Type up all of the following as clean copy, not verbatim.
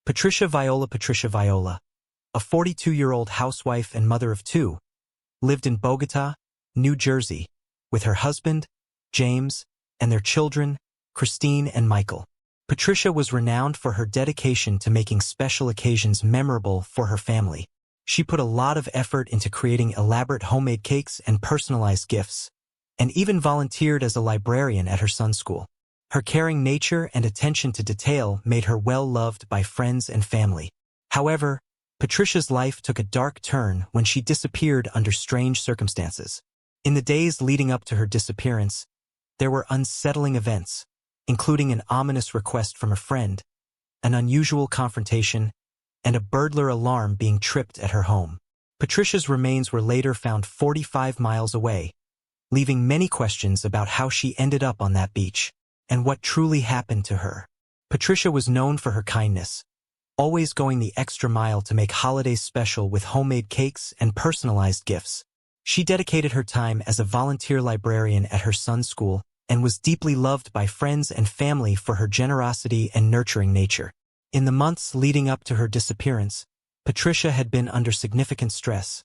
Patricia Viola, a 42-year-old housewife and mother of two, lived in Bogota, New Jersey, with her husband, James, and their children, Christine and Michael. Patricia was renowned for her dedication to making special occasions memorable for her family. She put a lot of effort into creating elaborate homemade cakes and personalized gifts, and even volunteered as a librarian at her son's school. Her caring nature and attention to detail made her well-loved by friends and family. However, Patricia's life took a dark turn when she disappeared under strange circumstances. In the days leading up to her disappearance, there were unsettling events, including an ominous request from a friend, an unusual confrontation, and a burglar alarm being tripped at her home. Patricia's remains were later found 45 miles away, leaving many questions about how she ended up on that beach and what truly happened to her. Patricia was known for her kindness, always going the extra mile to make holidays special with homemade cakes and personalized gifts. She dedicated her time as a volunteer librarian at her son's school and was deeply loved by friends and family for her generosity and nurturing nature. In the months leading up to her disappearance, Patricia had been under significant stress,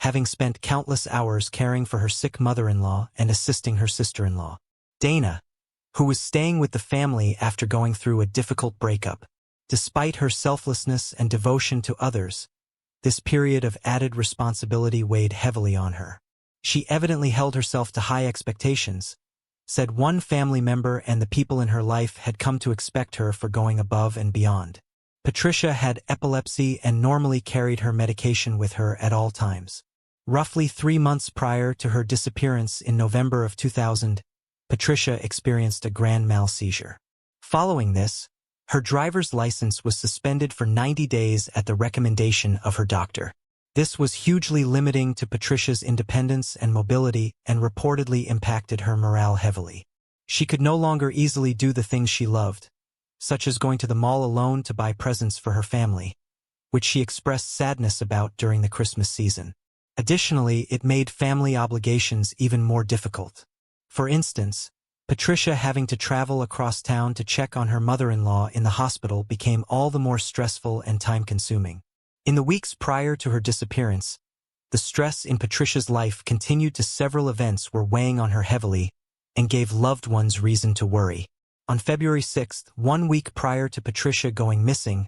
having spent countless hours caring for her sick mother-in-law and assisting her sister-in-law, Dana, who was staying with the family after going through a difficult breakup. Despite her selflessness and devotion to others, this period of added responsibility weighed heavily on her. She evidently held herself to high expectations, said one family member, and the people in her life had come to expect her for going above and beyond. Patricia had epilepsy and normally carried her medication with her at all times. Roughly 3 months prior to her disappearance in November of 2000, Patricia experienced a grand mal seizure. Following this, her driver's license was suspended for 90 days at the recommendation of her doctor. This was hugely limiting to Patricia's independence and mobility and reportedly impacted her morale heavily. She could no longer easily do the things she loved, such as going to the mall alone to buy presents for her family, which she expressed sadness about during the Christmas season. Additionally, it made family obligations even more difficult. For instance, Patricia having to travel across town to check on her mother-in-law in the hospital became all the more stressful and time-consuming. In the weeks prior to her disappearance, the stress in Patricia's life continued to several events were weighing on her heavily and gave loved ones reason to worry. On February 6th, 1 week prior to Patricia going missing,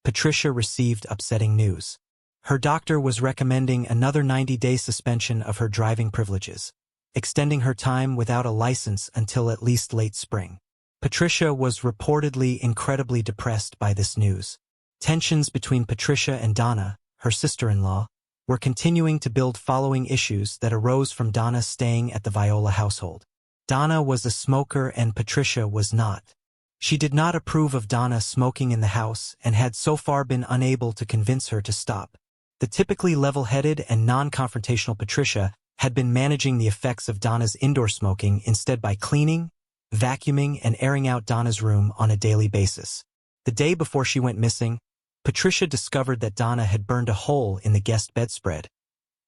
Patricia received upsetting news. Her doctor was recommending another 90-day suspension of her driving privileges, extending her time without a license until at least late spring. Patricia was reportedly incredibly depressed by this news. Tensions between Patricia and Donna, her sister-in-law, were continuing to build following issues that arose from Donna staying at the Viola household. Donna was a smoker and Patricia was not. She did not approve of Donna smoking in the house and had so far been unable to convince her to stop. The typically level-headed and non-confrontational Patricia had been managing the effects of Donna's indoor smoking instead by cleaning, vacuuming, and airing out Donna's room on a daily basis. The day before she went missing, Patricia discovered that Donna had burned a hole in the guest bedspread,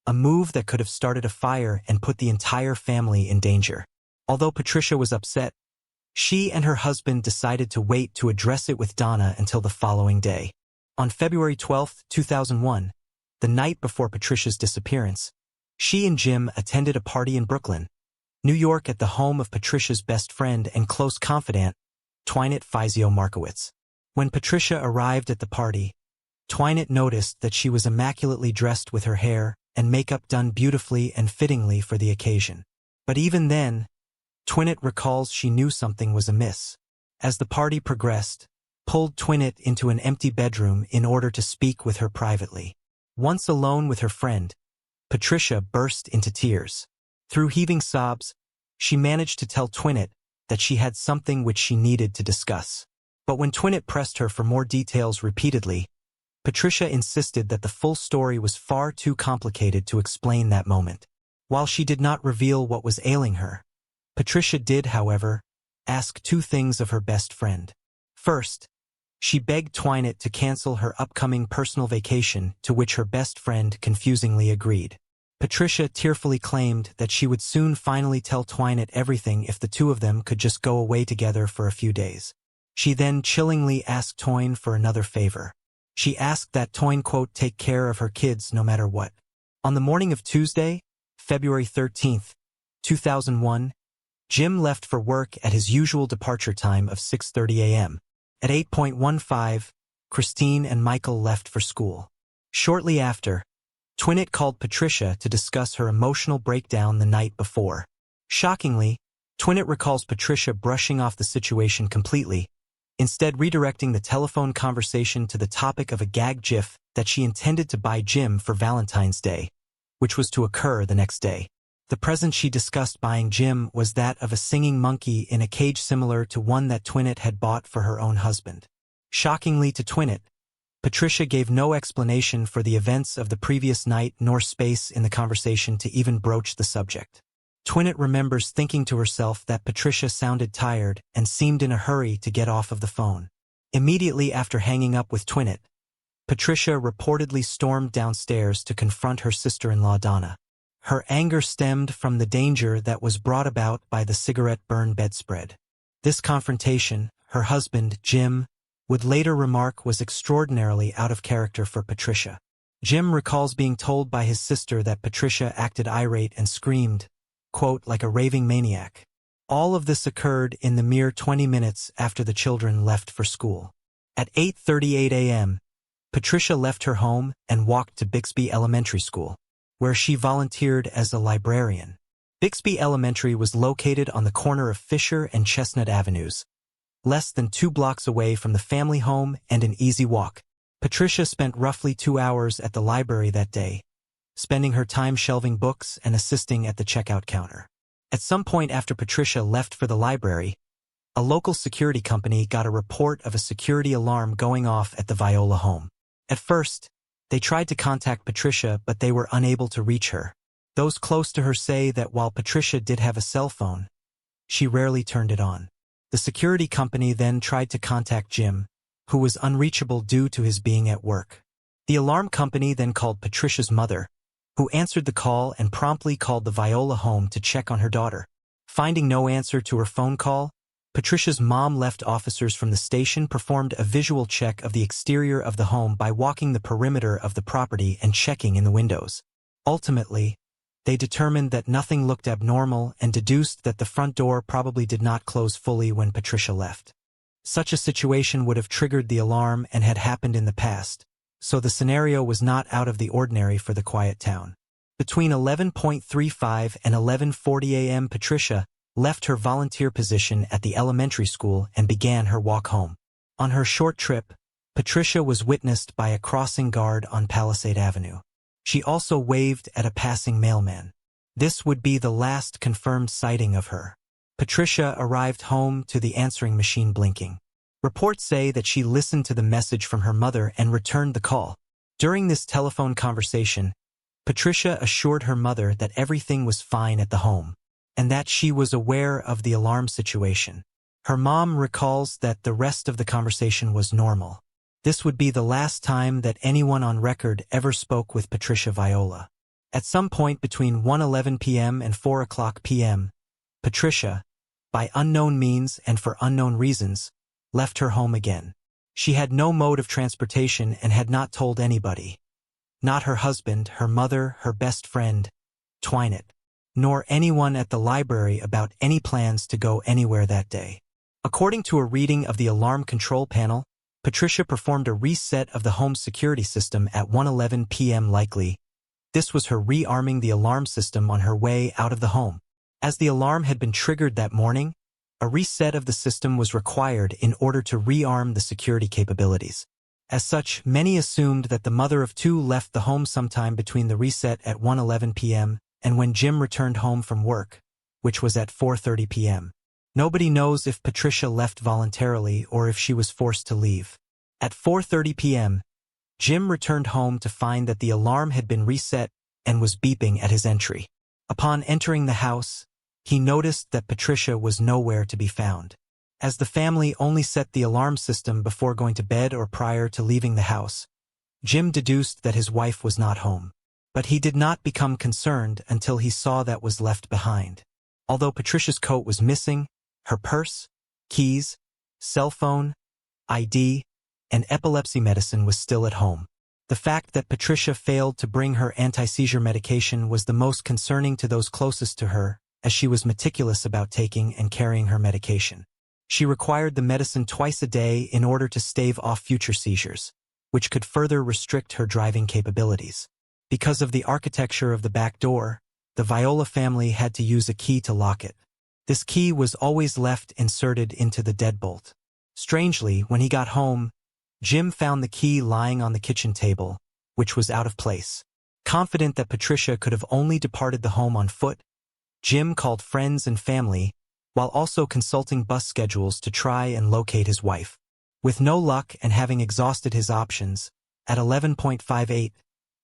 a move that could have started a fire and put the entire family in danger. Although Patricia was upset, she and her husband decided to wait to address it with Donna until the following day. On February 12, 2001, the night before Patricia's disappearance, she and Jim attended a party in Brooklyn, New York at the home of Patricia's best friend and close confidant, Twynette Fizio Markowitz. When Patricia arrived at the party, Twynette noticed that she was immaculately dressed with her hair and makeup done beautifully and fittingly for the occasion. But even then, Twynette recalls she knew something was amiss. As the party progressed, pulled Twynette into an empty bedroom in order to speak with her privately. Once alone with her friend, Patricia burst into tears. Through heaving sobs, she managed to tell Twynette that she had something which she needed to discuss. But when Twynette pressed her for more details repeatedly, Patricia insisted that the full story was far too complicated to explain that moment. While she did not reveal what was ailing her, Patricia did, however, ask 2 things of her best friend. First, she begged Twynette to cancel her upcoming personal vacation, to which her best friend confusingly agreed. Patricia tearfully claimed that she would soon finally tell Twynette everything if the two of them could just go away together for a few days. She then chillingly asked Toyne for another favor. She asked that Toyne, quote, take care of her kids no matter what. On the morning of Tuesday, February 13th, 2001, Jim left for work at his usual departure time of 6:30 a.m. At 8:15, Christine and Michael left for school. Shortly after, Twinette called Patricia to discuss her emotional breakdown the night before. Shockingly, Twinette recalls Patricia brushing off the situation completely, instead redirecting the telephone conversation to the topic of a gag gif that she intended to buy Jim for Valentine's Day, which was to occur the next day. The present she discussed buying Jim was that of a singing monkey in a cage similar to one that Twinette had bought for her own husband. Shockingly to Twinette, Patricia gave no explanation for the events of the previous night nor space in the conversation to even broach the subject. Twinette remembers thinking to herself that Patricia sounded tired and seemed in a hurry to get off of the phone. Immediately after hanging up with Twinette, Patricia reportedly stormed downstairs to confront her sister-in-law Donna. Her anger stemmed from the danger that was brought about by the cigarette burn bedspread. This confrontation, her husband, Jim, would later remark was extraordinarily out of character for Patricia. Jim recalls being told by his sister that Patricia acted irate and screamed, quote, like a raving maniac. All of this occurred in the mere 20 minutes after the children left for school. At 8:38 a.m., Patricia left her home and walked to Bixby Elementary School, where she volunteered as a librarian. Bixby Elementary was located on the corner of Fisher and Chestnut Avenues, less than 2 blocks away from the family home and an easy walk. Patricia spent roughly 2 hours at the library that day, spending her time shelving books and assisting at the checkout counter. At some point after Patricia left for the library, a local security company got a report of a security alarm going off at the Viola home. At first, they tried to contact Patricia, but they were unable to reach her. Those close to her say that while Patricia did have a cell phone, she rarely turned it on. The security company then tried to contact Jim, who was unreachable due to his being at work. The alarm company then called Patricia's mother, who answered the call and promptly called the Viola home to check on her daughter. Finding no answer to her phone call, Patricia's mom left officers from the station performed a visual check of the exterior of the home by walking the perimeter of the property and checking in the windows. Ultimately, they determined that nothing looked abnormal and deduced that the front door probably did not close fully when Patricia left. Such a situation would have triggered the alarm and had happened in the past, so the scenario was not out of the ordinary for the quiet town. Between 11:35 and 11:40 a.m. Patricia left her volunteer position at the elementary school and began her walk home. On her short trip, Patricia was witnessed by a crossing guard on Palisade Avenue. She also waved at a passing mailman. This would be the last confirmed sighting of her. Patricia arrived home to the answering machine blinking. Reports say that she listened to the message from her mother and returned the call. During this telephone conversation, Patricia assured her mother that everything was fine at the home, and that she was aware of the alarm situation. Her mom recalls that the rest of the conversation was normal. This would be the last time that anyone on record ever spoke with Patricia Viola. At some point between 1:11 p.m. and 4:00 p.m., Patricia, by unknown means and for unknown reasons, left her home again. She had no mode of transportation and had not told anybody. Not her husband, her mother, her best friend, Twinette, nor anyone at the library about any plans to go anywhere that day. According to a reading of the alarm control panel, Patricia performed a reset of the home security system at 1:11 p.m. likely. This was her rearming the alarm system on her way out of the home. As the alarm had been triggered that morning, a reset of the system was required in order to rearm the security capabilities. As such, many assumed that the mother of two left the home sometime between the reset at 1:11 p.m. and when Jim returned home from work, which was at 4:30 p.m. Nobody knows if Patricia left voluntarily or if she was forced to leave. At 4:30 p.m., Jim returned home to find that the alarm had been reset and was beeping at his entry. Upon entering the house, he noticed that Patricia was nowhere to be found. As the family only set the alarm system before going to bed or prior to leaving the house, Jim deduced that his wife was not home. But he did not become concerned until he saw that was left behind. Although Patricia's coat was missing, her purse, keys, cell phone, ID, and epilepsy medicine was still at home. The fact that Patricia failed to bring her anti-seizure medication was the most concerning to those closest to her, as she was meticulous about taking and carrying her medication. She required the medicine twice a day in order to stave off future seizures, which could further restrict her driving capabilities. Because of the architecture of the back door, the Viola family had to use a key to lock it. This key was always left inserted into the deadbolt. Strangely, when he got home, Jim found the key lying on the kitchen table, which was out of place. Confident that Patricia could have only departed the home on foot, Jim called friends and family, while also consulting bus schedules to try and locate his wife. With no luck and having exhausted his options, at 11:58,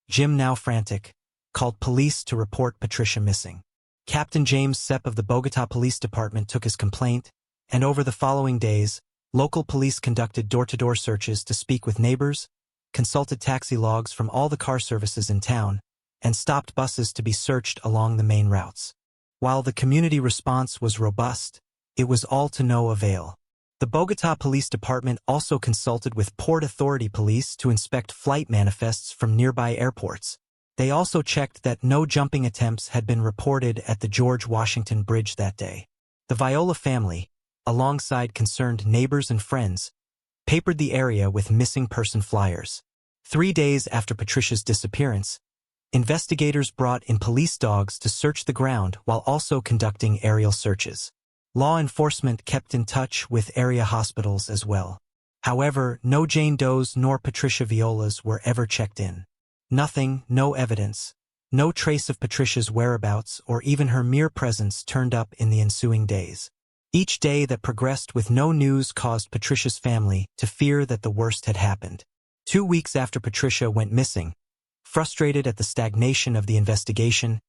Jim, now frantic, called police to report Patricia missing. Captain James Sepp of the Bogotá Police Department took his complaint, and over the following days, local police conducted door-to-door searches to speak with neighbors, consulted taxi logs from all the car services in town, and stopped buses to be searched along the main routes. While the community response was robust, it was all to no avail. The Bogotá Police Department also consulted with Port Authority police to inspect flight manifests from nearby airports. They also checked that no jumping attempts had been reported at the George Washington Bridge that day. The Viola family, alongside concerned neighbors and friends, papered the area with missing person flyers. 3 days after Patricia's disappearance, investigators brought in police dogs to search the ground while also conducting aerial searches. Law enforcement kept in touch with area hospitals as well. However, no Jane Does nor Patricia Violas were ever checked in. Nothing, no evidence, no trace of Patricia's whereabouts or even her mere presence turned up in the ensuing days. Each day that progressed with no news caused Patricia's family to fear that the worst had happened. 2 weeks after Patricia went missing, frustrated at the stagnation of the investigation,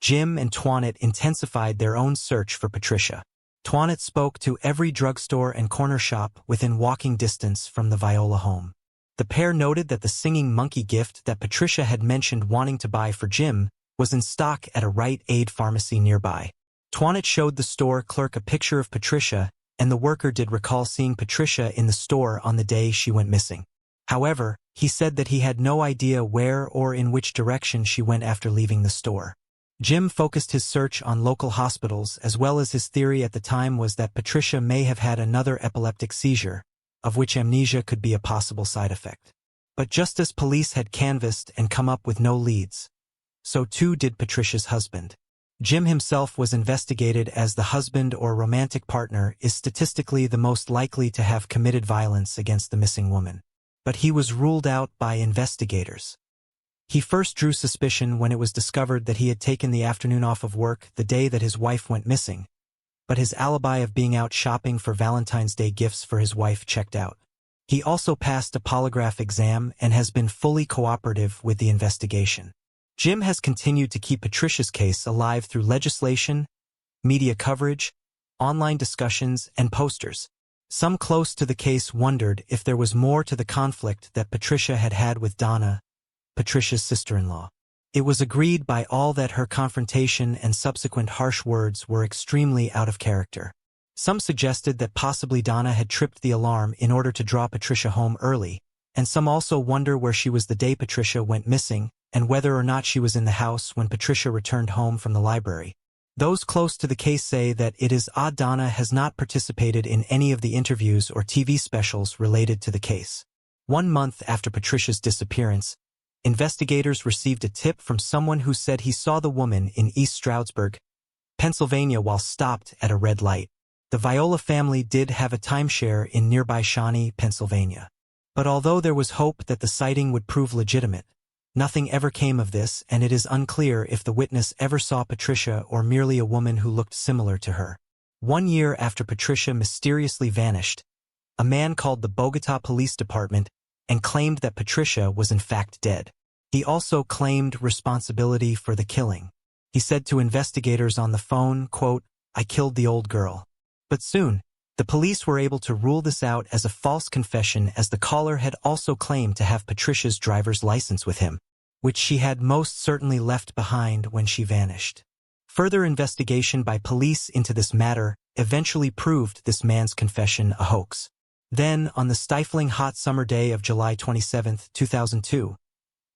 Jim and Toinette intensified their own search for Patricia. Toinette spoke to every drugstore and corner shop within walking distance from the Viola home. The pair noted that the singing monkey gift that Patricia had mentioned wanting to buy for Jim was in stock at a Rite Aid pharmacy nearby. Toinette showed the store clerk a picture of Patricia, and the worker did recall seeing Patricia in the store on the day she went missing. However, he said that he had no idea where or in which direction she went after leaving the store. Jim focused his search on local hospitals, as well as his theory at the time was that Patricia may have had another epileptic seizure, of which amnesia could be a possible side effect. But just as police had canvassed and come up with no leads, so too did Patricia's husband. Jim himself was investigated as the husband or romantic partner is statistically the most likely to have committed violence against the missing woman. But he was ruled out by investigators. He first drew suspicion when it was discovered that he had taken the afternoon off of work the day that his wife went missing, but his alibi of being out shopping for Valentine's Day gifts for his wife checked out. He also passed a polygraph exam and has been fully cooperative with the investigation. Jim has continued to keep Patricia's case alive through legislation, media coverage, online discussions, and posters. Some close to the case wondered if there was more to the conflict that Patricia had had with Donna, Patricia's sister-in-law. It was agreed by all that her confrontation and subsequent harsh words were extremely out of character. Some suggested that possibly Donna had tripped the alarm in order to draw Patricia home early, and some also wonder where she was the day Patricia went missing and whether or not she was in the house when Patricia returned home from the library. Those close to the case say that it is odd Donna has not participated in any of the interviews or TV specials related to the case. 1 month after Patricia's disappearance, investigators received a tip from someone who said he saw the woman in East Stroudsburg, Pennsylvania while stopped at a red light. The Viola family did have a timeshare in nearby Shawnee, Pennsylvania. But although there was hope that the sighting would prove legitimate, nothing ever came of this, and it is unclear if the witness ever saw Patricia or merely a woman who looked similar to her. 1 year after Patricia mysteriously vanished, a man called the Bogotá Police Department and claimed that Patricia was in fact dead. He also claimed responsibility for the killing. He said to investigators on the phone, quote, "I killed the old girl." But soon, the police were able to rule this out as a false confession, as the caller had also claimed to have Patricia's driver's license with him, which she had most certainly left behind when she vanished. Further investigation by police into this matter eventually proved this man's confession a hoax. Then, on the stifling hot summer day of July 27, 2002,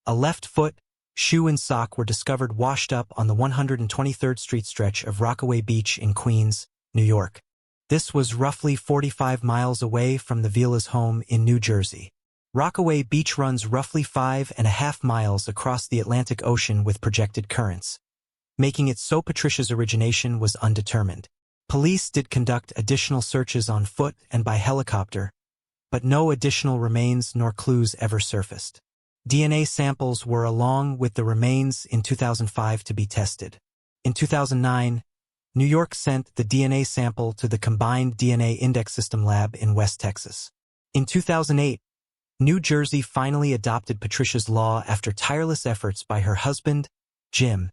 a left foot, shoe and sock were discovered washed up on the 123rd Street stretch of Rockaway Beach in Queens, New York. This was roughly 45 miles away from the Viola's home in New Jersey. Rockaway Beach runs roughly 5.5 miles across the Atlantic Ocean with projected currents, making it so Patricia's origination was undetermined. Police did conduct additional searches on foot and by helicopter, but no additional remains nor clues ever surfaced. DNA samples were along with the remains in 2005 to be tested. In 2009, New York sent the DNA sample to the Combined DNA Index System lab in West Texas. In 2008, New Jersey finally adopted Patricia's law after tireless efforts by her husband, Jim,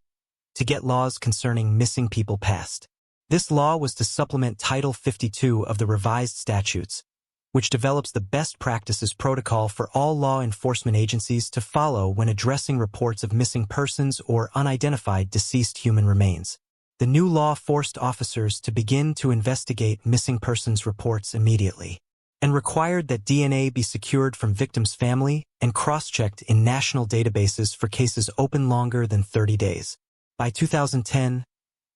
to get laws concerning missing people passed. This law was to supplement Title 52 of the revised statutes, which develops the best practices protocol for all law enforcement agencies to follow when addressing reports of missing persons or unidentified deceased human remains. The new law forced officers to begin to investigate missing persons reports immediately, and required that DNA be secured from victims' family and cross-checked in national databases for cases open longer than 30 days. By 2010,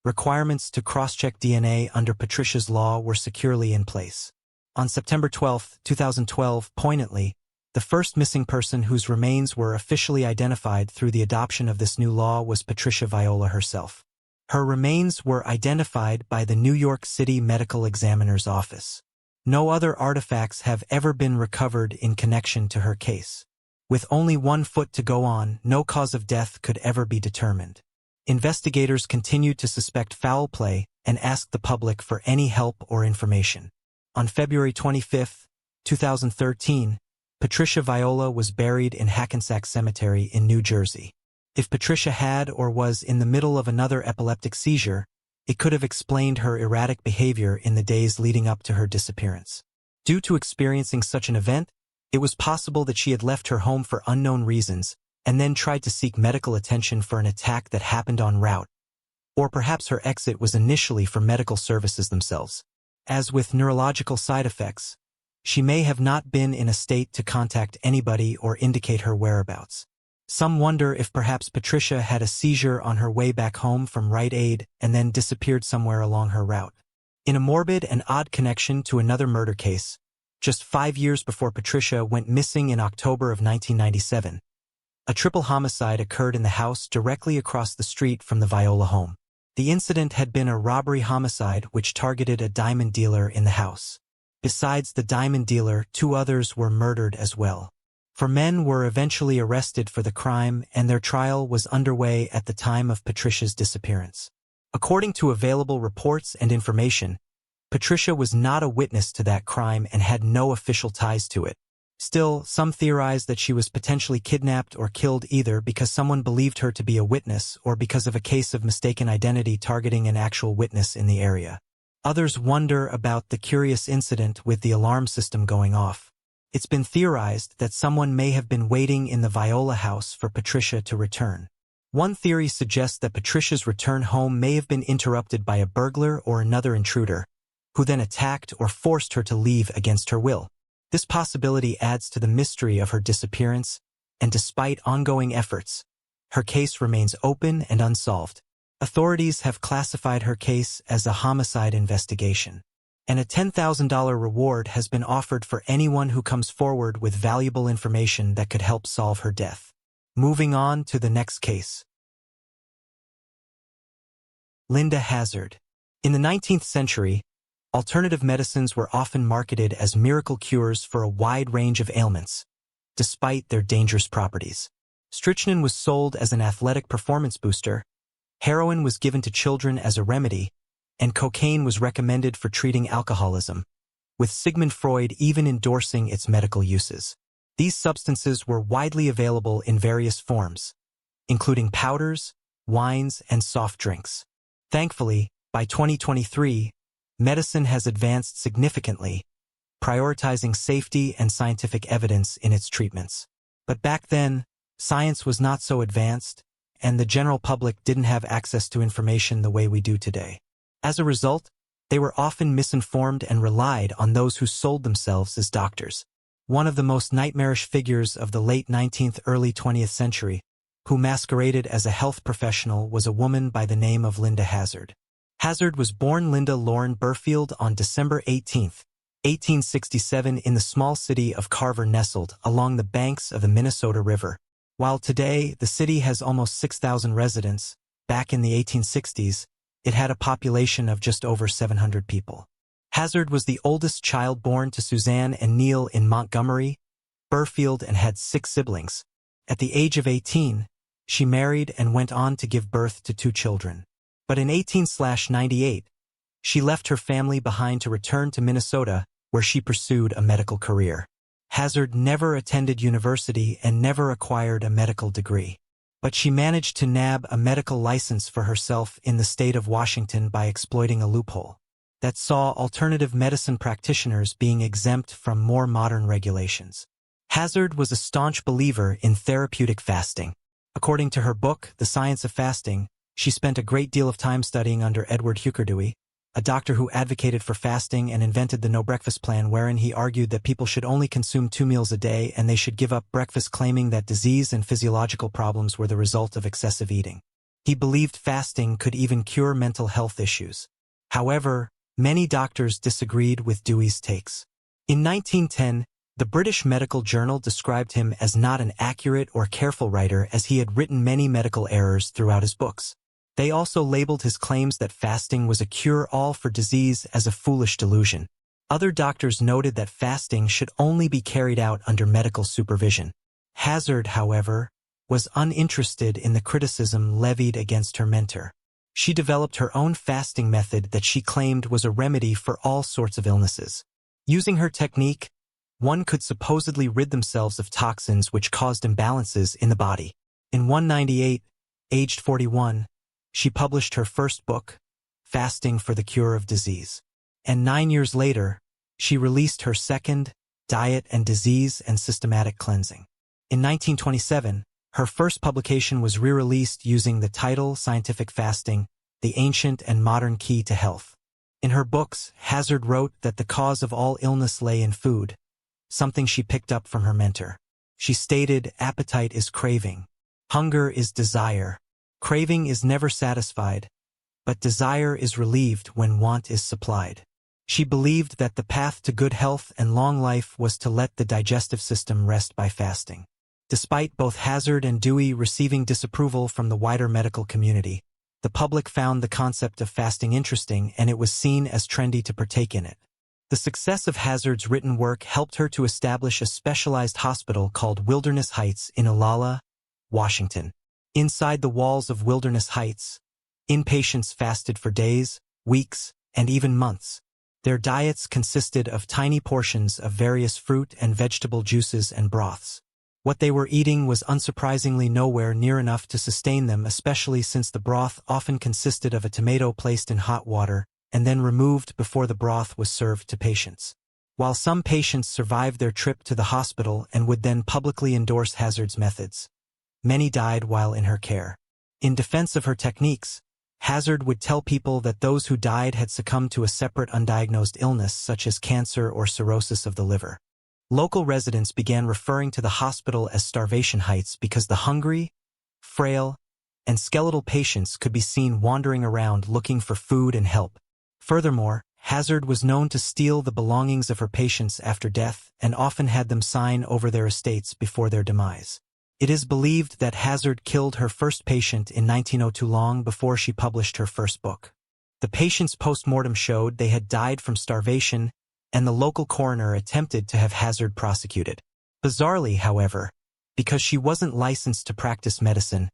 requirements to cross-check DNA under Patricia's law were securely in place. On September 12, 2012, poignantly, the first missing person whose remains were officially identified through the adoption of this new law was Patricia Viola herself. Her remains were identified by the New York City Medical Examiner's Office. No other artifacts have ever been recovered in connection to her case. With only 1 foot to go on, no cause of death could ever be determined. Investigators continued to suspect foul play and asked the public for any help or information. On February 25, 2013, Patricia Viola was buried in Hackensack Cemetery in New Jersey. If Patricia had or was in the middle of another epileptic seizure, it could have explained her erratic behavior in the days leading up to her disappearance. Due to experiencing such an event, it was possible that she had left her home for unknown reasons and then tried to seek medical attention for an attack that happened en route. Or perhaps her exit was initially for medical services themselves. As with neurological side effects, she may have not been in a state to contact anybody or indicate her whereabouts. Some wonder if perhaps Patricia had a seizure on her way back home from Rite Aid and then disappeared somewhere along her route. In a morbid and odd connection to another murder case, just 5 years before Patricia went missing in October of 1997, a triple homicide occurred in the house directly across the street from the Viola home. The incident had been a robbery homicide which targeted a diamond dealer in the house. Besides the diamond dealer, 2 others were murdered as well. 4 men were eventually arrested for the crime, and their trial was underway at the time of Patricia's disappearance. According to available reports and information, Patricia was not a witness to that crime and had no official ties to it. Still, some theorize that she was potentially kidnapped or killed either because someone believed her to be a witness or because of a case of mistaken identity targeting an actual witness in the area. Others wonder about the curious incident with the alarm system going off. It's been theorized that someone may have been waiting in the Viola house for Patricia to return. One theory suggests that Patricia's return home may have been interrupted by a burglar or another intruder, who then attacked or forced her to leave against her will. This possibility adds to the mystery of her disappearance, and despite ongoing efforts, her case remains open and unsolved. Authorities have classified her case as a homicide investigation, and a $10,000 reward has been offered for anyone who comes forward with valuable information that could help solve her death. Moving on to the next case. Linda Hazard. In the 19th century, alternative medicines were often marketed as miracle cures for a wide range of ailments, despite their dangerous properties. Strychnine was sold as an athletic performance booster, heroin was given to children as a remedy, and cocaine was recommended for treating alcoholism, with Sigmund Freud even endorsing its medical uses. These substances were widely available in various forms, including powders, wines, and soft drinks. Thankfully, by 2023, medicine has advanced significantly, prioritizing safety and scientific evidence in its treatments. But back then, science was not so advanced, and the general public didn't have access to information the way we do today. As a result, they were often misinformed and relied on those who sold themselves as doctors. One of the most nightmarish figures of the late 19th, early 20th century, who masqueraded as a health professional, was a woman by the name of Linda Hazard. Hazard was born Linda Lauren Burfield on December 18, 1867 in the small city of Carver, nestled along the banks of the Minnesota River. While today the city has almost 6,000 residents, back in the 1860s, it had a population of just over 700 people. Hazard was the oldest child born to Suzanne and Neil in Montgomery, Burfield, and had 6 siblings. At the age of 18, she married and went on to give birth to 2 children. But in 1898, she left her family behind to return to Minnesota, where she pursued a medical career. Hazard never attended university and never acquired a medical degree. But she managed to nab a medical license for herself in the state of Washington by exploiting a loophole that saw alternative medicine practitioners being exempt from more modern regulations. Hazard was a staunch believer in therapeutic fasting. According to her book, The Science of Fasting, she spent a great deal of time studying under Edward Hooker, a doctor who advocated for fasting and invented the no-breakfast plan, wherein he argued that people should only consume 2 meals a day and they should give up breakfast, claiming that disease and physiological problems were the result of excessive eating. He believed fasting could even cure mental health issues. However, many doctors disagreed with Dewey's takes. In 1910, the British Medical Journal described him as not an accurate or careful writer, as he had written many medical errors throughout his books. They also labeled his claims that fasting was a cure-all for disease as a foolish delusion. Other doctors noted that fasting should only be carried out under medical supervision. Hazard, however, was uninterested in the criticism levied against her mentor. She developed her own fasting method that she claimed was a remedy for all sorts of illnesses. Using her technique, one could supposedly rid themselves of toxins which caused imbalances in the body. In 1898, aged 41, she published her first book, Fasting for the Cure of Disease. And 9 years later, she released her second, Diet and Disease and Systematic Cleansing. In 1927, her first publication was re-released using the title Scientific Fasting, The Ancient and Modern Key to Health. In her books, Hazard wrote that the cause of all illness lay in food, something she picked up from her mentor. She stated, appetite is craving. Hunger is desire. Craving is never satisfied, but desire is relieved when want is supplied. She believed that the path to good health and long life was to let the digestive system rest by fasting. Despite both Hazard and Dewey receiving disapproval from the wider medical community, the public found the concept of fasting interesting, and it was seen as trendy to partake in it. The success of Hazard's written work helped her to establish a specialized hospital called Wilderness Heights in Olalla, Washington. Inside the walls of Wilderness Heights, inpatients fasted for days, weeks, and even months. Their diets consisted of tiny portions of various fruit and vegetable juices and broths. What they were eating was unsurprisingly nowhere near enough to sustain them, especially since the broth often consisted of a tomato placed in hot water and then removed before the broth was served to patients. While some patients survived their trip to the hospital and would then publicly endorse Hazard's methods, many died while in her care. In defense of her techniques, Hazard would tell people that those who died had succumbed to a separate undiagnosed illness such as cancer or cirrhosis of the liver. Local residents began referring to the hospital as Starvation Heights because the hungry, frail, and skeletal patients could be seen wandering around looking for food and help. Furthermore, Hazard was known to steal the belongings of her patients after death and often had them sign over their estates before their demise. It is believed that Hazard killed her first patient in 1902, long before she published her first book. The patient's post-mortem showed they had died from starvation, and the local coroner attempted to have Hazard prosecuted. Bizarrely, however, because she wasn't licensed to practice medicine,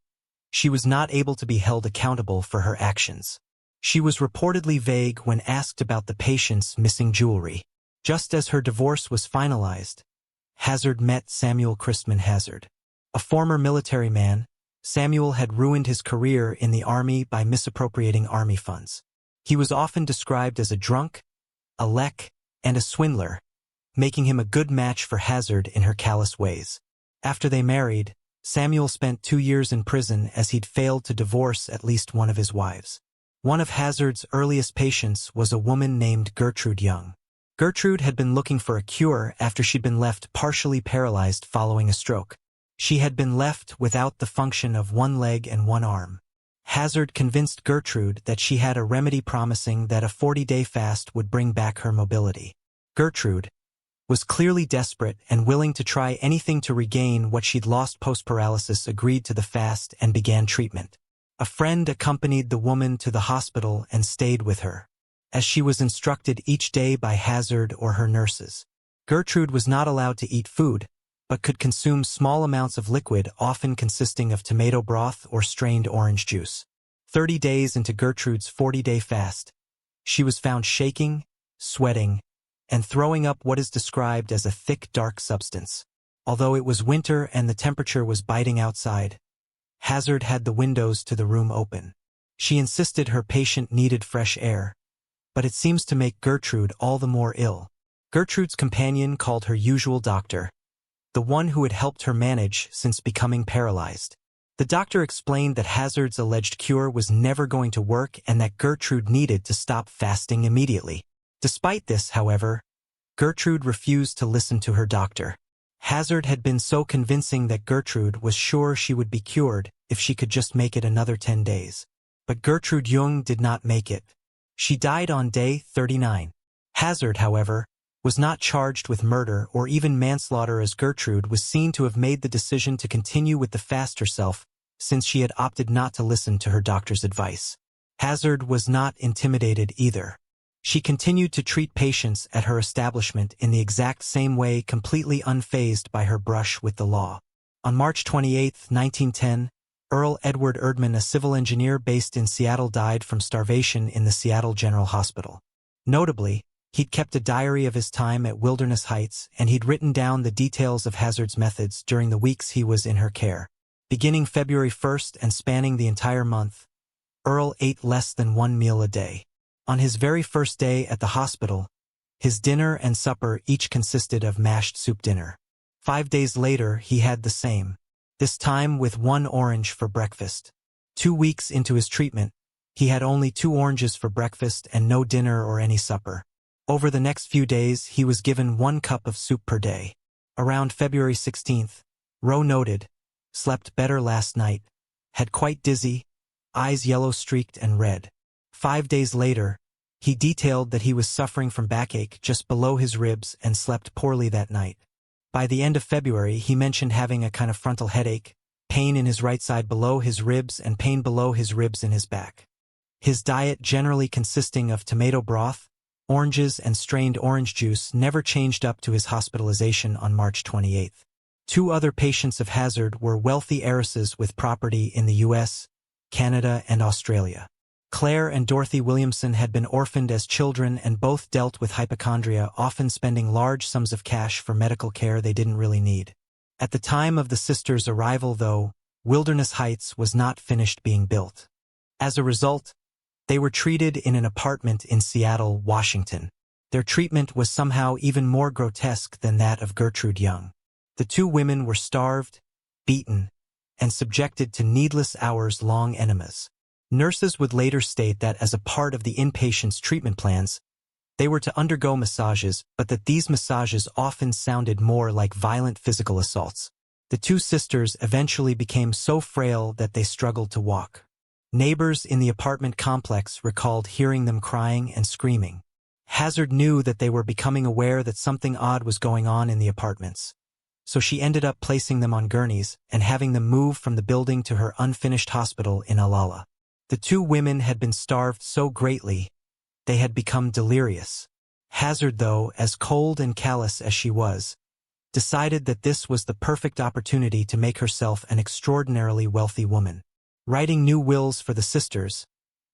she was not able to be held accountable for her actions. She was reportedly vague when asked about the patient's missing jewelry. Just as her divorce was finalized, Hazard met Samuel Christman Hazard. A former military man, Samuel had ruined his career in the army by misappropriating army funds. He was often described as a drunk, a leck, and a swindler, making him a good match for Hazard in her callous ways. After they married, Samuel spent 2 years in prison as he'd failed to divorce at least one of his wives. One of Hazard's earliest patients was a woman named Gertrude Young. Gertrude had been looking for a cure after she'd been left partially paralyzed following a stroke. She had been left without the function of one leg and one arm. Hazard convinced Gertrude that she had a remedy promising that a 40-day fast would bring back her mobility. Gertrude was clearly desperate and willing to try anything to regain what she'd lost post-paralysis, agreed to the fast and began treatment. A friend accompanied the woman to the hospital and stayed with her, as she was instructed each day by Hazard or her nurses. Gertrude was not allowed to eat food, but could consume small amounts of liquid, often consisting of tomato broth or strained orange juice. 30 days into Gertrude's 40-day fast, she was found shaking, sweating, and throwing up what is described as a thick, dark substance. Although it was winter and the temperature was biting outside, Hazard had the windows to the room open. She insisted her patient needed fresh air, but it seems to make Gertrude all the more ill. Gertrude's companion called her usual doctor, the one who had helped her manage since becoming paralyzed. The doctor explained that Hazard's alleged cure was never going to work and that Gertrude needed to stop fasting immediately. Despite this, however, Gertrude refused to listen to her doctor. Hazard had been so convincing that Gertrude was sure she would be cured if she could just make it another 10 days. But Gertrude Jung did not make it. She died on day 39. Hazard, however, was not charged with murder or even manslaughter, as Gertrude was seen to have made the decision to continue with the fast herself since she had opted not to listen to her doctor's advice. Hazard was not intimidated either. She continued to treat patients at her establishment in the exact same way, completely unfazed by her brush with the law. On March 28, 1910, Earl Edward Erdman, a civil engineer based in Seattle, died from starvation in the Seattle General Hospital. Notably, he'd kept a diary of his time at Wilderness Heights, and he'd written down the details of Hazard's methods during the weeks he was in her care. Beginning February 1st and spanning the entire month, Earl ate less than one meal a day. On his very first day at the hospital, his dinner and supper each consisted of mashed soup dinner. 5 days later, he had the same, this time with 1 orange for breakfast. 2 weeks into his treatment, he had only 2 oranges for breakfast and no dinner or any supper. Over the next few days, he was given 1 cup of soup per day. Around February 16th, Rowe noted, "Slept better last night. Had quite dizzy, eyes yellow-streaked and red." 5 days later, he detailed that he was suffering from backache just below his ribs and slept poorly that night. By the end of February, he mentioned having a kind of frontal headache, pain in his right side below his ribs and pain below his ribs in his back. His diet, generally consisting of tomato broth, oranges and strained orange juice, never changed up to his hospitalization on March 28. 2 other patients of Hazard were wealthy heiresses with property in the U.S., Canada, and Australia. Claire and Dorothy Williamson had been orphaned as children and both dealt with hypochondria, often spending large sums of cash for medical care they didn't really need. At the time of the sisters' arrival, though, Wilderness Heights was not finished being built. As a result, they were treated in an apartment in Seattle, Washington. Their treatment was somehow even more grotesque than that of Gertrude Young. The 2 women were starved, beaten, and subjected to needless hours-long enemas. Nurses would later state that as a part of the inpatient's treatment plans, they were to undergo massages, but that these massages often sounded more like violent physical assaults. The 2 sisters eventually became so frail that they struggled to walk. Neighbors in the apartment complex recalled hearing them crying and screaming. Hazard knew that they were becoming aware that something odd was going on in the apartments, so she ended up placing them on gurneys and having them move from the building to her unfinished hospital in Alala. The 2 women had been starved so greatly, they had become delirious. Hazard, though, as cold and callous as she was, decided that this was the perfect opportunity to make herself an extraordinarily wealthy woman. Writing new wills for the sisters,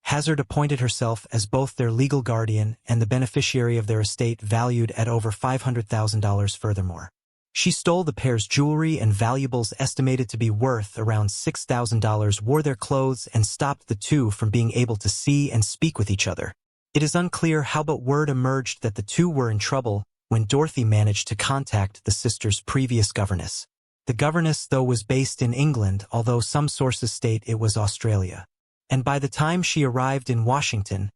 Hazard appointed herself as both their legal guardian and the beneficiary of their estate, valued at over $500,000 furthermore. She stole the pair's jewelry and valuables estimated to be worth around $6,000, wore their clothes, and stopped the 2 from being able to see and speak with each other. It is unclear how, but word emerged that the 2 were in trouble when Dorothy managed to contact the sisters' previous governess. The governess, though, was based in England, although some sources state it was Australia. And by the time she arrived in Washington,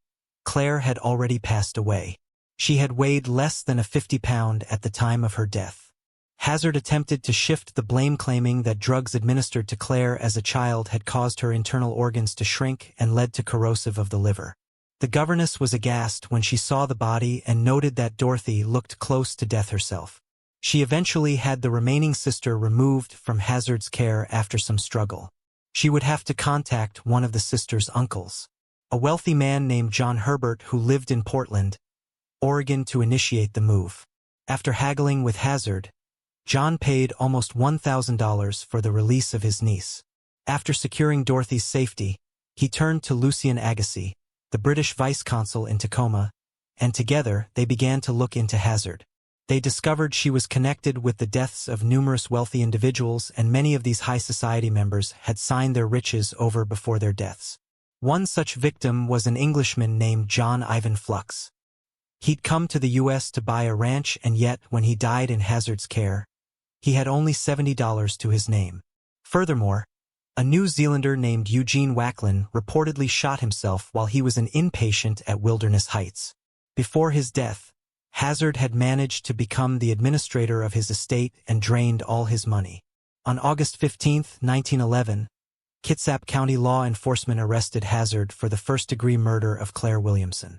Claire had already passed away. She had weighed less than a 50-pound at the time of her death. Hazard attempted to shift the blame, claiming that drugs administered to Claire as a child had caused her internal organs to shrink and led to corrosive of the liver. The governess was aghast when she saw the body and noted that Dorothy looked close to death herself. She eventually had the remaining sister removed from Hazard's care after some struggle. She would have to contact one of the sister's uncles, a wealthy man named John Herbert who lived in Portland, Oregon, to initiate the move. After haggling with Hazard, John paid almost $1,000 for the release of his niece. After securing Dorothy's safety, he turned to Lucien Agassiz, the British vice-consul in Tacoma, and together they began to look into Hazard. They discovered she was connected with the deaths of numerous wealthy individuals, and many of these high society members had signed their riches over before their deaths. One such victim was an Englishman named John Ivan Flux. He'd come to the U.S. to buy a ranch, and yet, when he died in Hazard's care, he had only $70 to his name. Furthermore, a New Zealander named Eugene Wacklin reportedly shot himself while he was an inpatient at Wilderness Heights. Before his death, Hazard had managed to become the administrator of his estate and drained all his money. On August 15, 1911, Kitsap County law enforcement arrested Hazard for the first-degree murder of Claire Williamson.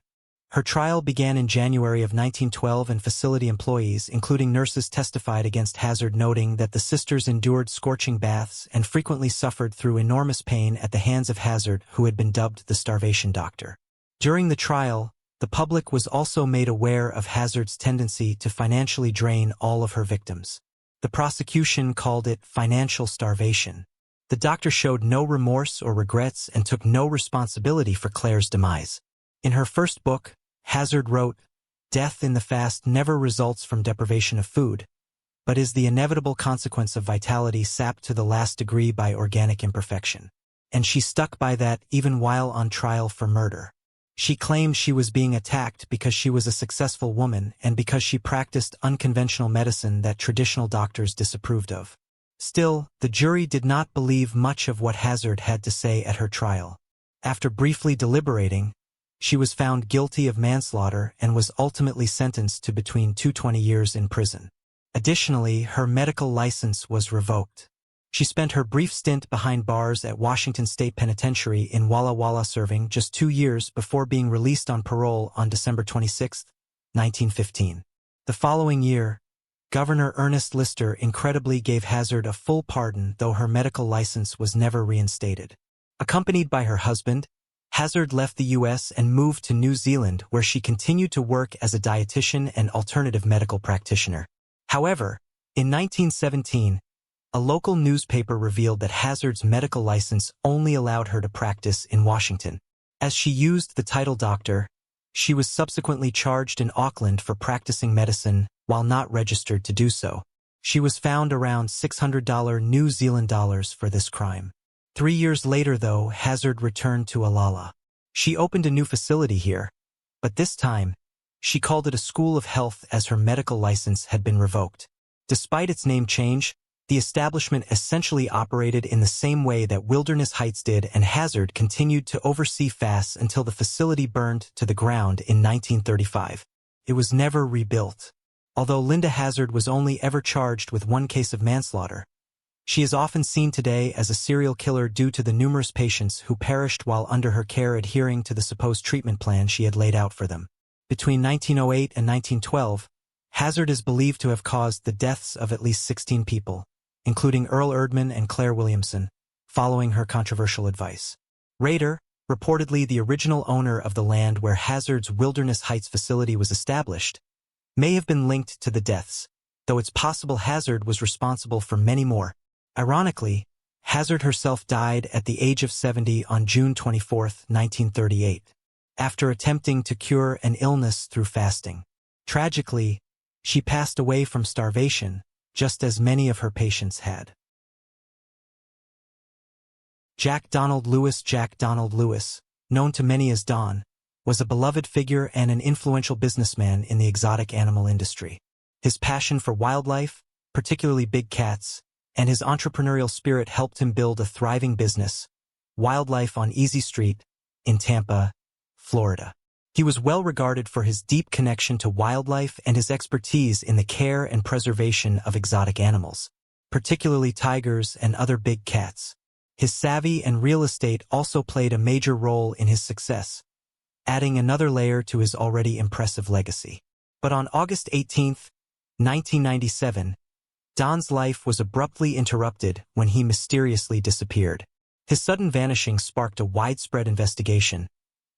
Her trial began in January of 1912, and facility employees, including nurses, testified against Hazard, noting that the sisters endured scorching baths and frequently suffered through enormous pain at the hands of Hazard, who had been dubbed the starvation doctor. During the trial, the public was also made aware of Hazard's tendency to financially drain all of her victims. The prosecution called it financial starvation. The doctor showed no remorse or regrets and took no responsibility for Claire's demise. In her first book, Hazard wrote, "Death in the fast never results from deprivation of food, but is the inevitable consequence of vitality sapped to the last degree by organic imperfection." And she stuck by that even while on trial for murder. She claimed she was being attacked because she was a successful woman and because she practiced unconventional medicine that traditional doctors disapproved of. Still, the jury did not believe much of what Hazard had to say at her trial. After briefly deliberating, she was found guilty of manslaughter and was ultimately sentenced to between 20 years in prison. Additionally, her medical license was revoked. She spent her brief stint behind bars at Washington State Penitentiary in Walla Walla, serving just 2 years before being released on parole on December 26, 1915. The following year, Governor Ernest Lister incredibly gave Hazard a full pardon, though her medical license was never reinstated. Accompanied by her husband, Hazard left the U.S. and moved to New Zealand, where she continued to work as a dietitian and alternative medical practitioner. However, in 1917, a local newspaper revealed that Hazard's medical license only allowed her to practice in Washington. As she used the title doctor, she was subsequently charged in Auckland for practicing medicine while not registered to do so. She was found around $600 New Zealand dollars for this crime. 3 years later, though, Hazard returned to Alala. She opened a new facility here, but this time, she called it a school of health as her medical license had been revoked. Despite its name change, the establishment essentially operated in the same way that Wilderness Heights did, and Hazard continued to oversee fasts until the facility burned to the ground in 1935. It was never rebuilt. Although Linda Hazard was only ever charged with 1 case of manslaughter, she is often seen today as a serial killer due to the numerous patients who perished while under her care, adhering to the supposed treatment plan she had laid out for them. Between 1908 and 1912, Hazard is believed to have caused the deaths of at least 16 people, including Earl Erdman and Claire Williamson, following her controversial advice. Rader, reportedly the original owner of the land where Hazard's Wilderness Heights facility was established, may have been linked to the deaths, though it's possible Hazard was responsible for many more. Ironically, Hazard herself died at the age of 70 on June 24, 1938, after attempting to cure an illness through fasting. Tragically, she passed away from starvation, just as many of her patients had. Jack Donald Lewis. Jack Donald Lewis, known to many as Don, was a beloved figure and an influential businessman in the exotic animal industry. His passion for wildlife, particularly big cats, and his entrepreneurial spirit helped him build a thriving business, Wildlife on Easy Street, in Tampa, Florida. He was well regarded for his deep connection to wildlife and his expertise in the care and preservation of exotic animals, particularly tigers and other big cats. His savvy and real estate also played a major role in his success, adding another layer to his already impressive legacy. But on August 18, 1997, Don's life was abruptly interrupted when he mysteriously disappeared. His sudden vanishing sparked a widespread investigation,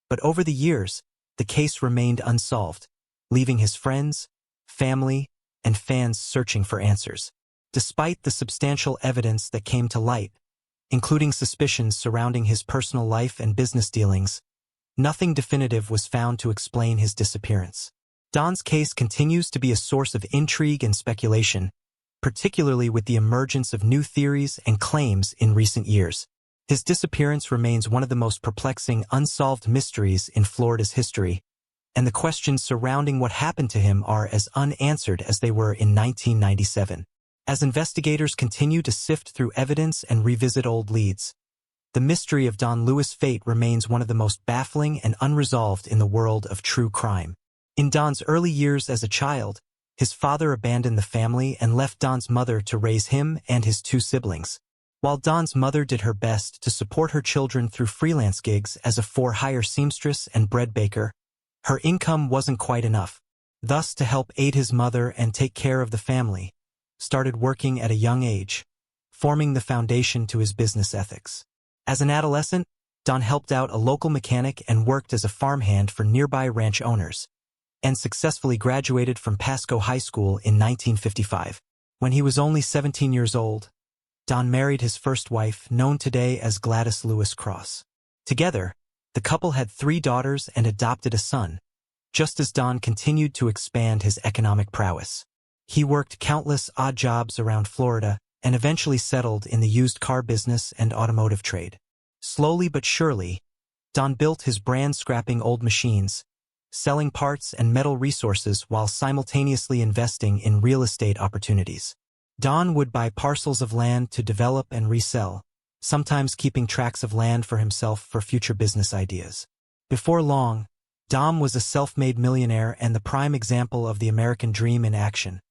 but over the years, the case remained unsolved, leaving his friends, family, and fans searching for answers. Despite the substantial evidence that came to light, including suspicions surrounding his personal life and business dealings, nothing definitive was found to explain his disappearance. Don's case continues to be a source of intrigue and speculation, particularly with the emergence of new theories and claims in recent years. His disappearance remains one of the most perplexing unsolved mysteries in Florida's history, and the questions surrounding what happened to him are as unanswered as they were in 1997. As investigators continue to sift through evidence and revisit old leads, the mystery of Don Lewis' fate remains one of the most baffling and unresolved in the world of true crime. In Don's early years as a child, his father abandoned the family and left Don's mother to raise him and his two siblings. While Don's mother did her best to support her children through freelance gigs as a for-hire seamstress and bread baker, her income wasn't quite enough. Thus, to help aid his mother and take care of the family, started working at a young age, forming the foundation to his business ethics. As an adolescent, Don helped out a local mechanic and worked as a farmhand for nearby ranch owners, and successfully graduated from Pasco High School in 1955. When he was only 17 years old, Don married his first wife, known today as Gladys Lewis Cross. Together, the couple had 3 daughters and adopted a son, just as Don continued to expand his economic prowess. He worked countless odd jobs around Florida and eventually settled in the used car business and automotive trade. Slowly but surely, Don built his brand scrapping old machines, selling parts and metal resources while simultaneously investing in real estate opportunities. Don would buy parcels of land to develop and resell, sometimes keeping tracts of land for himself for future business ideas. Before long, Don was a self-made millionaire and the prime example of the American dream in action,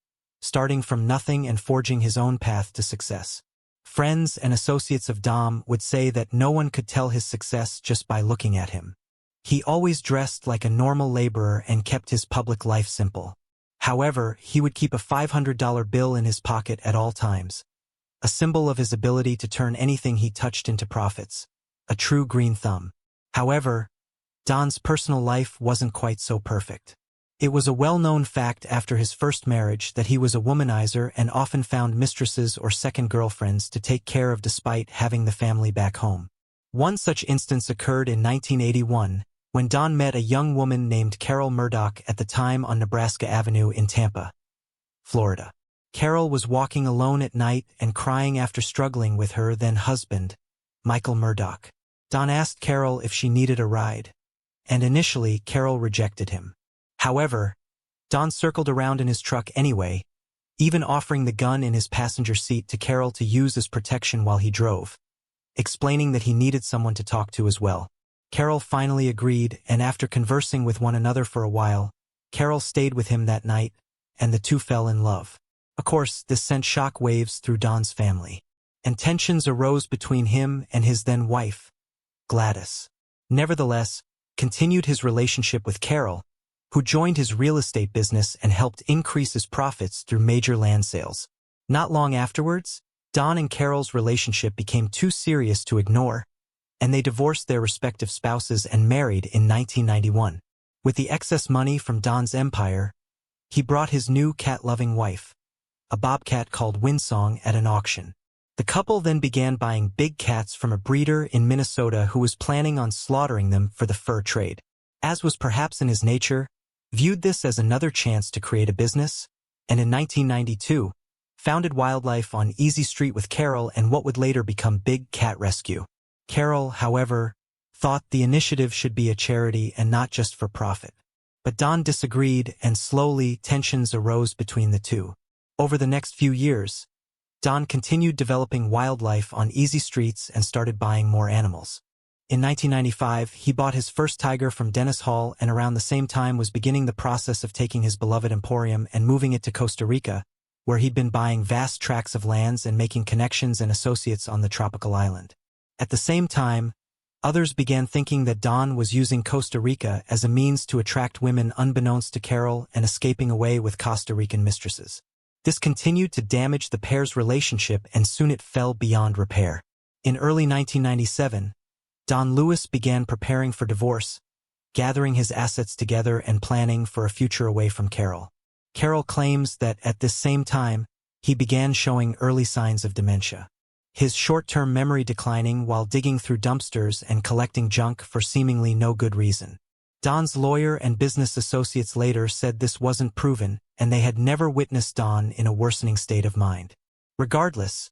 starting from nothing and forging his own path to success. Friends and associates of Don would say that no one could tell his success just by looking at him. He always dressed like a normal laborer and kept his public life simple. However, he would keep a $500 bill in his pocket at all times, a symbol of his ability to turn anything he touched into profits, a true green thumb. However, Don's personal life wasn't quite so perfect. It was a well-known fact after his first marriage that he was a womanizer and often found mistresses or second girlfriends to take care of despite having the family back home. One such instance occurred in 1981, when Don met a young woman named Carol Murdoch at the time on Nebraska Avenue in Tampa, Florida. Carol was walking alone at night and crying after struggling with her then-husband, Michael Murdoch. Don asked Carol if she needed a ride, and initially Carol rejected him. However, Don circled around in his truck anyway, even offering the gun in his passenger seat to Carol to use as protection while he drove, explaining that he needed someone to talk to as well. Carol finally agreed, and after conversing with one another for a while, Carol stayed with him that night, and the two fell in love. Of course, this sent shock waves through Don's family, and tensions arose between him and his then-wife, Gladys. Nevertheless, continued his relationship with Carol, who joined his real estate business and helped increase his profits through major land sales. Not long afterwards, Don and Carol's relationship became too serious to ignore, and they divorced their respective spouses and married in 1991. With the excess money from Don's empire, he brought his new cat-loving wife, a bobcat called Windsong, at an auction. The couple then began buying big cats from a breeder in Minnesota who was planning on slaughtering them for the fur trade. As was perhaps in his nature, viewed this as another chance to create a business, and in 1992, founded Wildlife on Easy Street with Carol and what would later become Big Cat Rescue. Carol, however, thought the initiative should be a charity and not just for profit. But Don disagreed, and slowly tensions arose between the two. Over the next few years, Don continued developing wildlife on easy streets and started buying more animals. In 1995, he bought his first tiger from Dennis Hall and around the same time was beginning the process of taking his beloved emporium and moving it to Costa Rica, where he'd been buying vast tracts of lands and making connections and associates on the tropical island. At the same time, others began thinking that Don was using Costa Rica as a means to attract women unbeknownst to Carol and escaping away with Costa Rican mistresses. This continued to damage the pair's relationship and soon it fell beyond repair. In early 1997, Don Lewis began preparing for divorce, gathering his assets together and planning for a future away from Carol. Carol claims that at this same time, he began showing early signs of dementia. His short-term memory declining while digging through dumpsters and collecting junk for seemingly no good reason. Don's lawyer and business associates later said this wasn't proven and they had never witnessed Don in a worsening state of mind. Regardless,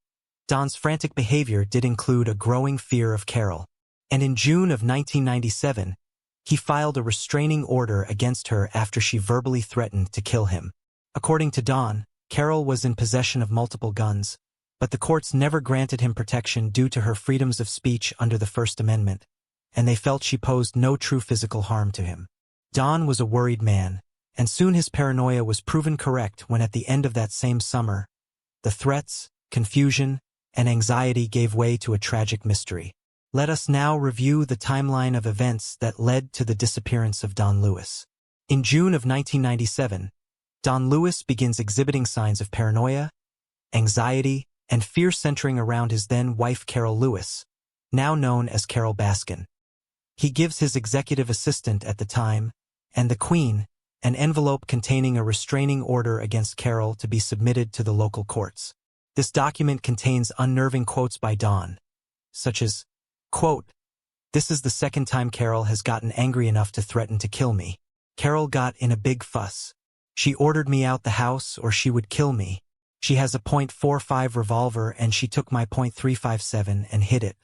Don's frantic behavior did include a growing fear of Carol, and in June of 1997, he filed a restraining order against her after she verbally threatened to kill him. According to Don, Carol was in possession of multiple guns, but the courts never granted him protection due to her freedoms of speech under the First Amendment, and they felt she posed no true physical harm to him. Don was a worried man, and soon his paranoia was proven correct when at the end of that same summer, the threats, confusion, and anxiety gave way to a tragic mystery. Let us now review the timeline of events that led to the disappearance of Don Lewis. In June of 1997, Don Lewis begins exhibiting signs of paranoia, anxiety, and fear centering around his then-wife Carol Lewis, now known as Carol Baskin. He gives his executive assistant at the time, and the Queen, an envelope containing a restraining order against Carol to be submitted to the local courts. This document contains unnerving quotes by Don, such as, quote, "This is the second time Carol has gotten angry enough to threaten to kill me. Carol got in a big fuss. She ordered me out the house or she would kill me. She has a .45 revolver and she took my .357 and hid it."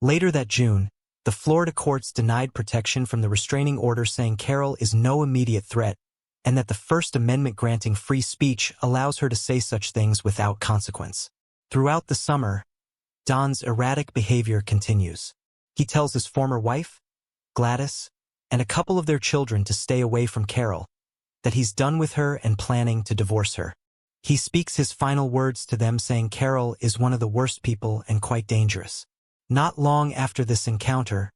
Later that June, the Florida courts denied protection from the restraining order saying Carol is no immediate threat and that the First Amendment granting free speech allows her to say such things without consequence. Throughout the summer, Don's erratic behavior continues. He tells his former wife, Gladys, and a couple of their children to stay away from Carol, that he's done with her and planning to divorce her. He speaks his final words to them saying Carol is one of the worst people and quite dangerous. Not long after this encounter,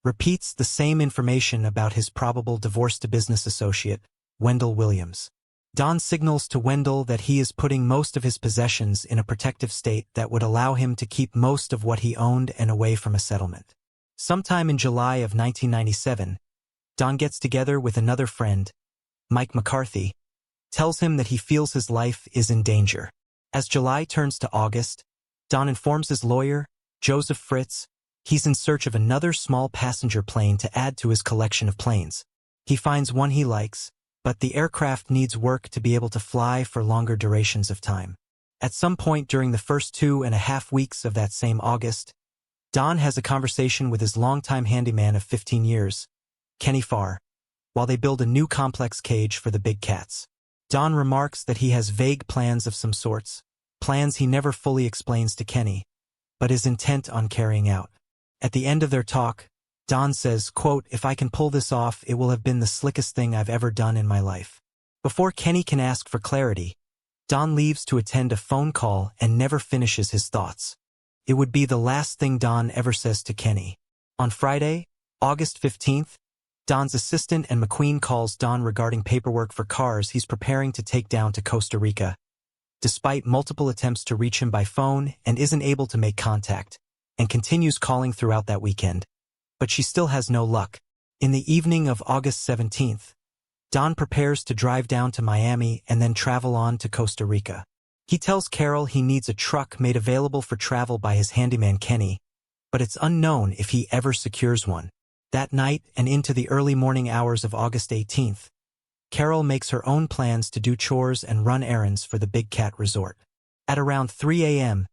repeats the same information about his probable divorce-to-business associate, Wendell Williams. Don signals to Wendell that he is putting most of his possessions in a protective state that would allow him to keep most of what he owned and away from a settlement. Sometime in July of 1997, Don gets together with another friend, Mike McCarthy, tells him that he feels his life is in danger. As July turns to August, Don informs his lawyer, Joseph Fritz, he's in search of another small passenger plane to add to his collection of planes. He finds one he likes, but the aircraft needs work to be able to fly for longer durations of time. At some point during the first 2.5 weeks of that same August, Don has a conversation with his longtime handyman of 15 years, Kenny Farr, while they build a new complex cage for the big cats. Don remarks that he has vague plans of some sorts, plans he never fully explains to Kenny, but is intent on carrying out. At the end of their talk, Don says, quote, "If I can pull this off, it will have been the slickest thing I've ever done in my life." Before Kenny can ask for clarity, Don leaves to attend a phone call and never finishes his thoughts. It would be the last thing Don ever says to Kenny. On Friday, August 15th, Don's assistant and McQueen calls Don regarding paperwork for cars he's preparing to take down to Costa Rica, despite multiple attempts to reach him by phone and isn't able to make contact, and continues calling throughout that weekend. But she still has no luck. In the evening of August 17th, Don prepares to drive down to Miami and then travel on to Costa Rica. He tells Carol he needs a truck made available for travel by his handyman Kenny, but it's unknown if he ever secures one. That night and into the early morning hours of August 18th, Carol makes her own plans to do chores and run errands for the Big Cat Resort. At around 3 a.m.,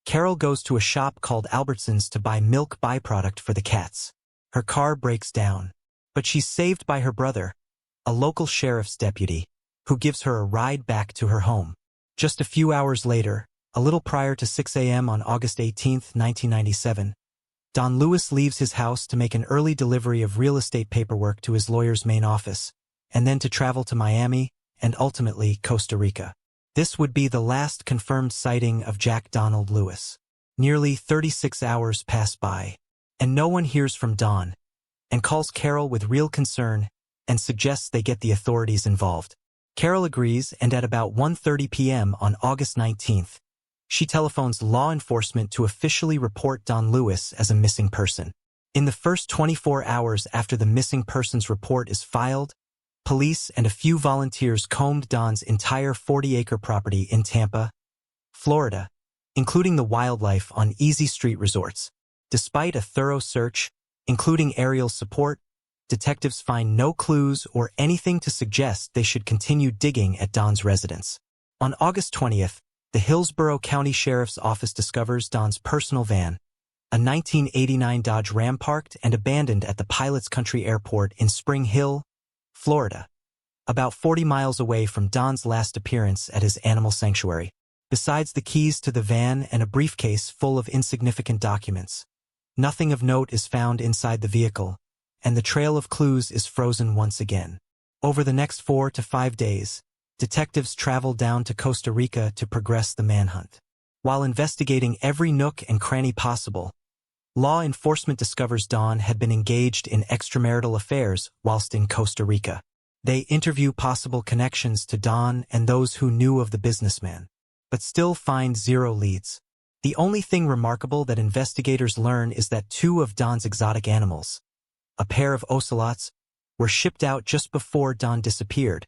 Carol goes to a shop called Albertsons to buy milk byproduct for the cats. Her car breaks down, but she's saved by her brother, a local sheriff's deputy, who gives her a ride back to her home. Just a few hours later, A little prior to 6 a.m. on August 18, 1997, Don Lewis leaves his house to make an early delivery of real estate paperwork to his lawyer's main office, and then to travel to Miami and ultimately Costa Rica. This would be the last confirmed sighting of Jack Donald Lewis. Nearly 36 hours pass by, and no one hears from Don, and calls Carol with real concern and suggests they get the authorities involved. Carol agrees, and at about 1:30 p.m. on August 19th, she telephones law enforcement to officially report Don Lewis as a missing person. In the first 24 hours after the missing persons report is filed, police and a few volunteers combed Don's entire 40-acre property in Tampa, Florida, including the wildlife on Easy Street resorts. Despite a thorough search, including aerial support, detectives find no clues or anything to suggest they should continue digging at Don's residence. On August 20th, the Hillsborough County Sheriff's Office discovers Don's personal van, a 1989 Dodge Ram, parked and abandoned at the Pilots Country Airport in Spring Hill, Florida, about 40 miles away from Don's last appearance at his animal sanctuary. Besides the keys to the van and a briefcase full of insignificant documents, nothing of note is found inside the vehicle, and the trail of clues is frozen once again. Over the next 4 to 5 days, detectives travel down to Costa Rica to progress the manhunt. While investigating every nook and cranny possible, law enforcement discovers Don had been engaged in extramarital affairs whilst in Costa Rica. They interview possible connections to Don and those who knew of the businessman, but still find zero leads. The only thing remarkable that investigators learn is that 2 of Don's exotic animals, a pair of ocelots, were shipped out just before Don disappeared,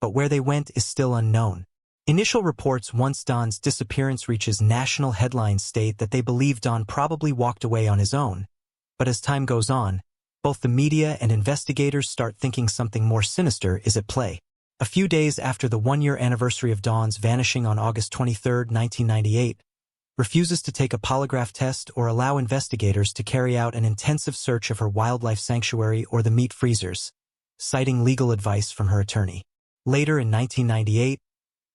but where they went is still unknown. Initial reports once Don's disappearance reaches national headlines state that they believe Don probably walked away on his own, but as time goes on, both the media and investigators start thinking something more sinister is at play. A few days after the 1-year anniversary of Don's vanishing on August 23, 1998, refuses to take a polygraph test or allow investigators to carry out an intensive search of her wildlife sanctuary or the meat freezers, citing legal advice from her attorney. Later in 1998,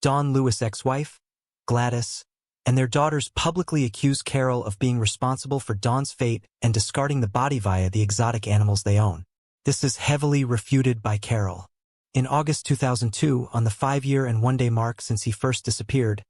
Don Lewis' ex-wife, Gladys, and their daughters publicly accuse Carol of being responsible for Don's fate and discarding the body via the exotic animals they own. This is heavily refuted by Carol. In August 2002, on the 5-year and 1-day mark since he first disappeared,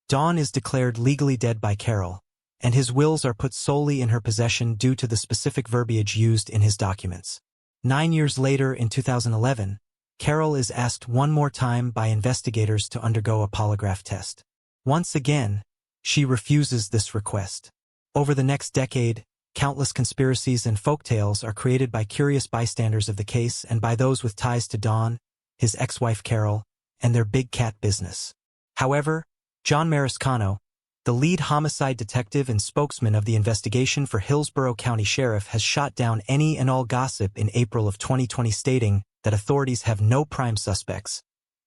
Don is declared legally dead by Carol, and his wills are put solely in her possession due to the specific verbiage used in his documents. 9 years later, in 2011, Carol is asked one more time by investigators to undergo a polygraph test. Once again, she refuses this request. Over the next decade, countless conspiracies and folktales are created by curious bystanders of the case and by those with ties to Don, his ex-wife Carol, and their big cat business. However, John Mariscano, the lead homicide detective and spokesman of the investigation for Hillsborough County Sheriff, has shot down any and all gossip in April of 2020, stating that authorities have no prime suspects,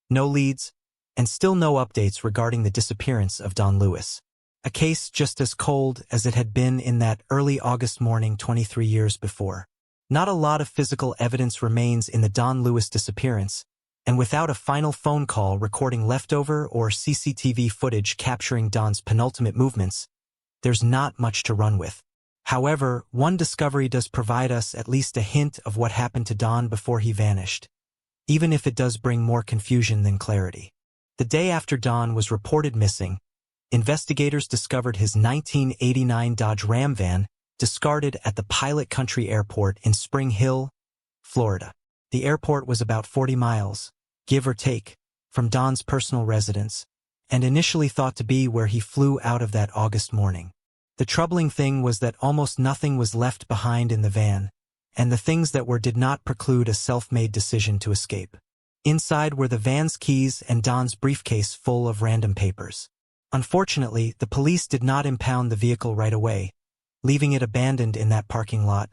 no leads, and still no updates regarding the disappearance of Don Lewis. A case just as cold as it had been in that early August morning 23 years before. Not a lot of physical evidence remains in the Don Lewis disappearance, and without a final phone call recording leftover or CCTV footage capturing Don's penultimate movements, there's not much to run with. However, one discovery does provide us at least a hint of what happened to Don before he vanished, even if it does bring more confusion than clarity. The day after Don was reported missing, investigators discovered his 1989 Dodge Ram van discarded at the Pilot Country Airport in Spring Hill, Florida. The airport was about 40 miles, give or take, from Don's personal residence, and initially thought to be where he flew out of that August morning. The troubling thing was that almost nothing was left behind in the van, and the things that were did not preclude a self-made decision to escape. Inside were the van's keys and Don's briefcase full of random papers. Unfortunately, the police did not impound the vehicle right away, leaving it abandoned in that parking lot,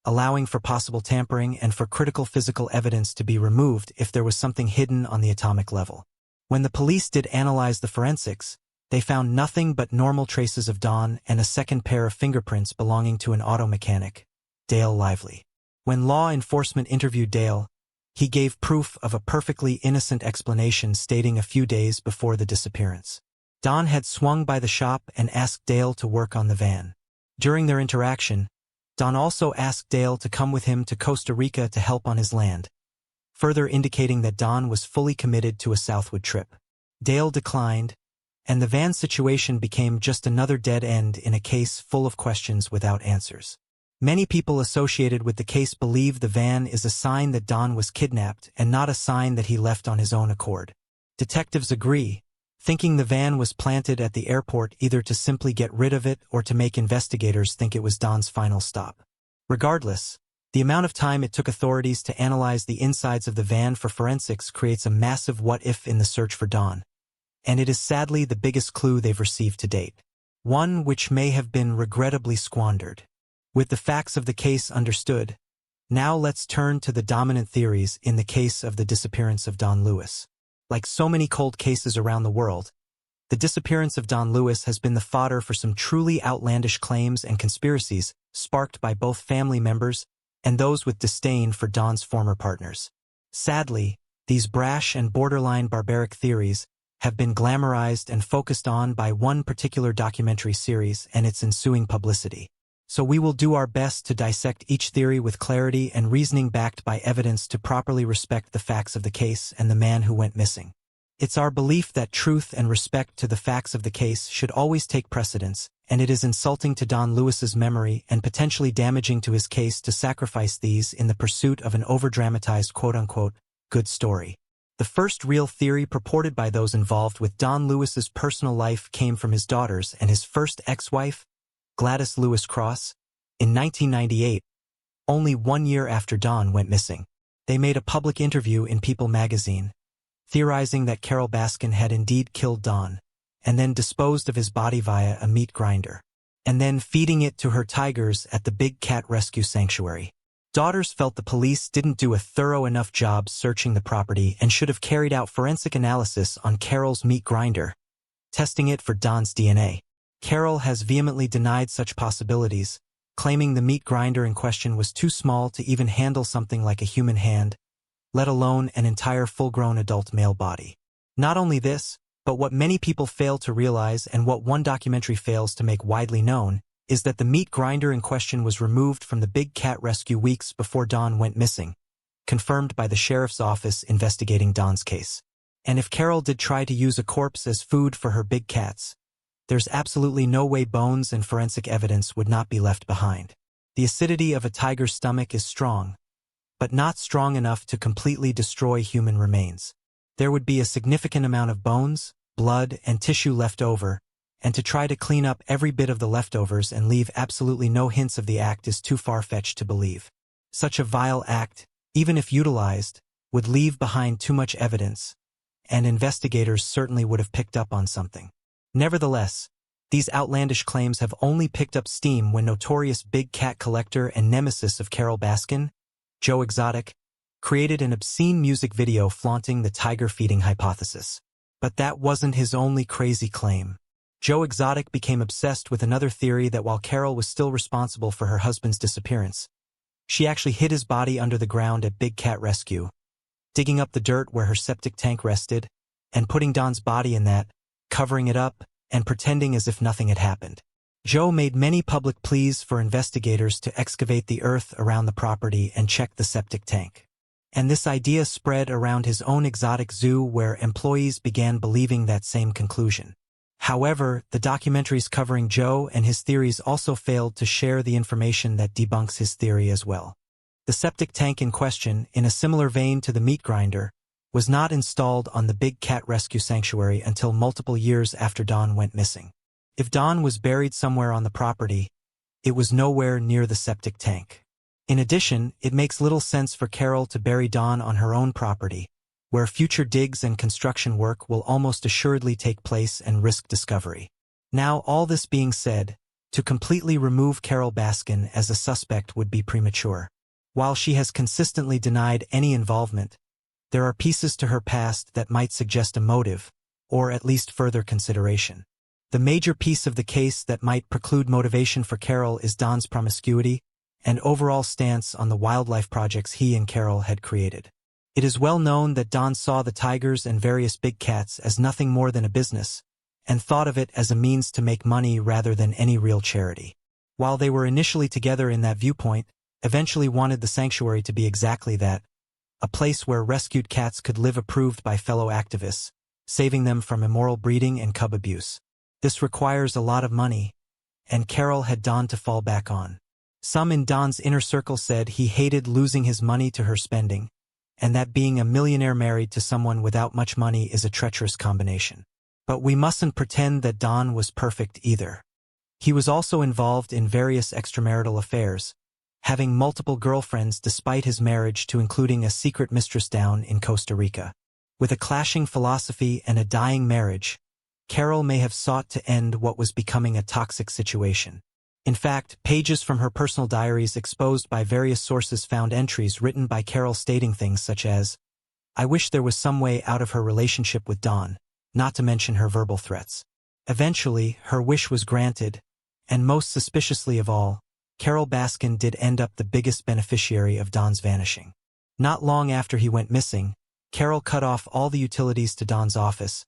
allowing for possible tampering and for critical physical evidence to be removed if there was something hidden on the atomic level. When the police did analyze the forensics, they found nothing but normal traces of Don and a second pair of fingerprints belonging to an auto mechanic, Dale Lively. When law enforcement interviewed Dale, he gave proof of a perfectly innocent explanation, stating a few days before the disappearance, Don had swung by the shop and asked Dale to work on the van. During their interaction, Don also asked Dale to come with him to Costa Rica to help on his land, further indicating that Don was fully committed to a southward trip. Dale declined, and the van situation became just another dead end in a case full of questions without answers. Many people associated with the case believe the van is a sign that Don was kidnapped and not a sign that he left on his own accord. Detectives agree, thinking the van was planted at the airport either to simply get rid of it or to make investigators think it was Don's final stop. Regardless, the amount of time it took authorities to analyze the insides of the van for forensics creates a massive what-if in the search for Don, and it is sadly the biggest clue they've received to date. One which may have been regrettably squandered. With the facts of the case understood, now let's turn to the dominant theories in the case of the disappearance of Don Lewis. Like so many cold cases around the world, the disappearance of Don Lewis has been the fodder for some truly outlandish claims and conspiracies sparked by both family members and those with disdain for Don's former partners. Sadly, these brash and borderline barbaric theories have been glamorized and focused on by one particular documentary series and its ensuing publicity. So we will do our best to dissect each theory with clarity and reasoning backed by evidence to properly respect the facts of the case and the man who went missing. It's our belief that truth and respect to the facts of the case should always take precedence, and it is insulting to Don Lewis's memory and potentially damaging to his case to sacrifice these in the pursuit of an overdramatized quote-unquote good story. The first real theory purported by those involved with Don Lewis's personal life came from his daughters and his first ex-wife, Gladys Lewis Cross, in 1998, only 1 year after Don went missing. They made a public interview in People magazine, theorizing that Carol Baskin had indeed killed Don, and then disposed of his body via a meat grinder, and then feeding it to her tigers at the Big Cat Rescue Sanctuary. Daughters felt the police didn't do a thorough enough job searching the property and should have carried out forensic analysis on Carol's meat grinder, testing it for Don's DNA. Carol has vehemently denied such possibilities, claiming the meat grinder in question was too small to even handle something like a human hand, let alone an entire full-grown adult male body. Not only this, but what many people fail to realize and what one documentary fails to make widely known is that the meat grinder in question was removed from the Big Cat Rescue weeks before Don went missing, confirmed by the sheriff's office investigating Don's case. And if Carol did try to use a corpse as food for her big cats, there's absolutely no way bones and forensic evidence would not be left behind. The acidity of a tiger's stomach is strong, but not strong enough to completely destroy human remains. There would be a significant amount of bones, blood, and tissue left over, and to try to clean up every bit of the leftovers and leave absolutely no hints of the act is too far-fetched to believe. Such a vile act, even if utilized, would leave behind too much evidence, and investigators certainly would have picked up on something. Nevertheless, these outlandish claims have only picked up steam when notorious big cat collector and nemesis of Carol Baskin, Joe Exotic, created an obscene music video flaunting the tiger-feeding hypothesis. But that wasn't his only crazy claim. Joe Exotic became obsessed with another theory that while Carol was still responsible for her husband's disappearance, she actually hid his body under the ground at Big Cat Rescue, digging up the dirt where her septic tank rested, and putting Don's body in that, covering it up, and pretending as if nothing had happened. Joe made many public pleas for investigators to excavate the earth around the property and check the septic tank. And this idea spread around his own exotic zoo where employees began believing that same conclusion. However, the documentaries covering Joe and his theories also failed to share the information that debunks his theory as well. The septic tank in question, in a similar vein to the meat grinder, was not installed on the Big Cat Rescue Sanctuary until multiple years after Don went missing. If Don was buried somewhere on the property, it was nowhere near the septic tank. In addition, it makes little sense for Carol to bury Don on her own property, where future digs and construction work will almost assuredly take place and risk discovery. Now, all this being said, to completely remove Carol Baskin as a suspect would be premature. While she has consistently denied any involvement, there are pieces to her past that might suggest a motive, or at least further consideration. The major piece of the case that might preclude motivation for Carol is Don's promiscuity and overall stance on the wildlife projects he and Carol had created. It is well known that Don saw the tigers and various big cats as nothing more than a business, and thought of it as a means to make money rather than any real charity. While they were initially together in that viewpoint, eventually wanted the sanctuary to be exactly that, a place where rescued cats could live approved by fellow activists, saving them from immoral breeding and cub abuse. This requires a lot of money, and Carol had Don to fall back on. Some in Don's inner circle said he hated losing his money to her spending, and that being a millionaire married to someone without much money is a treacherous combination. But we mustn't pretend that Don was perfect either. He was also involved in various extramarital affairs, having multiple girlfriends despite his marriage to including a secret mistress down in Costa Rica. With a clashing philosophy and a dying marriage, Carol may have sought to end what was becoming a toxic situation. In fact, pages from her personal diaries exposed by various sources found entries written by Carol stating things such as, "I wish there was some way out of her relationship with Don," not to mention her verbal threats. Eventually, her wish was granted, and most suspiciously of all, Carol Baskin did end up the biggest beneficiary of Don's vanishing. Not long after he went missing, Carol cut off all the utilities to Don's office,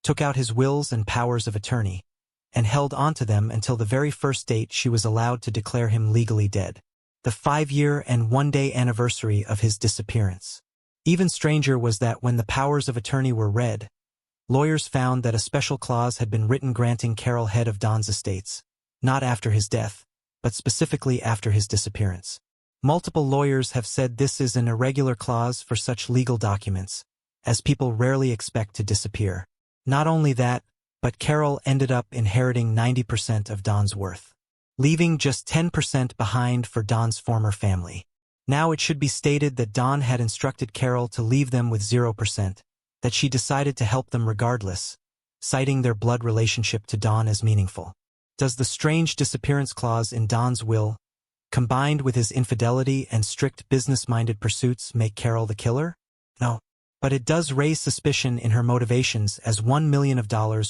took out his wills and powers of attorney, and held onto them until the very first date she was allowed to declare him legally dead, the 5-year and 1-day anniversary of his disappearance. Even stranger was that when the powers of attorney were read, lawyers found that a special clause had been written granting Carol head of Don's estates, not after his death, but specifically after his disappearance. Multiple lawyers have said this is an irregular clause for such legal documents, as people rarely expect to disappear. Not only that, but Carol ended up inheriting 90% of Don's worth, leaving just 10% behind for Don's former family. Now it should be stated that Don had instructed Carol to leave them with 0%, that she decided to help them regardless, citing their blood relationship to Don as meaningful. Does the strange disappearance clause in Don's will, combined with his infidelity and strict business-minded pursuits, make Carol the killer? No. But it does raise suspicion in her motivations, as $1 million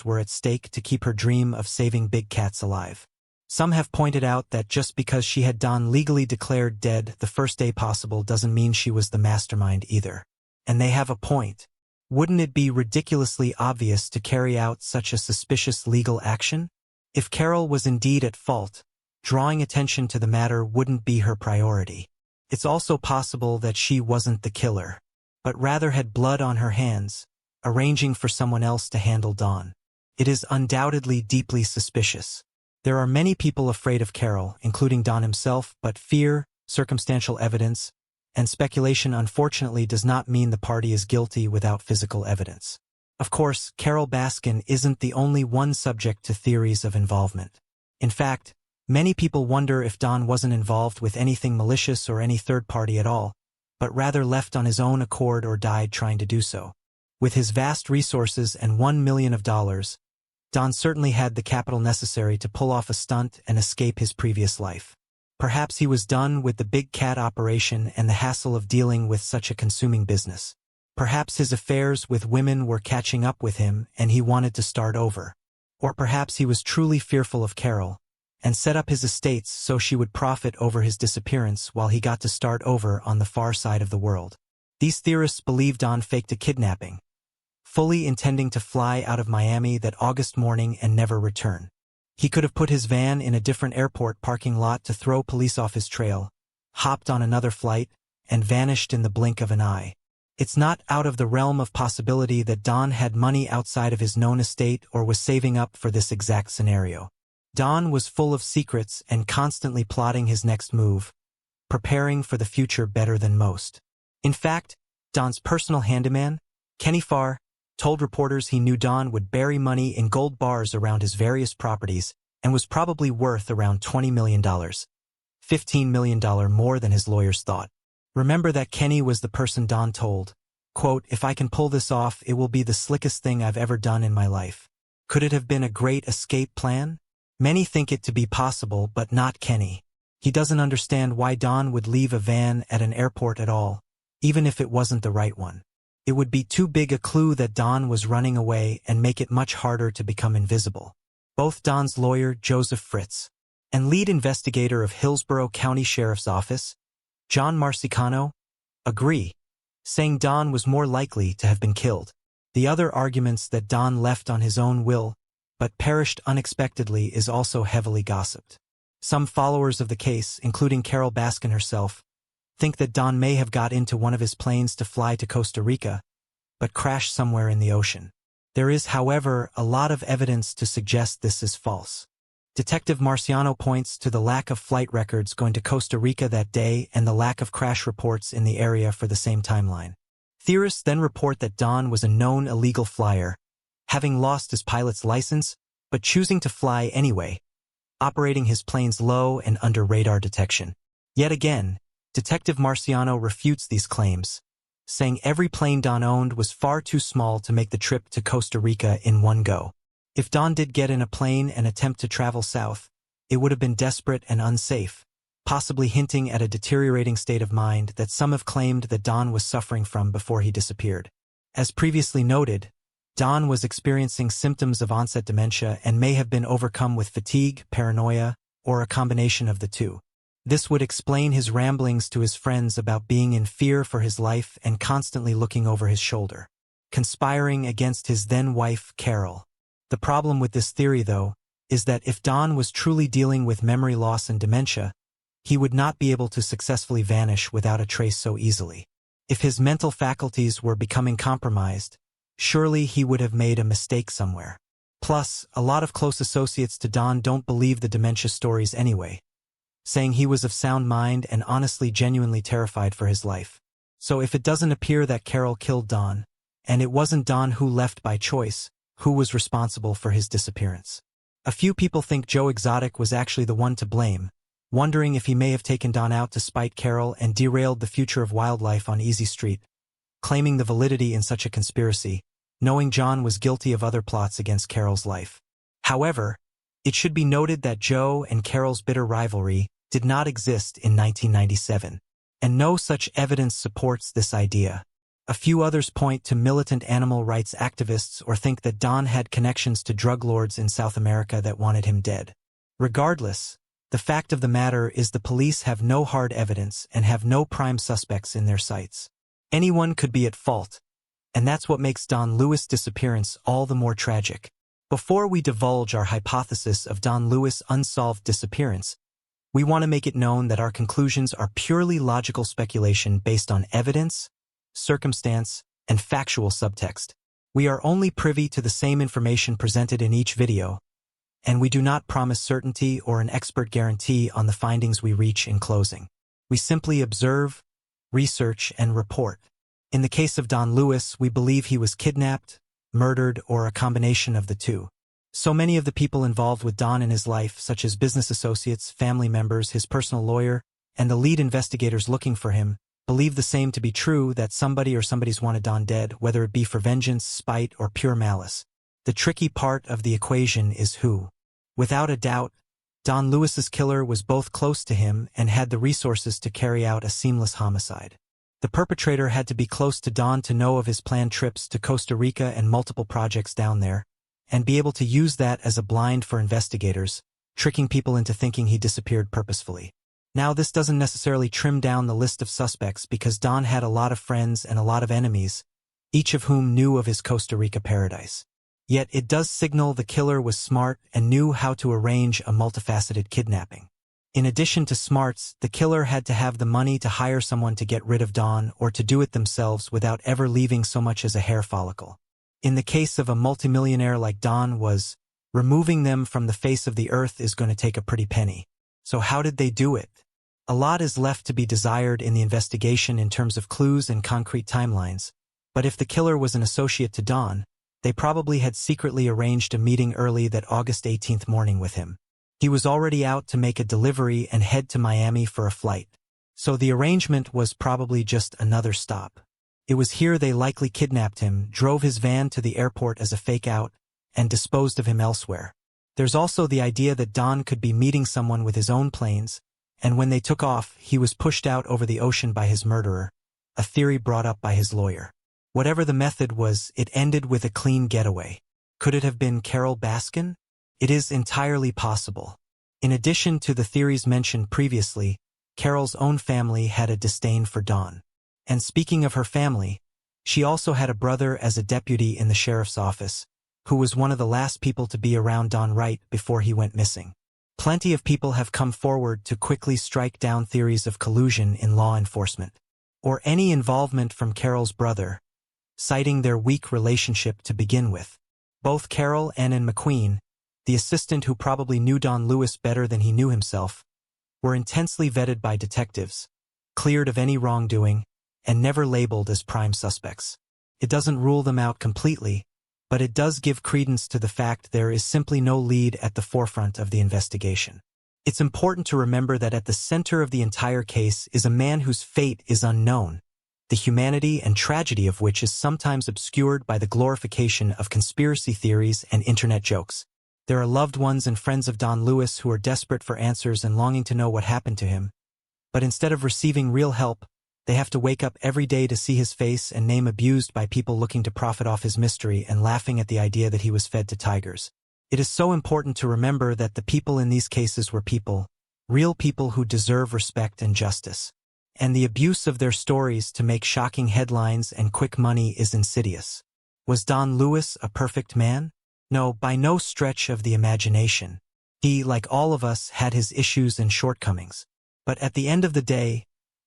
were at stake to keep her dream of saving big cats alive. Some have pointed out that just because she had Don legally declared dead the first day possible doesn't mean she was the mastermind either. And they have a point. Wouldn't it be ridiculously obvious to carry out such a suspicious legal action? If Carol was indeed at fault, drawing attention to the matter wouldn't be her priority. It's also possible that she wasn't the killer, but rather had blood on her hands, arranging for someone else to handle Don. It is undoubtedly deeply suspicious. There are many people afraid of Carol, including Don himself, but fear, circumstantial evidence, and speculation unfortunately does not mean the party is guilty without physical evidence. Of course, Carol Baskin isn't the only one subject to theories of involvement. In fact, many people wonder if Don wasn't involved with anything malicious or any third party at all, but rather left on his own accord or died trying to do so. With his vast resources and $1 million, Don certainly had the capital necessary to pull off a stunt and escape his previous life. Perhaps he was done with the big cat operation and the hassle of dealing with such a consuming business. Perhaps his affairs with women were catching up with him and he wanted to start over. Or perhaps he was truly fearful of Carol, and set up his estates so she would profit over his disappearance while he got to start over on the far side of the world. These theorists believe Don faked a kidnapping, fully intending to fly out of Miami that August morning and never return. He could have put his van in a different airport parking lot to throw police off his trail, hopped on another flight, and vanished in the blink of an eye. It's not out of the realm of possibility that Don had money outside of his known estate or was saving up for this exact scenario. Don was full of secrets and constantly plotting his next move, preparing for the future better than most. In fact, Don's personal handyman, Kenny Farr, told reporters he knew Don would bury money in gold bars around his various properties and was probably worth around $20 million, $15 million more than his lawyers thought. Remember that Kenny was the person Don told, quote, "If I can pull this off, it will be the slickest thing I've ever done in my life." Could it have been a great escape plan? Many think it to be possible, but not Kenny. He doesn't understand why Don would leave a van at an airport at all, even if it wasn't the right one. It would be too big a clue that Don was running away and make it much harder to become invisible. Both Don's lawyer, Joseph Fritz, and lead investigator of Hillsborough County Sheriff's Office, John Marcicano, agree, saying Don was more likely to have been killed. The other arguments that Don left on his own will but perished unexpectedly is also heavily gossiped. Some followers of the case, including Carol Baskin herself, think that Don may have got into one of his planes to fly to Costa Rica, but crashed somewhere in the ocean. There is, however, a lot of evidence to suggest this is false. Detective Marciano points to the lack of flight records going to Costa Rica that day and the lack of crash reports in the area for the same timeline. Theorists then report that Don was a known illegal flyer, having lost his pilot's license, but choosing to fly anyway, operating his planes low and under radar detection. Yet again, Detective Marciano refutes these claims, saying every plane Don owned was far too small to make the trip to Costa Rica in one go. If Don did get in a plane and attempt to travel south, it would have been desperate and unsafe, possibly hinting at a deteriorating state of mind that some have claimed that Don was suffering from before he disappeared. As previously noted, Don was experiencing symptoms of onset dementia and may have been overcome with fatigue, paranoia, or a combination of the two. This would explain his ramblings to his friends about being in fear for his life and constantly looking over his shoulder, conspiring against his then-wife, Carol. The problem with this theory, though, is that if Don was truly dealing with memory loss and dementia, he would not be able to successfully vanish without a trace so easily. If his mental faculties were becoming compromised, surely he would have made a mistake somewhere. Plus, a lot of close associates to Don don't believe the dementia stories anyway, saying he was of sound mind and honestly genuinely terrified for his life. So if it doesn't appear that Carol killed Don, and it wasn't Don who left by choice, who was responsible for his disappearance? A few people think Joe Exotic was actually the one to blame, wondering if he may have taken Don out to spite Carol and derailed the future of wildlife on Easy Street, claiming the validity in such a conspiracy, knowing John was guilty of other plots against Carol's life. However, it should be noted that Joe and Carol's bitter rivalry did not exist in 1997, and no such evidence supports this idea. A few others point to militant animal rights activists or think that Don had connections to drug lords in South America that wanted him dead. Regardless, the fact of the matter is the police have no hard evidence and have no prime suspects in their sights. Anyone could be at fault, and that's what makes Don Lewis' disappearance all the more tragic. Before we divulge our hypothesis of Don Lewis' unsolved disappearance, we want to make it known that our conclusions are purely logical speculation based on evidence, circumstance, and factual subtext. We are only privy to the same information presented in each video, and we do not promise certainty or an expert guarantee on the findings we reach in closing. We simply observe, research, and report. In the case of Don Lewis, we believe he was kidnapped, murdered, or a combination of the two. So many of the people involved with Don in his life, such as business associates, family members, his personal lawyer, and the lead investigators looking for him, believe the same to be true, that somebody or somebody's wanted Don dead, whether it be for vengeance, spite, or pure malice. The tricky part of the equation is who. Without a doubt, Don Lewis's killer was both close to him and had the resources to carry out a seamless homicide. The perpetrator had to be close to Don to know of his planned trips to Costa Rica and multiple projects down there, and be able to use that as a blind for investigators, tricking people into thinking he disappeared purposefully. Now, this doesn't necessarily trim down the list of suspects because Don had a lot of friends and a lot of enemies, each of whom knew of his Costa Rica paradise. Yet it does signal the killer was smart and knew how to arrange a multifaceted kidnapping. In addition to smarts, the killer had to have the money to hire someone to get rid of Don or to do it themselves without ever leaving so much as a hair follicle. In the case of a multimillionaire like Don was, removing them from the face of the earth is going to take a pretty penny. So how did they do it? A lot is left to be desired in the investigation in terms of clues and concrete timelines, but if the killer was an associate to Don, they probably had secretly arranged a meeting early that August 18th morning with him. He was already out to make a delivery and head to Miami for a flight, so the arrangement was probably just another stop. It was here they likely kidnapped him, drove his van to the airport as a fake-out, and disposed of him elsewhere. There's also the idea that Don could be meeting someone with his own planes, and when they took off, he was pushed out over the ocean by his murderer, a theory brought up by his lawyer. Whatever the method was, it ended with a clean getaway. Could it have been Carol Baskin? It is entirely possible. In addition to the theories mentioned previously, Carol's own family had a disdain for Don. And speaking of her family, she also had a brother as a deputy in the sheriff's office, who was one of the last people to be around Don right before he went missing. Plenty of people have come forward to quickly strike down theories of collusion in law enforcement, or any involvement from Carol's brother, citing their weak relationship to begin with. Both Carol and McQueen, the assistant who probably knew Don Lewis better than he knew himself, were intensely vetted by detectives, cleared of any wrongdoing, and never labeled as prime suspects. It doesn't rule them out completely, but it does give credence to the fact there is simply no lead at the forefront of the investigation. It's important to remember that at the center of the entire case is a man whose fate is unknown, the humanity and tragedy of which is sometimes obscured by the glorification of conspiracy theories and internet jokes. There are loved ones and friends of Don Lewis who are desperate for answers and longing to know what happened to him, but instead of receiving real help, they have to wake up every day to see his face and name abused by people looking to profit off his mystery and laughing at the idea that he was fed to tigers. It is so important to remember that the people in these cases were people, real people who deserve respect and justice. And the abuse of their stories to make shocking headlines and quick money is insidious. Was Don Lewis a perfect man? No, by no stretch of the imagination. He, like all of us, had his issues and shortcomings. But at the end of the day,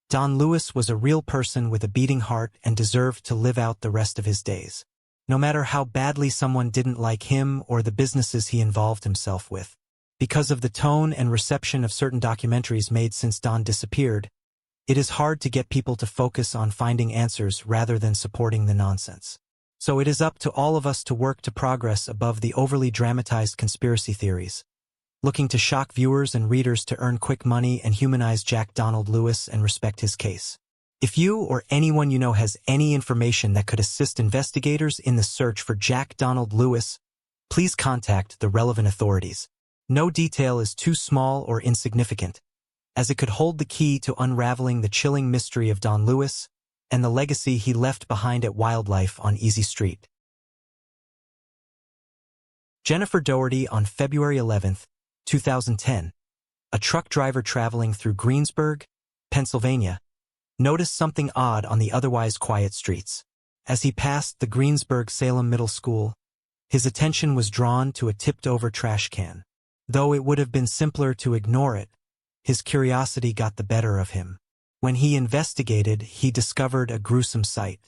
Don Lewis was a real person with a beating heart and deserved to live out the rest of his days. No matter how badly someone didn't like him or the businesses he involved himself with. Because of the tone and reception of certain documentaries made since Don disappeared, it is hard to get people to focus on finding answers rather than supporting the nonsense. So it is up to all of us to work to progress above the overly dramatized conspiracy theories, looking to shock viewers and readers to earn quick money and humanize Jack Donald Lewis and respect his case. If you or anyone you know has any information that could assist investigators in the search for Jack Donald Lewis, please contact the relevant authorities. No detail is too small or insignificant, as it could hold the key to unraveling the chilling mystery of Don Lewis and the legacy he left behind at Wildlife on Easy Street. Jennifer Doherty on February 11, 2010. A truck driver traveling through Greensburg, Pennsylvania, noticed something odd on the otherwise quiet streets. As he passed the Greensburg-Salem Middle School, his attention was drawn to a tipped-over trash can. Though it would have been simpler to ignore it, his curiosity got the better of him. When he investigated, he discovered a gruesome sight.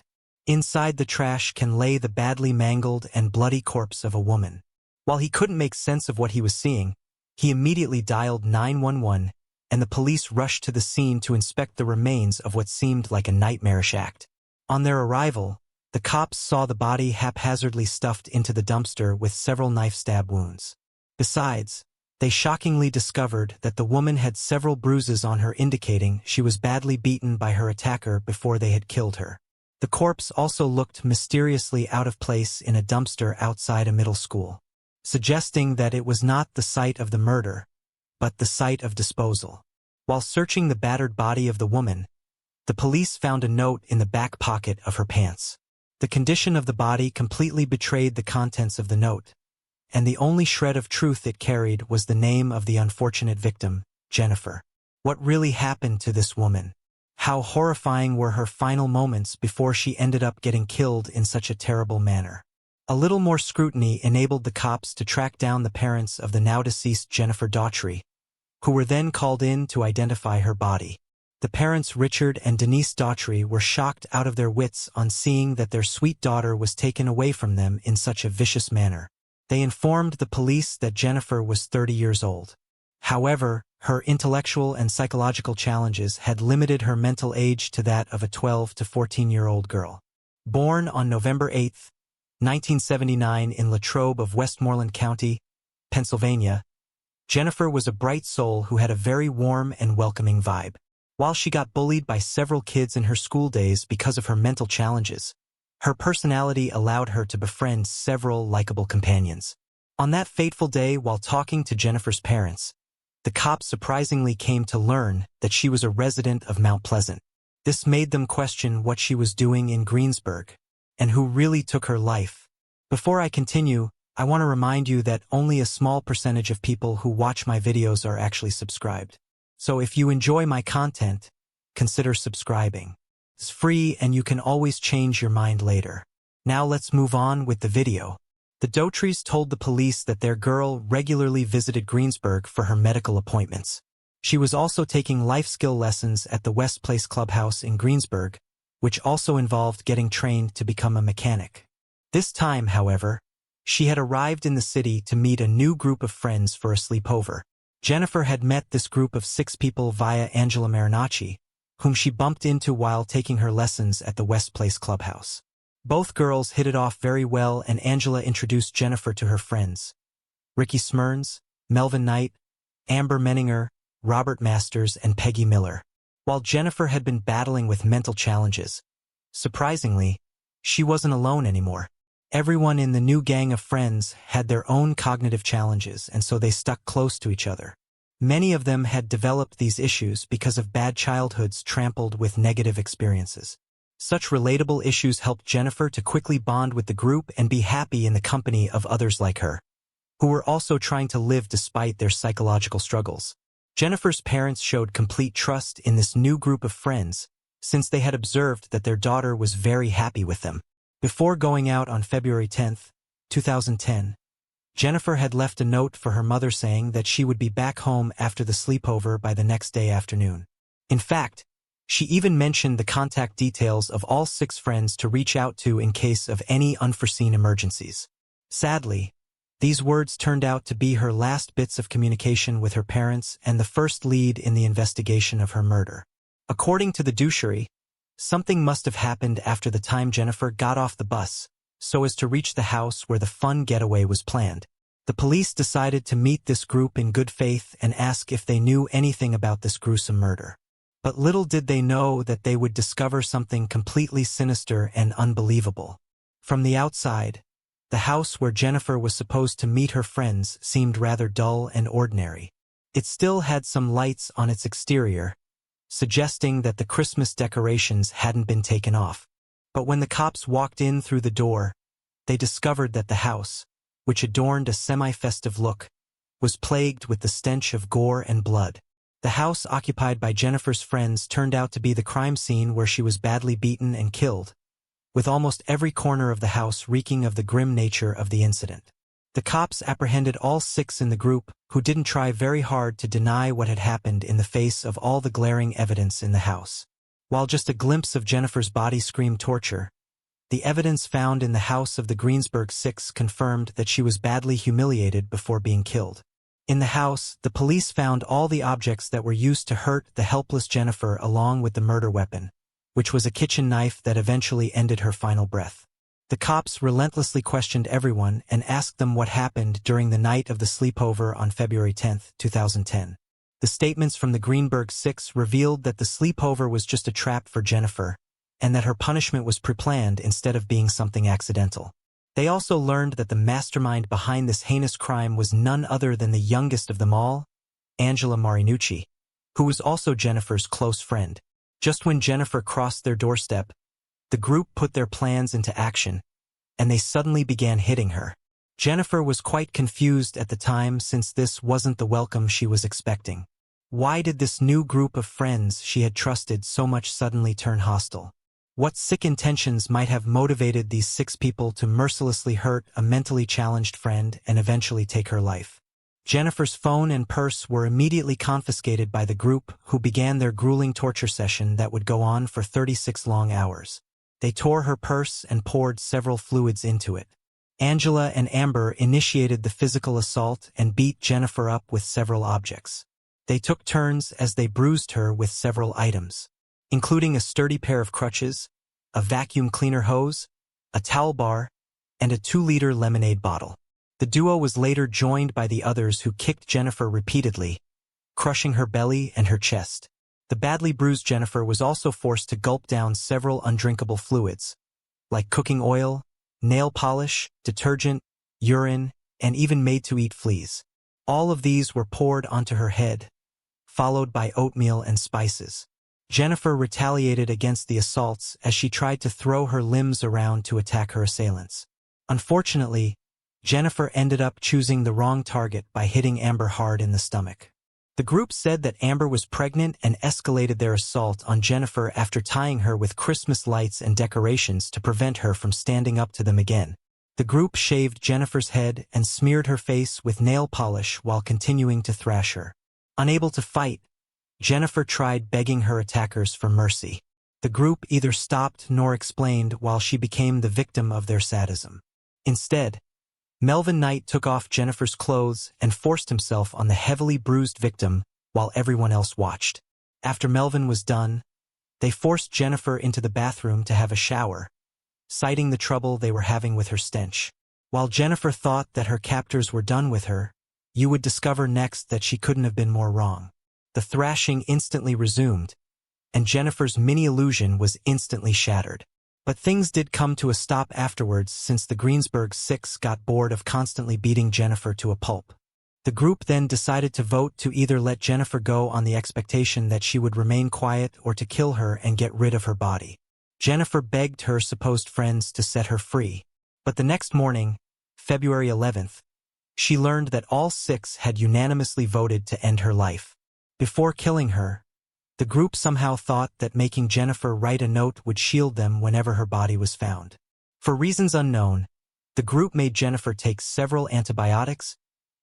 Inside the trash can lay the badly mangled and bloody corpse of a woman. While he couldn't make sense of what he was seeing, he immediately dialed 911, and the police rushed to the scene to inspect the remains of what seemed like a nightmarish act. On their arrival, the cops saw the body haphazardly stuffed into the dumpster with several knife stab wounds. Besides, they shockingly discovered that the woman had several bruises on her, indicating she was badly beaten by her attacker before they had killed her. The corpse also looked mysteriously out of place in a dumpster outside a middle school, suggesting that it was not the site of the murder, but the site of disposal. While searching the battered body of the woman, the police found a note in the back pocket of her pants. The condition of the body completely betrayed the contents of the note, and the only shred of truth it carried was the name of the unfortunate victim, Jennifer. What really happened to this woman? How horrifying were her final moments before she ended up getting killed in such a terrible manner? A little more scrutiny enabled the cops to track down the parents of the now-deceased Jennifer Daughtry, who were then called in to identify her body. The parents, Richard and Denise Daughtry, were shocked out of their wits on seeing that their sweet daughter was taken away from them in such a vicious manner. They informed the police that Jennifer was 30 years old. However, her intellectual and psychological challenges had limited her mental age to that of a 12 to 14-year-old girl. Born on November 8, 1979 in Latrobe of Westmoreland County, Pennsylvania, Jennifer was a bright soul who had a very warm and welcoming vibe. While she got bullied by several kids in her school days because of her mental challenges, her personality allowed her to befriend several likable companions. On that fateful day, while talking to Jennifer's parents, the cops surprisingly came to learn that she was a resident of Mount Pleasant. This made them question what she was doing in Greensburg, and who really took her life. Before I continue, I want to remind you that only a small percentage of people who watch my videos are actually subscribed. So if you enjoy my content, consider subscribing. It's free and you can always change your mind later. Now let's move on with the video. The Daughtries told the police that their girl regularly visited Greensburg for her medical appointments. She was also taking life skill lessons at the West Place Clubhouse in Greensburg, which also involved getting trained to become a mechanic. This time, however, she had arrived in the city to meet a new group of friends for a sleepover. Jennifer had met this group of 6 people via Angela Marinacci, whom she bumped into while taking her lessons at the West Place Clubhouse. Both girls hit it off very well, and Angela introduced Jennifer to her friends: Ricky Smyrns, Melvin Knight, Amber Menninger, Robert Masters, and Peggy Miller. While Jennifer had been battling with mental challenges, surprisingly, she wasn't alone anymore. Everyone in the new gang of friends had their own cognitive challenges, and so they stuck close to each other. Many of them had developed these issues because of bad childhoods trampled with negative experiences. Such relatable issues helped Jennifer to quickly bond with the group and be happy in the company of others like her, who were also trying to live despite their psychological struggles. Jennifer's parents showed complete trust in this new group of friends, since they had observed that their daughter was very happy with them. Before going out on February 10, 2010, Jennifer had left a note for her mother saying that she would be back home after the sleepover by the next day afternoon. In fact, she even mentioned the contact details of all 6 friends to reach out to in case of any unforeseen emergencies. Sadly, these words turned out to be her last bits of communication with her parents and the first lead in the investigation of her murder. According to the Daughtries, something must have happened after the time Jennifer got off the bus, so as to reach the house where the fun getaway was planned. The police decided to meet this group in good faith and ask if they knew anything about this gruesome murder. But little did they know that they would discover something completely sinister and unbelievable. From the outside, the house where Jennifer was supposed to meet her friends seemed rather dull and ordinary. It still had some lights on its exterior, suggesting that the Christmas decorations hadn't been taken off. But when the cops walked in through the door, they discovered that the house, which adorned a semi-festive look, was plagued with the stench of gore and blood. The house occupied by Jennifer's friends turned out to be the crime scene where she was badly beaten and killed, with almost every corner of the house reeking of the grim nature of the incident. The cops apprehended all 6 in the group, who didn't try very hard to deny what had happened in the face of all the glaring evidence in the house. While just a glimpse of Jennifer's body screamed torture, the evidence found in the house of the Greensburg 6 confirmed that she was badly humiliated before being killed. In the house, the police found all the objects that were used to hurt the helpless Jennifer along with the murder weapon, which was a kitchen knife that eventually ended her final breath. The cops relentlessly questioned everyone and asked them what happened during the night of the sleepover on February 10, 2010. The statements from the Greenberg 6 revealed that the sleepover was just a trap for Jennifer, and that her punishment was pre-planned instead of being something accidental. They also learned that the mastermind behind this heinous crime was none other than the youngest of them all, Angela Marinacci, who was also Jennifer's close friend. Just when Jennifer crossed their doorstep, the group put their plans into action, and they suddenly began hitting her. Jennifer was quite confused at the time, since this wasn't the welcome she was expecting. Why did this new group of friends she had trusted so much suddenly turn hostile? What sick intentions might have motivated these 6 people to mercilessly hurt a mentally challenged friend and eventually take her life? Jennifer's phone and purse were immediately confiscated by the group, who began their grueling torture session that would go on for 36 long hours. They tore her purse and poured several fluids into it. Angela and Amber initiated the physical assault and beat Jennifer up with several objects. They took turns as they bruised her with several items, including a sturdy pair of crutches, a vacuum cleaner hose, a towel bar, and a 2-liter lemonade bottle. The duo was later joined by the others, who kicked Jennifer repeatedly, crushing her belly and her chest. The badly bruised Jennifer was also forced to gulp down several undrinkable fluids, like cooking oil, nail polish, detergent, urine, and even made-to-eat fleas. All of these were poured onto her head, followed by oatmeal and spices. Jennifer retaliated against the assaults as she tried to throw her limbs around to attack her assailants. Unfortunately, Jennifer ended up choosing the wrong target by hitting Amber hard in the stomach. The group said that Amber was pregnant and escalated their assault on Jennifer after tying her with Christmas lights and decorations to prevent her from standing up to them again. The group shaved Jennifer's head and smeared her face with nail polish while continuing to thrash her. Unable to fight, Jennifer tried begging her attackers for mercy. The group either stopped nor explained while she became the victim of their sadism. Instead, Melvin Knight took off Jennifer's clothes and forced himself on the heavily bruised victim while everyone else watched. After Melvin was done, they forced Jennifer into the bathroom to have a shower, citing the trouble they were having with her stench. While Jennifer thought that her captors were done with her, you would discover next that she couldn't have been more wrong. The thrashing instantly resumed, and Jennifer's mini-illusion was instantly shattered. But things did come to a stop afterwards since the Greensburg Six got bored of constantly beating Jennifer to a pulp. The group then decided to vote to either let Jennifer go on the expectation that she would remain quiet or to kill her and get rid of her body. Jennifer begged her supposed friends to set her free. But the next morning, February 11th, she learned that all six had unanimously voted to end her life. Before killing her, the group somehow thought that making Jennifer write a note would shield them whenever her body was found. For reasons unknown, the group made Jennifer take several antibiotics,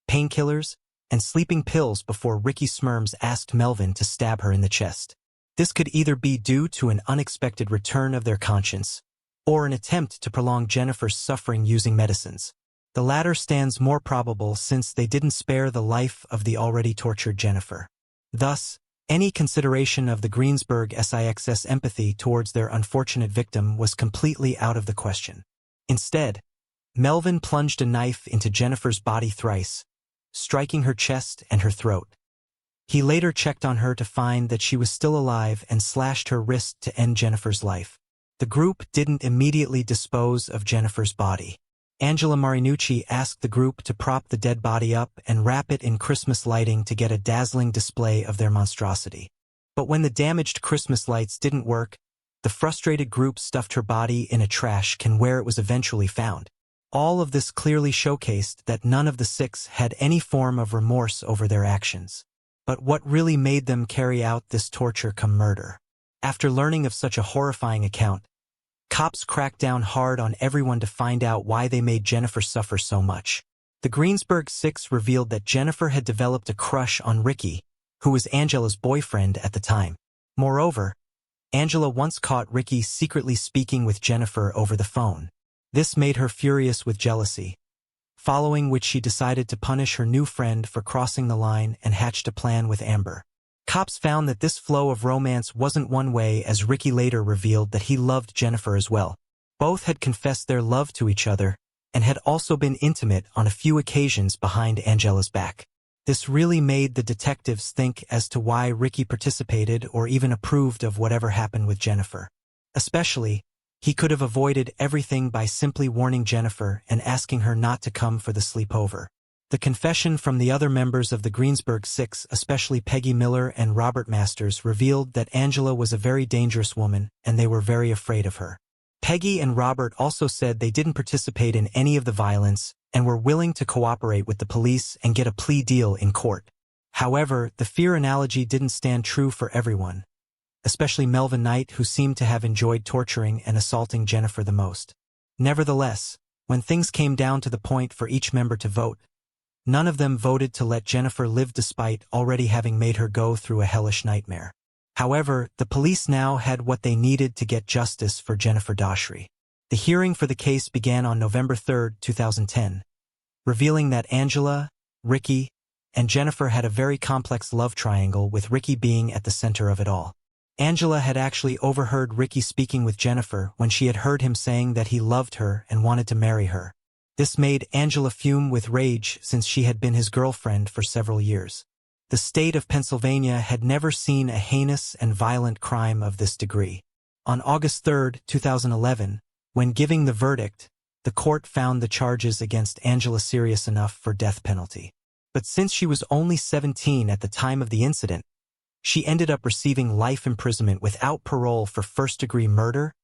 painkillers, and sleeping pills before Ricky Smirms asked Melvin to stab her in the chest. This could either be due to an unexpected return of their conscience, or an attempt to prolong Jennifer's suffering using medicines. The latter stands more probable since they didn't spare the life of the already tortured Jennifer. Thus, any consideration of the Greensburg Six's empathy towards their unfortunate victim was completely out of the question. Instead, Melvin plunged a knife into Jennifer's body thrice, striking her chest and her throat. He later checked on her to find that she was still alive and slashed her wrist to end Jennifer's life. The group didn't immediately dispose of Jennifer's body. Angela Marinucci asked the group to prop the dead body up and wrap it in Christmas lighting to get a dazzling display of their monstrosity. But when the damaged Christmas lights didn't work, the frustrated group stuffed her body in a trash can where it was eventually found. All of this clearly showcased that none of the six had any form of remorse over their actions. But what really made them carry out this torture come murder? After learning of such a horrifying account, cops cracked down hard on everyone to find out why they made Jennifer suffer so much. The Greensburg Six revealed that Jennifer had developed a crush on Ricky, who was Angela's boyfriend at the time. Moreover, Angela once caught Ricky secretly speaking with Jennifer over the phone. This made her furious with jealousy, following which she decided to punish her new friend for crossing the line and hatched a plan with Amber. Cops found that this flow of romance wasn't one way, as Ricky later revealed that he loved Jennifer as well. Both had confessed their love to each other and had also been intimate on a few occasions behind Angela's back. This really made the detectives think as to why Ricky participated or even approved of whatever happened with Jennifer. Especially, he could have avoided everything by simply warning Jennifer and asking her not to come for the sleepover. The confession from the other members of the Greensburg Six, especially Peggy Miller and Robert Masters, revealed that Angela was a very dangerous woman and they were very afraid of her. Peggy and Robert also said they didn't participate in any of the violence and were willing to cooperate with the police and get a plea deal in court. However, the fear analogy didn't stand true for everyone, especially Melvin Knight, who seemed to have enjoyed torturing and assaulting Jennifer the most. Nevertheless, when things came down to the point for each member to vote, none of them voted to let Jennifer live despite already having made her go through a hellish nightmare. However, the police now had what they needed to get justice for Jennifer Dashry. The hearing for the case began on November 3, 2010, revealing that Angela, Ricky, and Jennifer had a very complex love triangle, with Ricky being at the center of it all. Angela had actually overheard Ricky speaking with Jennifer when she had heard him saying that he loved her and wanted to marry her. This made Angela fume with rage since she had been his girlfriend for several years. The state of Pennsylvania had never seen a heinous and violent crime of this degree. On August 3, 2011, when giving the verdict, the court found the charges against Angela serious enough for death penalty. But since she was only 17 at the time of the incident, she ended up receiving life imprisonment without parole for first-degree murder,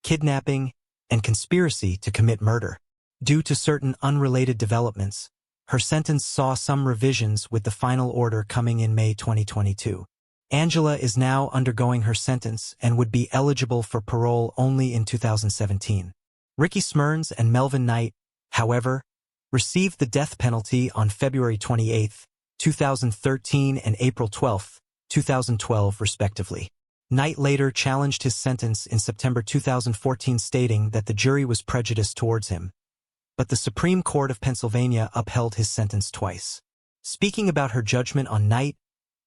kidnapping, and conspiracy to commit murder. Due to certain unrelated developments, her sentence saw some revisions, with the final order coming in May 2022. Angela is now undergoing her sentence and would be eligible for parole only in 2017. Ricky Smirns and Melvin Knight however, received the death penalty on February 28, 2013 and April 12, 2012 respectively. Knight later challenged his sentence in September 2014, stating that the jury was prejudiced towards him, but the Supreme Court of Pennsylvania upheld his sentence twice. Speaking about her judgment on Knight,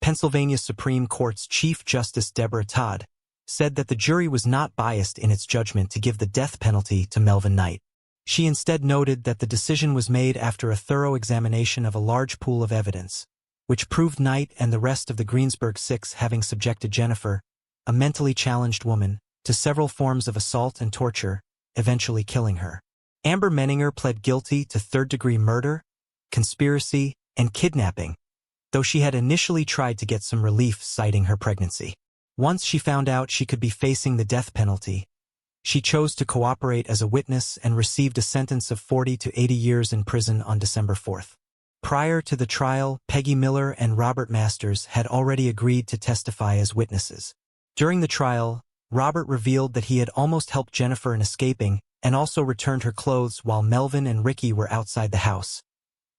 Pennsylvania Supreme Court's Chief Justice Deborah Todd said that the jury was not biased in its judgment to give the death penalty to Melvin Knight. She instead noted that the decision was made after a thorough examination of a large pool of evidence, which proved Knight and the rest of the Greensburg Six having subjected Jennifer, a mentally challenged woman, to several forms of assault and torture, eventually killing her. Amber Menninger pled guilty to third-degree murder, conspiracy, and kidnapping, though she had initially tried to get some relief citing her pregnancy. Once she found out she could be facing the death penalty, she chose to cooperate as a witness and received a sentence of 40 to 80 years in prison on December 4. Prior to the trial, Peggy Miller and Robert Masters had already agreed to testify as witnesses. During the trial, Robert revealed that he had almost helped Jennifer in escaping and also returned her clothes while Melvin and Ricky were outside the house,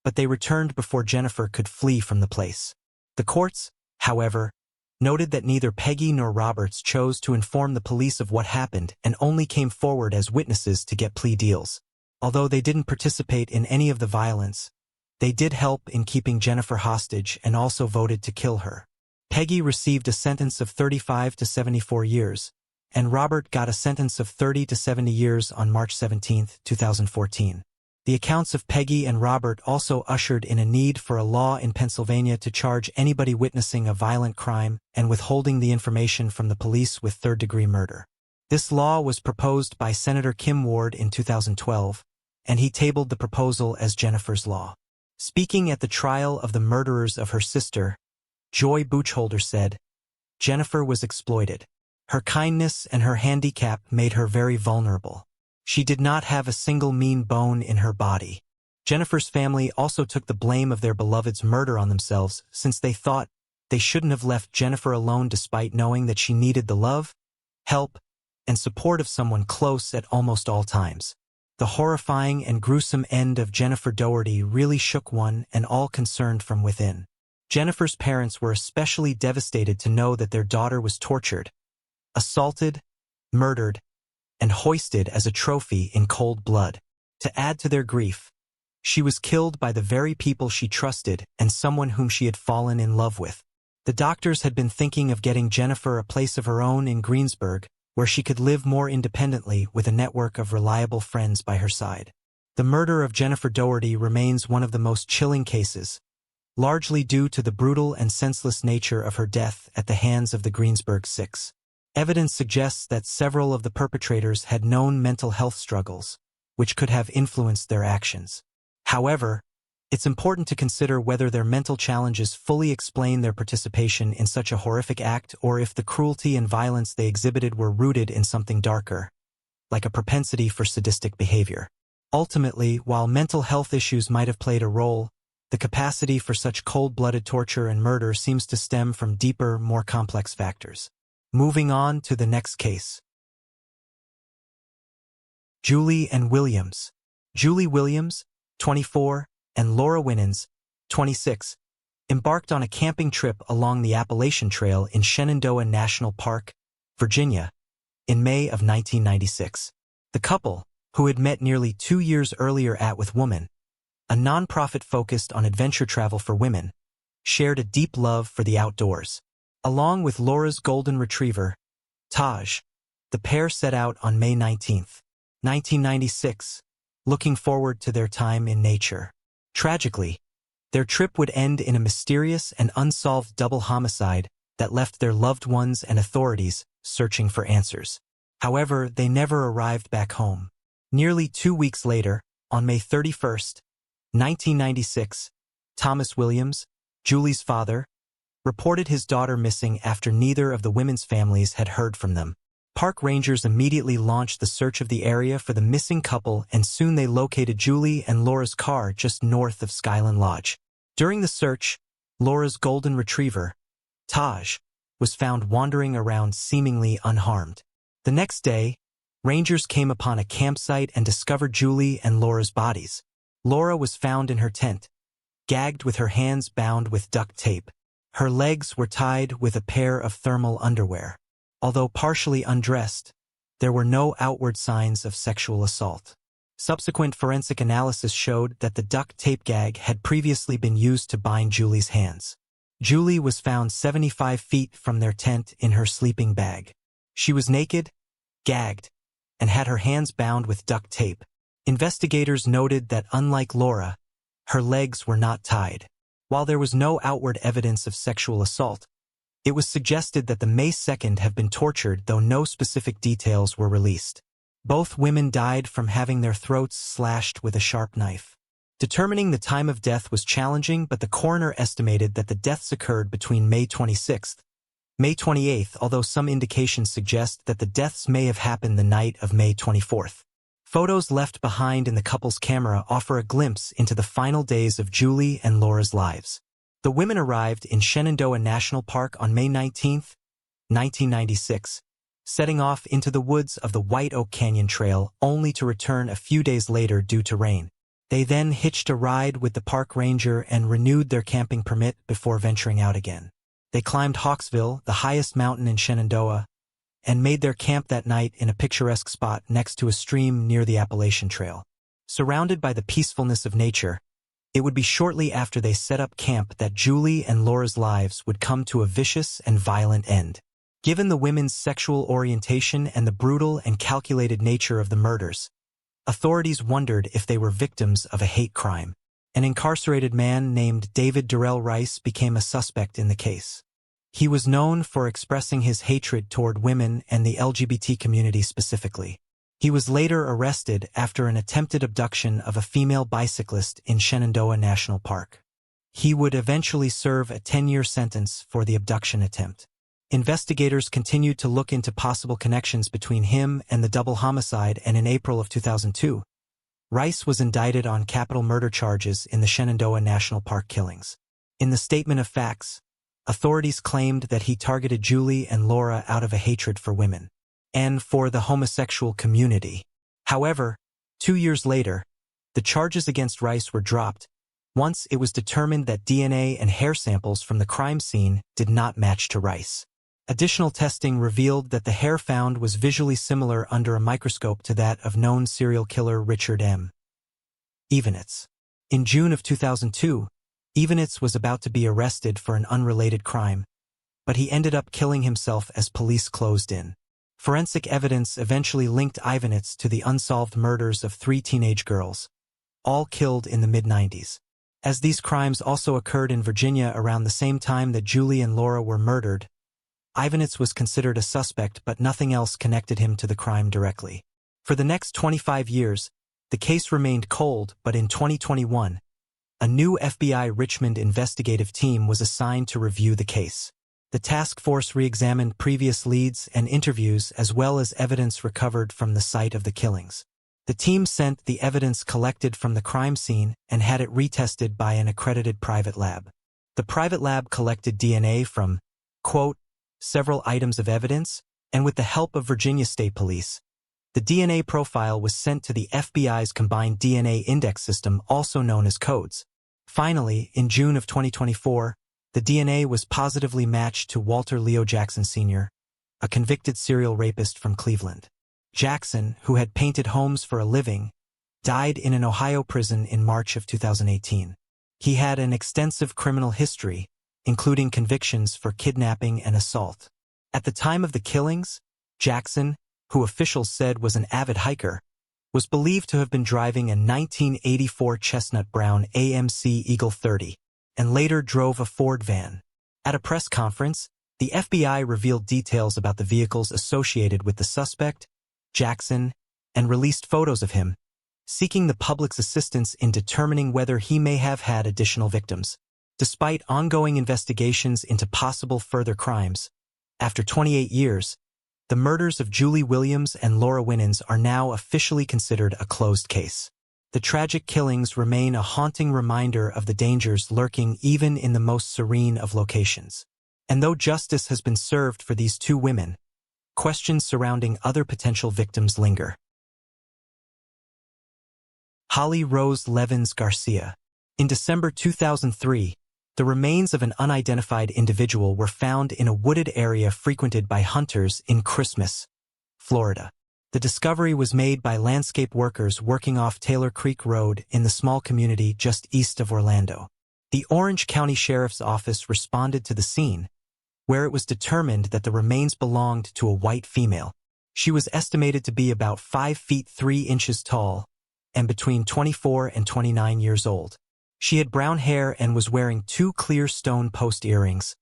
but they returned before Jennifer could flee from the place. The courts, however, noted that neither Peggy nor Roberts chose to inform the police of what happened and only came forward as witnesses to get plea deals. Although they didn't participate in any of the violence, they did help in keeping Jennifer hostage and also voted to kill her. Peggy received a sentence of 35 to 74 years, and Robert got a sentence of 30 to 70 years on March 17, 2014. The accounts of Peggy and Robert also ushered in a need for a law in Pennsylvania to charge anybody witnessing a violent crime and withholding the information from the police with third-degree murder. This law was proposed by Senator Kim Ward in 2012, and he tabled the proposal as Jennifer's Law. Speaking at the trial of the murderers of her sister, Joy Buchholder said, "Jennifer was exploited. Her kindness and her handicap made her very vulnerable. She did not have a single mean bone in her body." Jennifer's family also took the blame of their beloved's murder on themselves, since they thought they shouldn't have left Jennifer alone despite knowing that she needed the love, help, and support of someone close at almost all times. The horrifying and gruesome end of Jennifer Doherty really shook one and all concerned from within. Jennifer's parents were especially devastated to know that their daughter was tortured, assaulted, murdered, and hoisted as a trophy in cold blood. To add to their grief, she was killed by the very people she trusted and someone whom she had fallen in love with. The doctors had been thinking of getting Jennifer a place of her own in Greensburg, where she could live more independently with a network of reliable friends by her side. The murder of Jennifer Doherty remains one of the most chilling cases, largely due to the brutal and senseless nature of her death at the hands of the Greensburg Six. Evidence suggests that several of the perpetrators had known mental health struggles, which could have influenced their actions. However, it's important to consider whether their mental challenges fully explain their participation in such a horrific act or if the cruelty and violence they exhibited were rooted in something darker, like a propensity for sadistic behavior. Ultimately, while mental health issues might have played a role, the capacity for such cold-blooded torture and murder seems to stem from deeper, more complex factors. Moving on to the next case. Julie and Williams. Julie Williams, 24, and Laura Winans, 26, embarked on a camping trip along the Appalachian Trail in Shenandoah National Park, Virginia, in May of 1996. The couple, who had met nearly 2 years earlier at With Woman, a nonprofit focused on adventure travel for women, shared a deep love for the outdoors. Along with Laura's golden retriever, Taj, the pair set out on May 19, 1996, looking forward to their time in nature. Tragically, their trip would end in a mysterious and unsolved double homicide that left their loved ones and authorities searching for answers. However, they never arrived back home. Nearly 2 weeks later, on May 31, 1996, Thomas Williams, Julie's father, reported his daughter missing after neither of the women's families had heard from them. Park rangers immediately launched the search of the area for the missing couple, and soon they located Julie and Laura's car just north of Skyland Lodge. During the search, Laura's golden retriever, Taj, was found wandering around seemingly unharmed. The next day, Rangers came upon a campsite and discovered Julie and Laura's bodies. Laura was found in her tent, gagged with her hands bound with duct tape. Her legs were tied with a pair of thermal underwear. Although partially undressed, there were no outward signs of sexual assault. Subsequent forensic analysis showed that the duct tape gag had previously been used to bind Julie's hands. Julie was found 75 feet from their tent in her sleeping bag. She was naked, gagged, and had her hands bound with duct tape. Investigators noted that unlike Laura, her legs were not tied. While there was no outward evidence of sexual assault, it was suggested that the May 2nd have been tortured, though no specific details were released. Both women died from having their throats slashed with a sharp knife. Determining the time of death was challenging, but the coroner estimated that the deaths occurred between May 26th, May 28th, although some indications suggest that the deaths may have happened the night of May 24th. Photos left behind in the couple's camera offer a glimpse into the final days of Julie and Laura's lives. The women arrived in Shenandoah National Park on May 19, 1996, setting off into the woods of the White Oak Canyon Trail only to return a few days later due to rain. They then hitched a ride with the park ranger and renewed their camping permit before venturing out again. They climbed Hawksville, the highest mountain in Shenandoah, and made their camp that night in a picturesque spot next to a stream near the Appalachian Trail. Surrounded by the peacefulness of nature, it would be shortly after they set up camp that Julie and Laura's lives would come to a vicious and violent end. Given the women's sexual orientation and the brutal and calculated nature of the murders, authorities wondered if they were victims of a hate crime. An incarcerated man named David Durrell Rice became a suspect in the case. He was known for expressing his hatred toward women and the LGBT community specifically. He was later arrested after an attempted abduction of a female bicyclist in Shenandoah National Park. He would eventually serve a 10-year sentence for the abduction attempt. Investigators continued to look into possible connections between him and the double homicide, and in April of 2002, Rice was indicted on capital murder charges in the Shenandoah National Park killings. In the statement of facts, authorities claimed that he targeted Julie and Laura out of a hatred for women and for the homosexual community. However, 2 years later, the charges against Rice were dropped once it was determined that DNA and hair samples from the crime scene did not match to Rice. Additional testing revealed that the hair found was visually similar under a microscope to that of known serial killer Richard M. Evenitz. In June of 2002, Evenitz was about to be arrested for an unrelated crime, but he ended up killing himself as police closed in. Forensic evidence eventually linked Evenitz to the unsolved murders of 3 teenage girls, all killed in the mid-90s. As these crimes also occurred in Virginia around the same time that Julie and Laura were murdered, Evenitz was considered a suspect, but nothing else connected him to the crime directly. For the next 25 years, the case remained cold, but in 2021, a new FBI Richmond investigative team was assigned to review the case. The task force re-examined previous leads and interviews as well as evidence recovered from the site of the killings. The team sent the evidence collected from the crime scene and had it retested by an accredited private lab. The private lab collected DNA from, quote, several items of evidence, and with the help of Virginia State Police, the DNA profile was sent to the FBI's Combined DNA Index System, also known as CODES. Finally, in June of 2024, the DNA was positively matched to Walter Leo Jackson Sr., a convicted serial rapist from Cleveland. Jackson, who had painted homes for a living, died in an Ohio prison in March of 2018. He had an extensive criminal history, including convictions for kidnapping and assault. At the time of the killings, Jackson, who officials said was an avid hiker, was believed to have been driving a 1984 chestnut brown AMC Eagle 30, and later drove a Ford van. At a press conference, the FBI revealed details about the vehicles associated with the suspect, Jackson, and released photos of him, seeking the public's assistance in determining whether he may have had additional victims. Despite ongoing investigations into possible further crimes, after 28 years, the murders of Julie Williams and Laura Winans are now officially considered a closed case. The tragic killings remain a haunting reminder of the dangers lurking even in the most serene of locations. And though justice has been served for these 2 women, questions surrounding other potential victims linger. Holly Rose Levins Garcia. In December 2003, the remains of an unidentified individual were found in a wooded area frequented by hunters in Christmas, Florida. The discovery was made by landscape workers working off Taylor Creek Road in the small community just east of Orlando. The Orange County Sheriff's Office responded to the scene, where it was determined that the remains belonged to a white female. She was estimated to be about 5 feet 3 inches tall and between 24 and 29 years old. She had brown hair and was wearing 2 clear stone post earrings,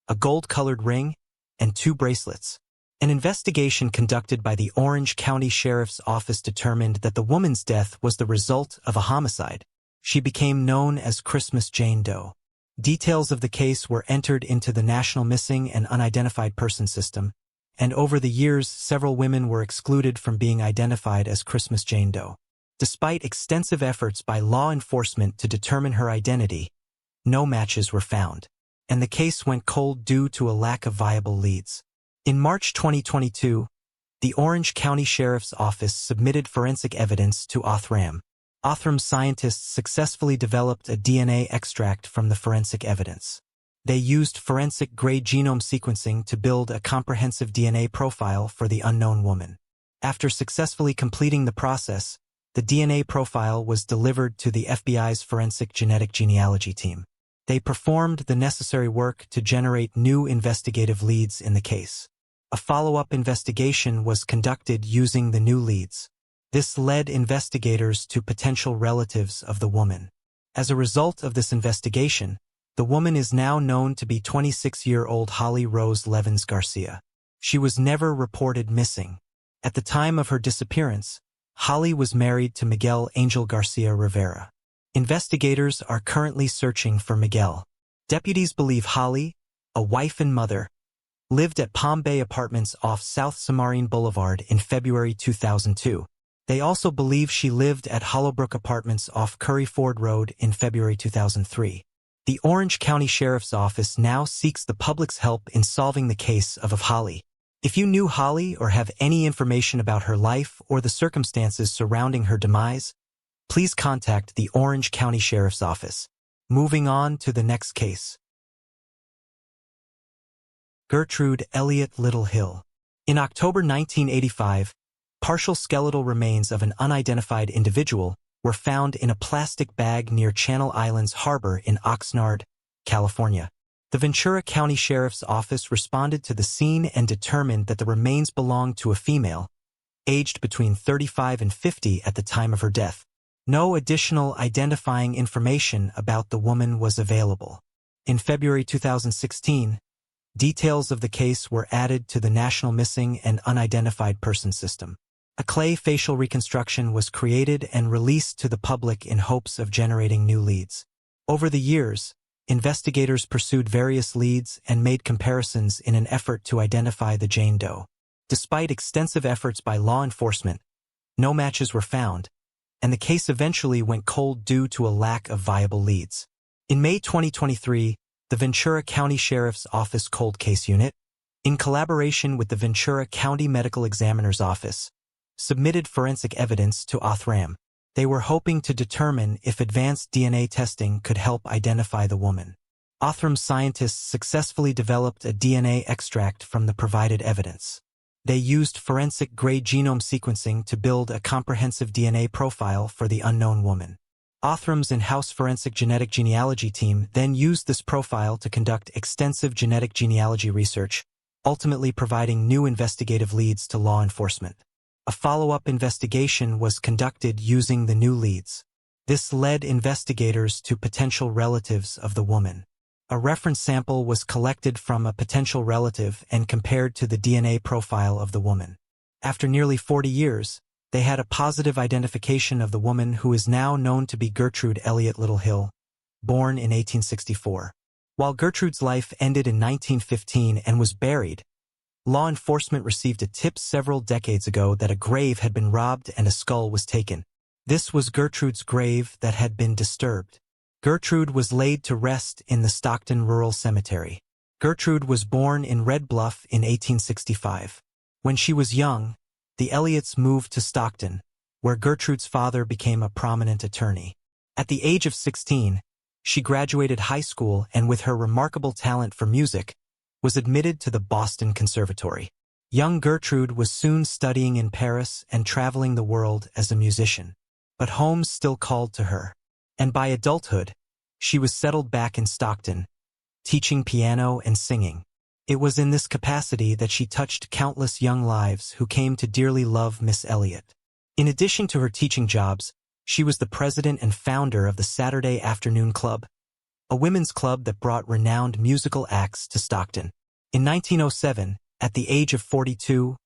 a gold-colored ring, and 2 bracelets. An investigation conducted by the Orange County Sheriff's Office determined that the woman's death was the result of a homicide. She became known as Christmas Jane Doe. Details of the case were entered into the National Missing and Unidentified Person System, and over the years several women were excluded from being identified as Christmas Jane Doe. Despite extensive efforts by law enforcement to determine her identity, no matches were found, and the case went cold due to a lack of viable leads. In March 2022, the Orange County Sheriff's Office submitted forensic evidence to Othram. Othram scientists successfully developed a DNA extract from the forensic evidence. They used forensic-grade genome sequencing to build a comprehensive DNA profile for the unknown woman. After successfully completing the process, the DNA profile was delivered to the FBI's Forensic Genetic Genealogy team. They performed the necessary work to generate new investigative leads in the case. A follow-up investigation was conducted using the new leads. This led investigators to potential relatives of the woman. As a result of this investigation, the woman is now known to be 26-year-old Holly Rose Levins Garcia. She was never reported missing. At the time of her disappearance, Holly was married to Miguel Angel Garcia Rivera. Investigators are currently searching for Miguel. Deputies believe Holly, a wife and mother, lived at Palm Bay Apartments off South Samarine Boulevard in February 2002. They also believe she lived at Hollowbrook Apartments off Curry Ford Road in February 2003. The Orange County Sheriff's Office now seeks the public's help in solving the case of Holly. If you knew Holly or have any information about her life or the circumstances surrounding her demise, please contact the Orange County Sheriff's Office. Moving on to the next case. Gertrude Elliott Little Hill. In October 1985, partial skeletal remains of an unidentified individual were found in a plastic bag near Channel Islands Harbor in Oxnard, California. The Ventura County Sheriff's Office responded to the scene and determined that the remains belonged to a female, aged between 35 and 50 at the time of her death. No additional identifying information about the woman was available. In February 2016, details of the case were added to the National Missing and Unidentified Person System. A clay facial reconstruction was created and released to the public in hopes of generating new leads. Over the years, investigators pursued various leads and made comparisons in an effort to identify the Jane Doe. Despite extensive efforts by law enforcement, no matches were found, and the case eventually went cold due to a lack of viable leads. In May 2023, the Ventura County Sheriff's Office Cold Case Unit, in collaboration with the Ventura County Medical Examiner's Office, submitted forensic evidence to Othram. They were hoping to determine if advanced DNA testing could help identify the woman. Othram scientists successfully developed a DNA extract from the provided evidence. They used forensic-grade genome sequencing to build a comprehensive DNA profile for the unknown woman. Othram's in-house Forensic Genetic Genealogy team then used this profile to conduct extensive genetic genealogy research, ultimately providing new investigative leads to law enforcement. A follow-up investigation was conducted using the new leads. This led investigators to potential relatives of the woman. A reference sample was collected from a potential relative and compared to the DNA profile of the woman. After nearly 40 years, they had a positive identification of the woman who is now known to be Gertrude Elliott Little Hill, born in 1864. While Gertrude's life ended in 1915 and was buried, law enforcement received a tip several decades ago that a grave had been robbed and a skull was taken. This was Gertrude's grave that had been disturbed. Gertrude was laid to rest in the Stockton Rural Cemetery. Gertrude was born in Red Bluff in 1865. When she was young, the Elliots moved to Stockton, where Gertrude's father became a prominent attorney. At the age of 16, she graduated high school and with her remarkable talent for music, was admitted to the Boston Conservatory. Young Gertrude was soon studying in Paris and traveling the world as a musician. But home still called to her. And by adulthood, she was settled back in Stockton, teaching piano and singing. It was in this capacity that she touched countless young lives who came to dearly love Miss Elliot. In addition to her teaching jobs, she was the president and founder of the Saturday Afternoon Club, a women's club that brought renowned musical acts to Stockton. In 1907, at the age of 42,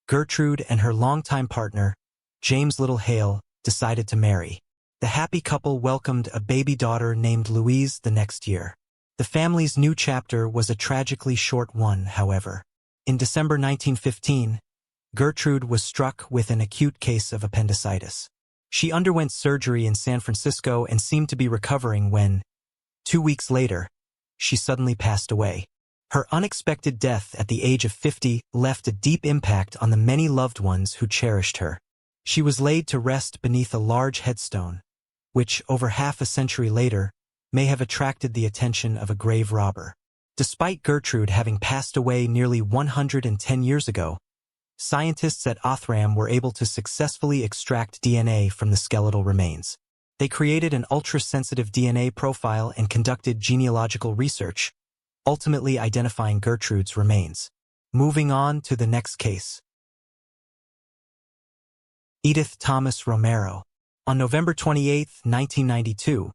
Gertrude and her longtime partner, James Little Hale, decided to marry. The happy couple welcomed a baby daughter named Louise the next year. The family's new chapter was a tragically short one, however. In December 1915, Gertrude was struck with an acute case of appendicitis. She underwent surgery in San Francisco and seemed to be recovering when, 2 weeks later, she suddenly passed away. Her unexpected death at the age of 50 left a deep impact on the many loved ones who cherished her. She was laid to rest beneath a large headstone, which, over half a century later, may have attracted the attention of a grave robber. Despite Gertrude having passed away nearly 110 years ago, scientists at Othram were able to successfully extract DNA from the skeletal remains. They created an ultra-sensitive DNA profile and conducted genealogical research, ultimately identifying Gertrude's remains. Moving on to the next case. Edith Thomas Romero. On November 28, 1992,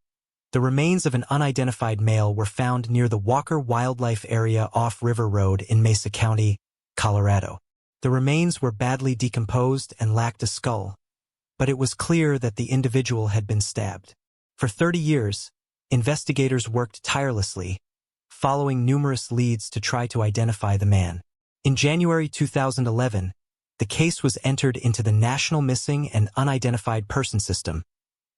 the remains of an unidentified male were found near the Walker Wildlife Area off River Road in Mesa County, Colorado. The remains were badly decomposed and lacked a skull, but it was clear that the individual had been stabbed. For 30 years, investigators worked tirelessly, following numerous leads to try to identify the man. In January 2011, the case was entered into the National Missing and Unidentified Person System,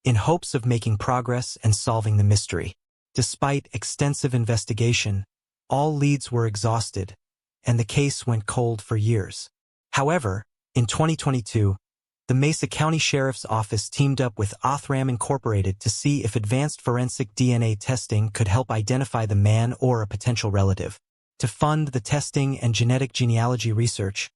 in hopes of making progress and solving the mystery. Despite extensive investigation, all leads were exhausted, and the case went cold for years. However, in 2022, the Mesa County Sheriff's Office teamed up with Othram Incorporated to see if advanced forensic DNA testing could help identify the man or a potential relative. To fund the testing and genetic genealogy research,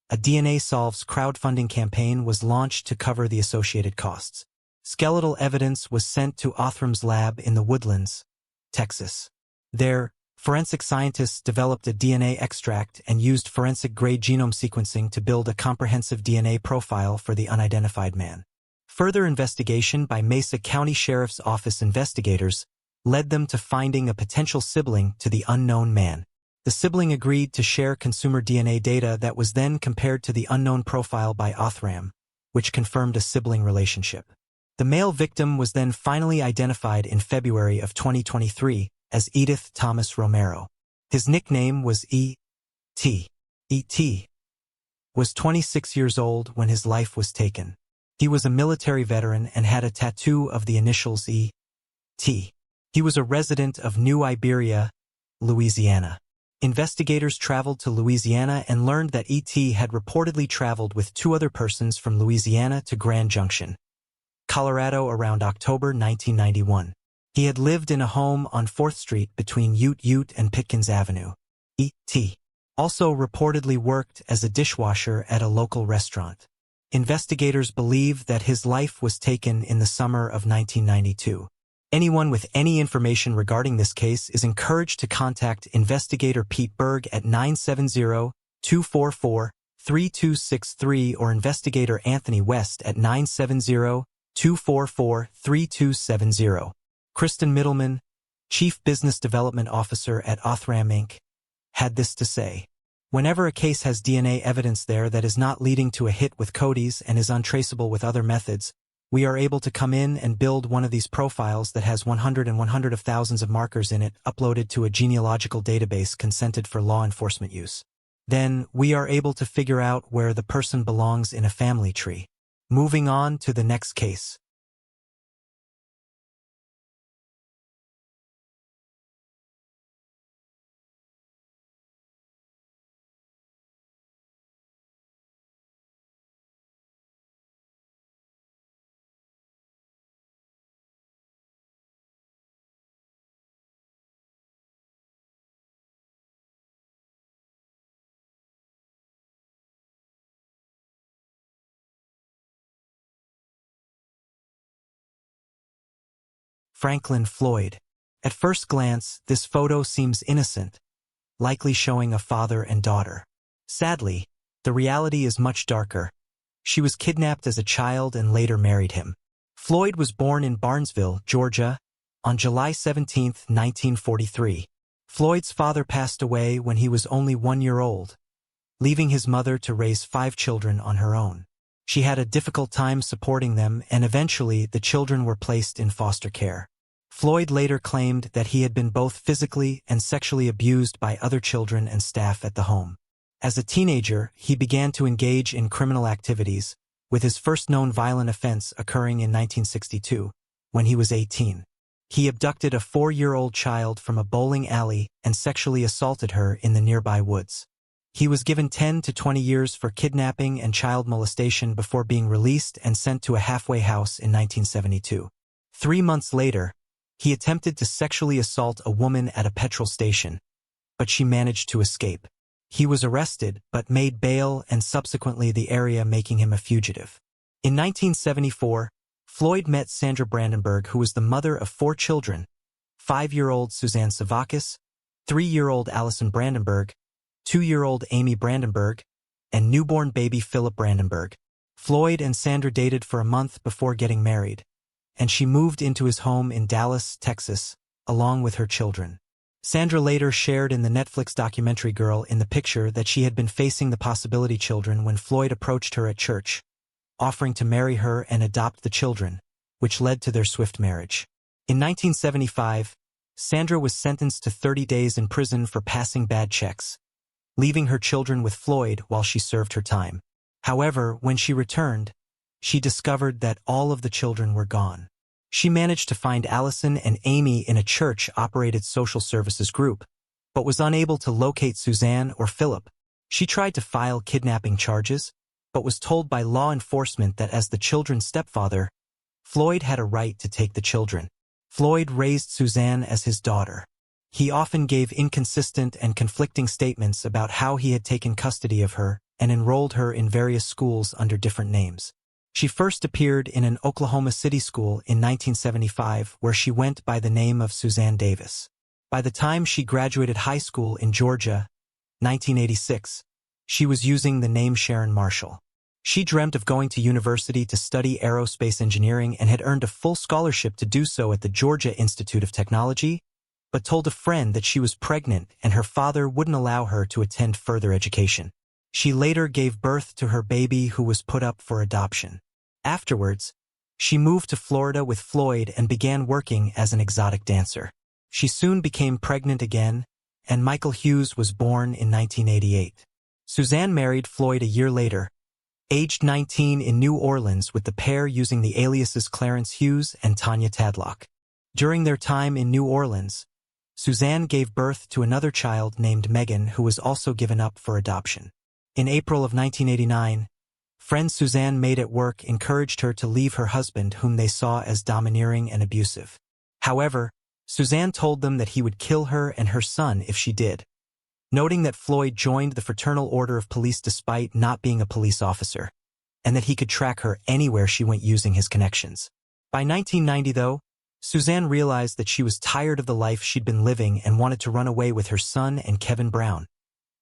a DNA Solves crowdfunding campaign was launched to cover the associated costs. Skeletal evidence was sent to Othram's lab in the Woodlands, Texas. There, forensic scientists developed a DNA extract and used forensic-grade genome sequencing to build a comprehensive DNA profile for the unidentified man. Further investigation by Mesa County Sheriff's Office investigators led them to finding a potential sibling to the unknown man. The sibling agreed to share consumer DNA data that was then compared to the unknown profile by Othram, which confirmed a sibling relationship. The male victim was then finally identified in February of 2023 as Edith Thomas Romero. His nickname was E.T. E.T. was 26 years old when his life was taken. He was a military veteran and had a tattoo of the initials E.T. He was a resident of New Iberia, Louisiana. Investigators traveled to Louisiana and learned that E.T. had reportedly traveled with 2 other persons from Louisiana to Grand Junction, Colorado around October 1991. He had lived in a home on 4th Street between Ute and Pitkins Avenue. E.T. also reportedly worked as a dishwasher at a local restaurant. Investigators believe that his life was taken in the summer of 1992. Anyone with any information regarding this case is encouraged to contact Investigator Pete Berg at 970-244-3263 or Investigator Anthony West at 970-244-3270. Kristen Middleman, Chief Business Development Officer at Othram Inc., had this to say. Whenever a case has DNA evidence there that is not leading to a hit with Cody's and is untraceable with other methods, we are able to come in and build one of these profiles that has 100 and 100 of thousands of markers in it uploaded to a genealogical database consented for law enforcement use. Then, we are able to figure out where the person belongs in a family tree. Moving on to the next case. Franklin Floyd. At first glance, this photo seems innocent, likely showing a father and daughter. Sadly, the reality is much darker. She was kidnapped as a child and later married him. Floyd was born in Barnesville, Georgia, on July 17, 1943. Floyd's father passed away when he was only 1 year old, leaving his mother to raise 5 children on her own. She had a difficult time supporting them, and eventually the children were placed in foster care. Floyd later claimed that he had been both physically and sexually abused by other children and staff at the home. As a teenager, he began to engage in criminal activities, with his first known violent offense occurring in 1962, when he was 18. He abducted a 4-year-old child from a bowling alley and sexually assaulted her in the nearby woods. He was given 10 to 20 years for kidnapping and child molestation before being released and sent to a halfway house in 1972. 3 months later, he attempted to sexually assault a woman at a petrol station, but she managed to escape. He was arrested but made bail, and subsequently the area making him a fugitive. In 1974, Floyd met Sandra Brandenburg, who was the mother of 4 children: 5-year-old Suzanne Savakis, 3-year-old Allison Brandenburg, 2-year-old Amy Brandenburg, and newborn baby Philip Brandenburg. Floyd and Sandra dated for a month before getting married, and she moved into his home in Dallas, Texas, along with her children. Sandra later shared in the Netflix documentary Girl in the Picture that she had been facing the possibility children when Floyd approached her at church, offering to marry her and adopt the children, which led to their swift marriage. In 1975, Sandra was sentenced to 30 days in prison for passing bad checks, leaving her children with Floyd while she served her time. However, when she returned, she discovered that all of the children were gone. She managed to find Allison and Amy in a church-operated social services group, but was unable to locate Suzanne or Philip. She tried to file kidnapping charges, but was told by law enforcement that as the children's stepfather, Floyd had a right to take the children. Floyd raised Suzanne as his daughter. He often gave inconsistent and conflicting statements about how he had taken custody of her and enrolled her in various schools under different names. She first appeared in an Oklahoma City school in 1975, where she went by the name of Suzanne Davis. By the time she graduated high school in Georgia, 1986, she was using the name Sharon Marshall. She dreamt of going to university to study aerospace engineering and had earned a full scholarship to do so at the Georgia Institute of Technology, but told a friend that she was pregnant and her father wouldn't allow her to attend further education. She later gave birth to her baby, who was put up for adoption. Afterwards, she moved to Florida with Floyd and began working as an exotic dancer. She soon became pregnant again, and Michael Hughes was born in 1988. Suzanne married Floyd a year later, aged 19, in New Orleans, with the pair using the aliases Clarence Hughes and Tanya Tadlock. During their time in New Orleans, Suzanne gave birth to another child named Megan, who was also given up for adoption. In April of 1989, friends Suzanne made at work encouraged her to leave her husband, whom they saw as domineering and abusive. However, Suzanne told them that he would kill her and her son if she did, noting that Floyd joined the Fraternal Order of Police despite not being a police officer, and that he could track her anywhere she went using his connections. By 1990, though, Suzanne realized that she was tired of the life she'd been living and wanted to run away with her son and Kevin Brown,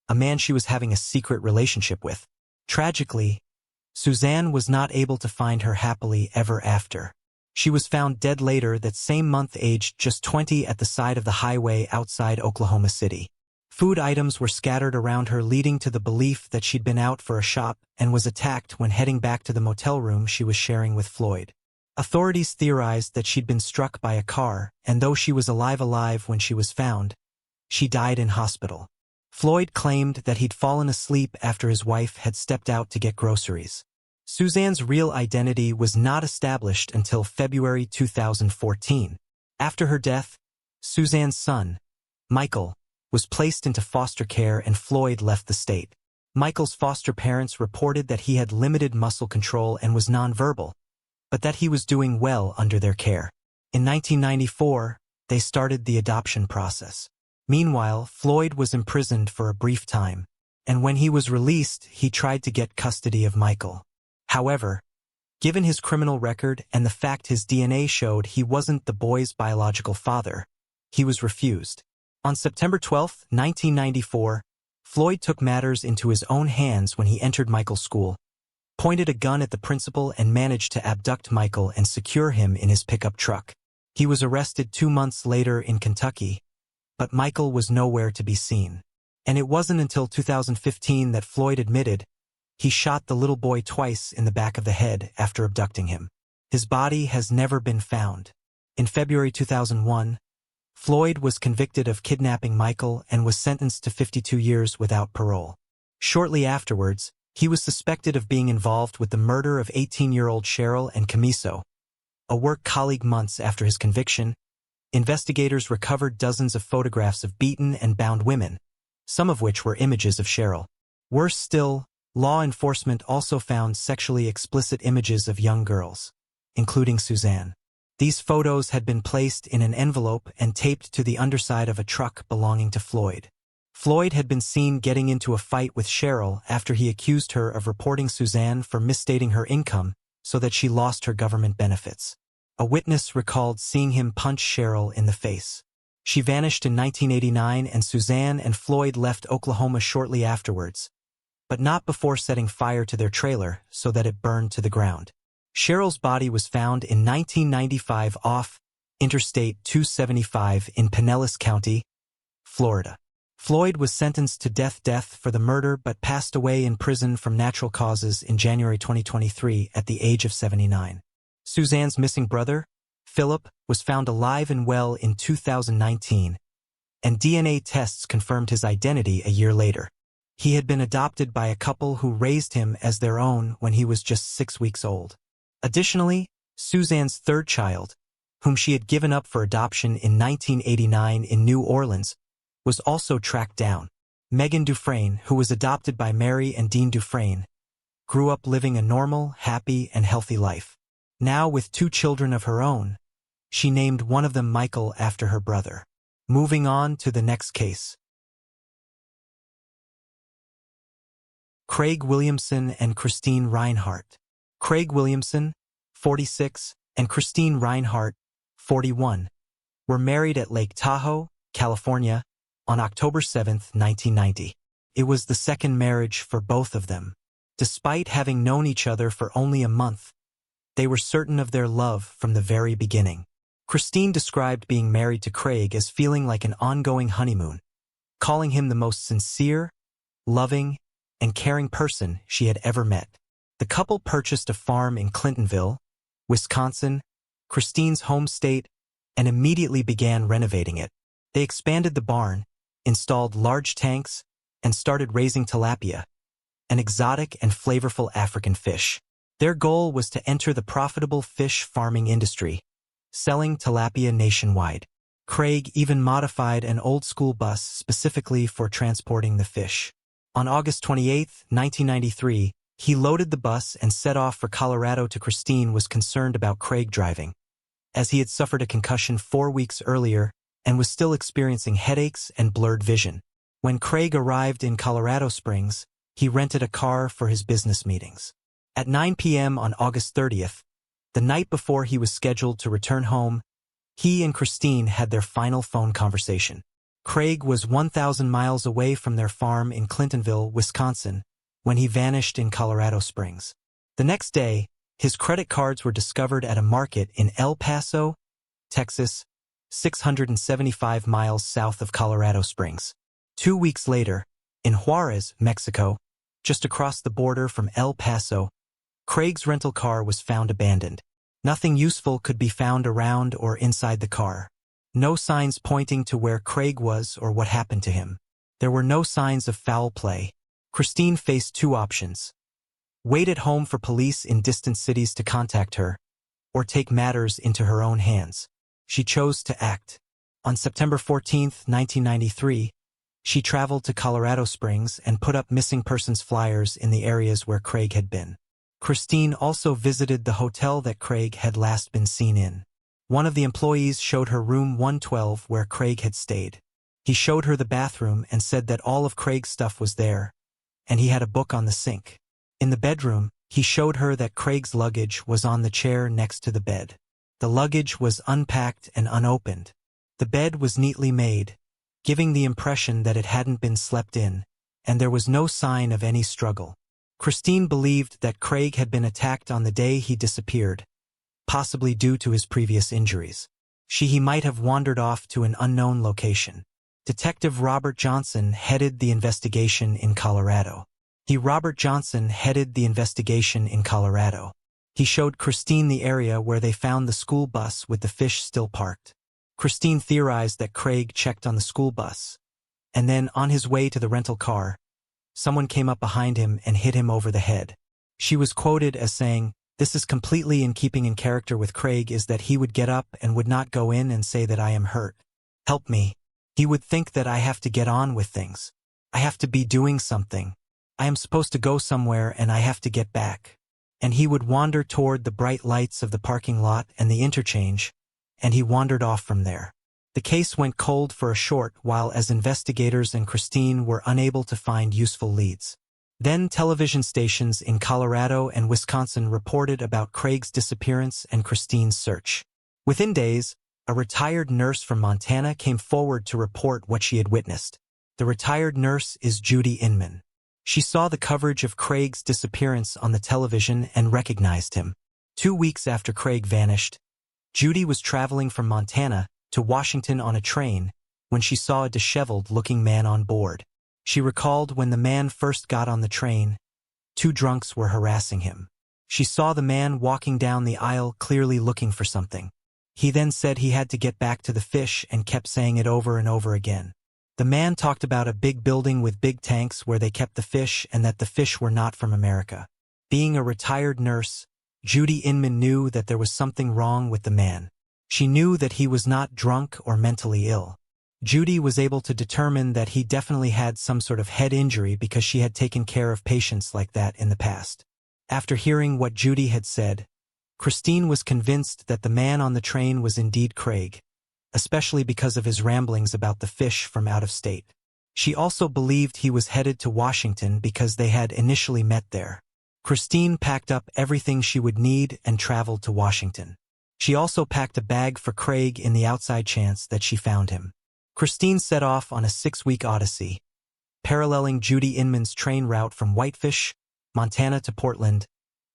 a man she was having a secret relationship with. Tragically, Suzanne was not able to find her happily ever after. She was found dead later that same month, aged just 20, at the side of the highway outside Oklahoma City. Food items were scattered around her, leading to the belief that she'd been out for a shop and was attacked when heading back to the motel room she was sharing with Floyd. Authorities theorized that she'd been struck by a car, and though she was alive when she was found, she died in hospital. Floyd claimed that he'd fallen asleep after his wife had stepped out to get groceries. Suzanne's real identity was not established until February 2014. After her death, Suzanne's son, Michael, was placed into foster care and Floyd left the state. Michael's foster parents reported that he had limited muscle control and was nonverbal, but that he was doing well under their care. In 1994, they started the adoption process. Meanwhile, Floyd was imprisoned for a brief time, and when he was released, he tried to get custody of Michael. However, Given his criminal record and the fact his DNA showed he wasn't the boy's biological father, he was refused. On September 12, 1994, Floyd took matters into his own hands when he entered Michael's school, pointed a gun at the principal and managed to abduct Michael and secure him in his pickup truck. He was arrested 2 months later in Kentucky, but Michael was nowhere to be seen. And it wasn't until 2015 that Floyd admitted he shot the little boy twice in the back of the head after abducting him. His body has never been found. In February 2001, Floyd was convicted of kidnapping Michael and was sentenced to 52 years without parole. Shortly afterwards, he was suspected of being involved with the murder of 18-year-old Cheryl and Camiso. A work colleague months after his conviction, investigators recovered dozens of photographs of beaten and bound women, some of which were images of Cheryl. Worse still, law enforcement also found sexually explicit images of young girls, including Suzanne. These photos had been placed in an envelope and taped to the underside of a truck belonging to Floyd. Floyd had been seen getting into a fight with Cheryl after he accused her of reporting Suzanne for misstating her income so that she lost her government benefits. A witness recalled seeing him punch Cheryl in the face. She vanished in 1989 and Suzanne and Floyd left Oklahoma shortly afterwards, but not before setting fire to their trailer so that it burned to the ground. Cheryl's body was found in 1995 off Interstate 275 in Pinellas County, Florida. Floyd was sentenced to death for the murder but passed away in prison from natural causes in January 2023 at the age of 79. Suzanne's missing brother, Philip, was found alive and well in 2019, and DNA tests confirmed his identity a year later. He had been adopted by a couple who raised him as their own when he was just 6 weeks old. Additionally, Suzanne's third child, whom she had given up for adoption in 1989 in New Orleans, was also tracked down. Megan Dufresne, who was adopted by Mary and Dean Dufresne, grew up living a normal, happy, and healthy life. Now with 2 children of her own, she named one of them Michael after her brother. Moving on to the next case. Craig Williamson and Christine Reinhart. Craig Williamson, 46, and Christine Reinhart, 41, were married at Lake Tahoe, California, on October 7, 1990. It was the second marriage for both of them. Despite having known each other for only a month, they were certain of their love from the very beginning. Christine described being married to Craig as feeling like an ongoing honeymoon, calling him the most sincere, loving, and caring person she had ever met. The couple purchased a farm in Clintonville, Wisconsin, Christine's home state, and immediately began renovating it. They expanded the barn, installed large tanks, and started raising tilapia, an exotic and flavorful African fish. Their goal was to enter the profitable fish farming industry, selling tilapia nationwide. Craig even modified an old-school bus specifically for transporting the fish. On August 28, 1993, he loaded the bus and set off for Colorado. Christine was concerned about Craig driving, as he had suffered a concussion 4 weeks earlier and was still experiencing headaches and blurred vision. When Craig arrived in Colorado Springs, he rented a car for his business meetings. At 9 p.m. on August 30th, the night before he was scheduled to return home, he and Christine had their final phone conversation. Craig was 1,000 miles away from their farm in Clintonville, Wisconsin, when he vanished in Colorado Springs. The next day, his credit cards were discovered at a market in El Paso, Texas, 675 miles south of Colorado Springs. 2 weeks later, in Juarez, Mexico, just across the border from El Paso, Craig's rental car was found abandoned. Nothing useful could be found around or inside the car. No signs pointing to where Craig was or what happened to him. There were no signs of foul play. Christine faced 2 options: wait at home for police in distant cities to contact her, or take matters into her own hands. She chose to act. On September 14, 1993, she traveled to Colorado Springs and put up missing persons flyers in the areas where Craig had been. Christine also visited the hotel that Craig had last been seen in. One of the employees showed her room 112 where Craig had stayed. He showed her the bathroom and said that all of Craig's stuff was there, and he had a book on the sink. In the bedroom, He showed her that Craig's luggage was on the chair next to the bed. The luggage was unpacked and unopened. The bed was neatly made, giving the impression that it hadn't been slept in, and there was no sign of any struggle. Christine believed that Craig had been attacked on the day he disappeared, possibly due to his previous injuries. He might have wandered off to an unknown location. Detective Robert Johnson headed the investigation in Colorado. Robert Johnson headed the investigation in Colorado. He showed Christine the area where they found the school bus with the fish still parked. Christine theorized that Craig checked on the school bus, and then, on his way to the rental car, someone came up behind him and hit him over the head. She was quoted as saying, "This is completely in keeping in character with Craig, is that he would get up and would not go in and say that I am hurt. Help me. He would think that I have to get on with things. I have to be doing something. I am supposed to go somewhere and I have to get back." And he would wander toward the bright lights of the parking lot and the interchange, and he wandered off from there. The case went cold for a short while as investigators and Christine were unable to find useful leads. Then television stations in Colorado and Wisconsin reported about Craig's disappearance and Christine's search. Within days, a retired nurse from Montana came forward to report what she had witnessed. The retired nurse is Judy Inman. She saw the coverage of Craig's disappearance on the television and recognized him. 2 weeks after Craig vanished, Judy was traveling from Montana to Washington on a train when she saw a disheveled-looking man on board. She recalled when the man first got on the train, 2 drunks were harassing him. She saw the man walking down the aisle clearly looking for something. He then said he had to get back to the fish and kept saying it over and over again. The man talked about a big building with big tanks where they kept the fish and that the fish were not from America. Being a retired nurse, Judy Inman knew that there was something wrong with the man. She knew that he was not drunk or mentally ill. Judy was able to determine that he definitely had some sort of head injury because she had taken care of patients like that in the past. After hearing what Judy had said, Christine was convinced that the man on the train was indeed Craig, especially because of his ramblings about the fish from out of state. She also believed he was headed to Washington because they had initially met there. Christine packed up everything she would need and traveled to Washington. She also packed a bag for Craig in the outside chance that she found him. Christine set off on a 6-week odyssey, paralleling Judy Inman's train route from Whitefish, Montana to Portland,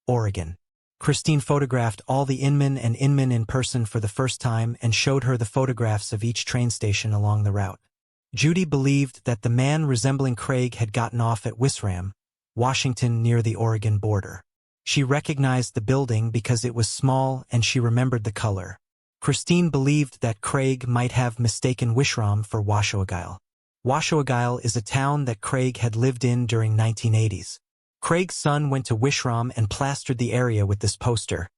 Oregon. Christine photographed all the Inman and Inman in person for the first time and showed her the photographs of each train station along the route. Judy believed that the man resembling Craig had gotten off at Wisram, Washington, near the Oregon border. She recognized the building because it was small and she remembered the color. Christine believed that Craig might have mistaken Wisram for Washoe. Washoe is a town that Craig had lived in during 1980s. Craig's son went to Wisram and plastered the area with this poster,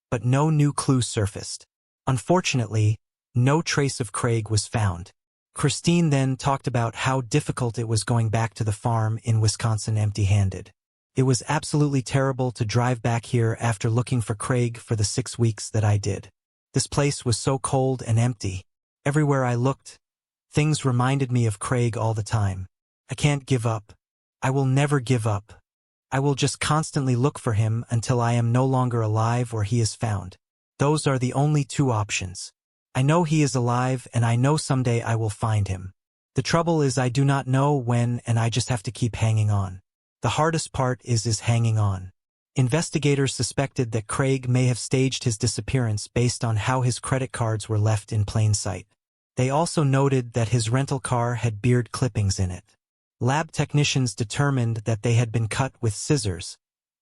but no new clue surfaced. Unfortunately, no trace of Craig was found. Christine then talked about how difficult it was going back to the farm in Wisconsin empty-handed. "It was absolutely terrible to drive back here after looking for Craig for the 6 weeks that I did. This place was so cold and empty. Everywhere I looked, things reminded me of Craig all the time. I can't give up. I will never give up. I will just constantly look for him until I am no longer alive or he is found. Those are the only 2 options. I know he is alive and I know someday I will find him. The trouble is I do not know when and I just have to keep hanging on. The hardest part is hanging on." Investigators suspected that Craig may have staged his disappearance based on how his credit cards were left in plain sight. They also noted that his rental car had beard clippings in it. Lab technicians determined that they had been cut with scissors,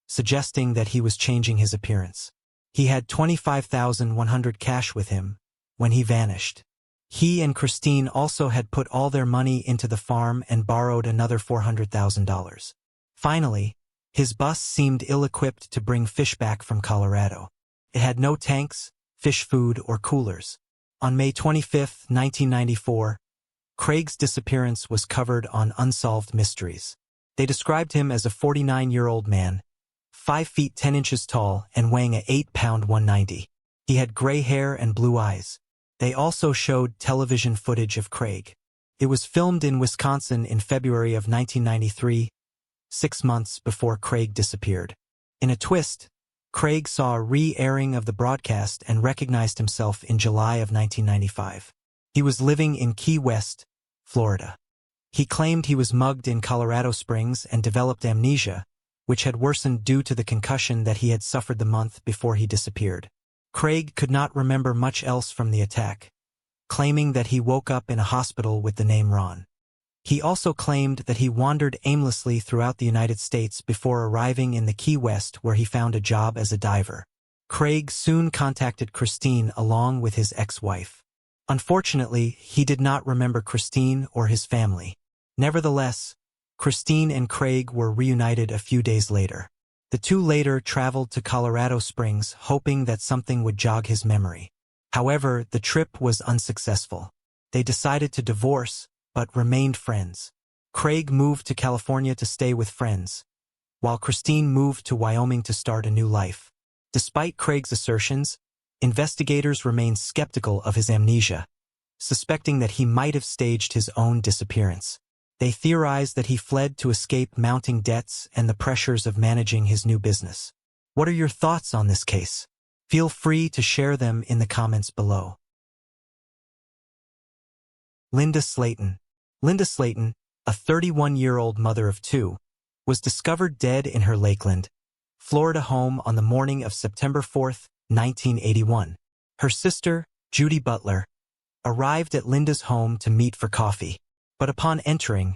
suggesting that he was changing his appearance. He had $25,100 cash with him when he vanished. He and Christine also had put all their money into the farm and borrowed another $400,000. Finally, his bus seemed ill-equipped to bring fish back from Colorado. It had no tanks, fish food, or coolers. On May 25, 1994, Craig's disappearance was covered on Unsolved Mysteries. They described him as a 49-year-old man, 5 feet 10 inches tall and weighing a 8-pound 190. He had gray hair and blue eyes. They also showed television footage of Craig. It was filmed in Wisconsin in February of 1993, 6 months before Craig disappeared. In a twist, Craig saw a re-airing of the broadcast and recognized himself in July of 1995. He was living in Key West, Florida. He claimed he was mugged in Colorado Springs and developed amnesia, which had worsened due to the concussion that he had suffered the month before he disappeared. Craig could not remember much else from the attack, claiming that he woke up in a hospital with the name Ron. He also claimed that he wandered aimlessly throughout the United States before arriving in the Key West, where he found a job as a diver. Craig soon contacted Christine along with his ex-wife. Unfortunately, he did not remember Christine or his family. Nevertheless, Christine and Craig were reunited a few days later. The two later traveled to Colorado Springs, hoping that something would jog his memory. However, the trip was unsuccessful. They decided to divorce, but remained friends. Craig moved to California to stay with friends, while Christine moved to Wyoming to start a new life. Despite Craig's assertions, investigators remained skeptical of his amnesia, suspecting that he might have staged his own disappearance. They theorized that he fled to escape mounting debts and the pressures of managing his new business. What are your thoughts on this case? Feel free to share them in the comments below. Linda Slayton. Linda Slayton, a 31-year-old mother of two, was discovered dead in her Lakeland, Florida home on the morning of September 4, 1981. Her sister, Judy Butler, arrived at Linda's home to meet for coffee. But upon entering,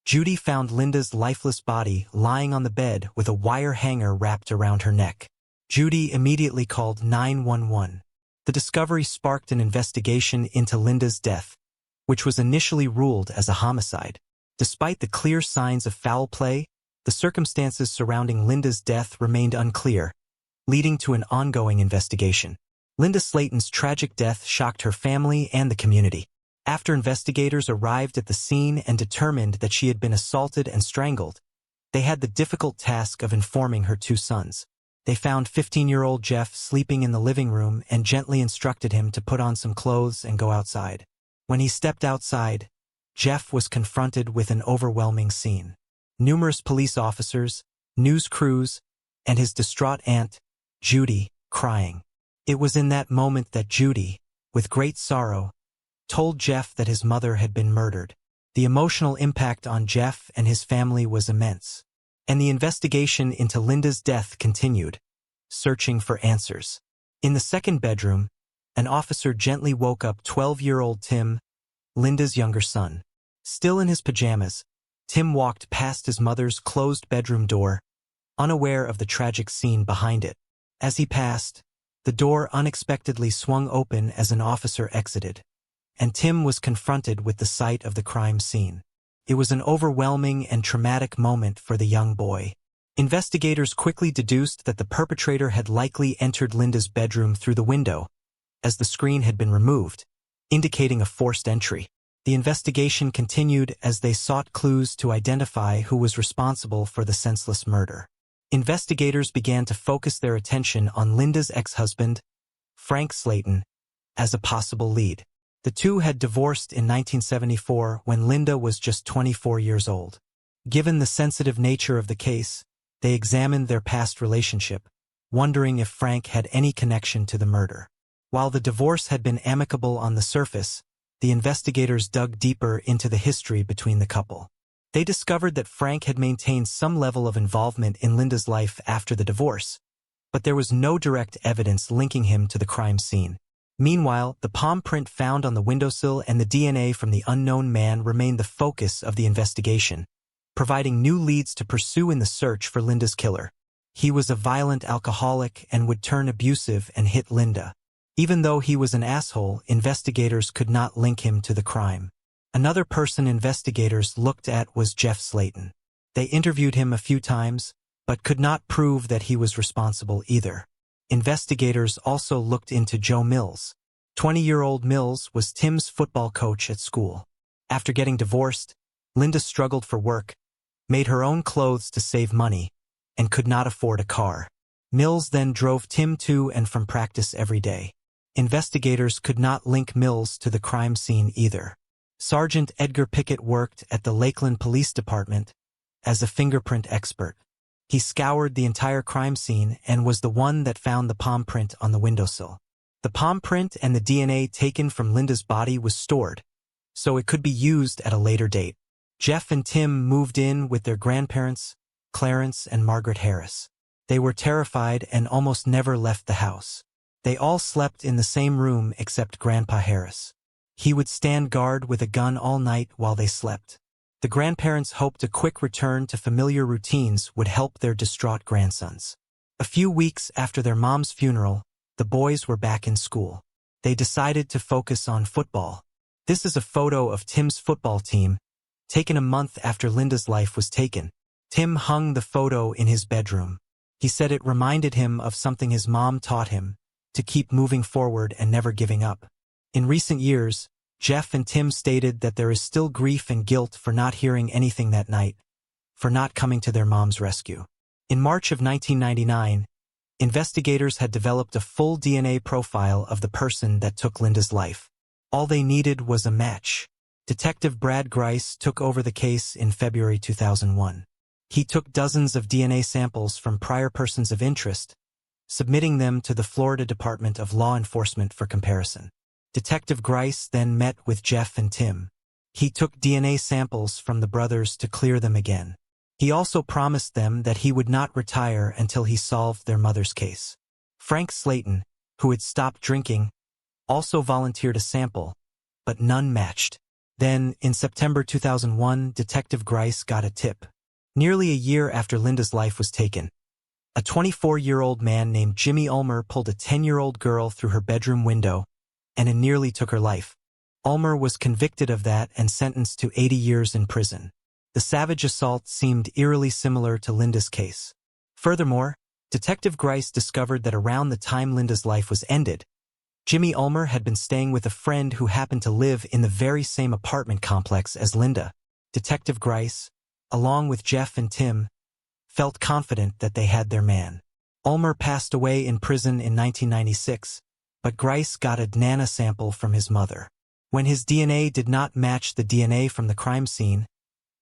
Judy found Linda's lifeless body lying on the bed with a wire hanger wrapped around her neck. Judy immediately called 911. The discovery sparked an investigation into Linda's death, which was initially ruled as a homicide. Despite the clear signs of foul play, the circumstances surrounding Linda's death remained unclear, leading to an ongoing investigation. Linda Slayton's tragic death shocked her family and the community. After investigators arrived at the scene and determined that she had been assaulted and strangled, they had the difficult task of informing her two sons. They found 15-year-old Jeff sleeping in the living room and gently instructed him to put on some clothes and go outside. When he stepped outside, Jeff was confronted with an overwhelming scene. Numerous police officers, news crews, and his distraught aunt, Judy, crying. It was in that moment that Judy, with great sorrow, told Jeff that his mother had been murdered. The emotional impact on Jeff and his family was immense, and the investigation into Linda's death continued, searching for answers. In the second bedroom, an officer gently woke up 12-year-old Tim, Linda's younger son. Still in his pajamas, Tim walked past his mother's closed bedroom door, unaware of the tragic scene behind it. As he passed, the door unexpectedly swung open as an officer exited, and Tim was confronted with the sight of the crime scene. It was an overwhelming and traumatic moment for the young boy. Investigators quickly deduced that the perpetrator had likely entered Linda's bedroom through the window, as the screen had been removed, indicating a forced entry. The investigation continued as they sought clues to identify who was responsible for the senseless murder. Investigators began to focus their attention on Linda's ex-husband, Frank Slayton, as a possible lead. The two had divorced in 1974 when Linda was just 24 years old. Given the sensitive nature of the case, they examined their past relationship, wondering if Frank had any connection to the murder. While the divorce had been amicable on the surface, the investigators dug deeper into the history between the couple. They discovered that Frank had maintained some level of involvement in Linda's life after the divorce, but there was no direct evidence linking him to the crime scene. Meanwhile, the palm print found on the windowsill and the DNA from the unknown man remained the focus of the investigation, providing new leads to pursue in the search for Linda's killer. He was a violent alcoholic and would turn abusive and hit Linda. Even though he was an asshole, investigators could not link him to the crime. Another person investigators looked at was Jeff Slayton. They interviewed him a few times, but could not prove that he was responsible either. Investigators also looked into Joe Mills. 20-year-old Mills was Tim's football coach at school. After getting divorced, Linda struggled for work, made her own clothes to save money, and could not afford a car. Mills then drove Tim to and from practice every day. Investigators could not link Mills to the crime scene either. Sergeant Edgar Pickett worked at the Lakeland Police Department as a fingerprint expert. He scoured the entire crime scene and was the one that found the palm print on the windowsill. The palm print and the DNA taken from Linda's body was stored, so it could be used at a later date. Jeff and Tim moved in with their grandparents, Clarence and Margaret Harris. They were terrified and almost never left the house. They all slept in the same room except Grandpa Harris. He would stand guard with a gun all night while they slept. The grandparents hoped a quick return to familiar routines would help their distraught grandsons. A few weeks after their mom's funeral, the boys were back in school. They decided to focus on football. This is a photo of Tim's football team, taken a month after Linda's life was taken. Tim hung the photo in his bedroom. He said it reminded him of something his mom taught him, to keep moving forward and never giving up. In recent years, Jeff and Tim stated that there is still grief and guilt for not hearing anything that night, for not coming to their mom's rescue. In March of 1999, investigators had developed a full DNA profile of the person that took Linda's life. All they needed was a match. Detective Brad Grice took over the case in February 2001. He took dozens of DNA samples from prior persons of interest, submitting them to the Florida Department of Law Enforcement for comparison. Detective Grice then met with Jeff and Tim. He took DNA samples from the brothers to clear them again. He also promised them that he would not retire until he solved their mother's case. Frank Slayton, who had stopped drinking, also volunteered a sample, but none matched. Then, in September 2001, Detective Grice got a tip. Nearly a year after Linda's life was taken, a 24-year-old man named Jimmy Ulmer pulled a 10-year-old girl through her bedroom window and it nearly took her life. Ulmer was convicted of that and sentenced to 80 years in prison. The savage assault seemed eerily similar to Linda's case. Furthermore, Detective Grice discovered that around the time Linda's life was ended, Jimmy Ulmer had been staying with a friend who happened to live in the very same apartment complex as Linda. Detective Grice, along with Jeff and Tim, felt confident that they had their man. Ulmer passed away in prison in 1996, but Grice got a DNA sample from his mother. When his DNA did not match the DNA from the crime scene,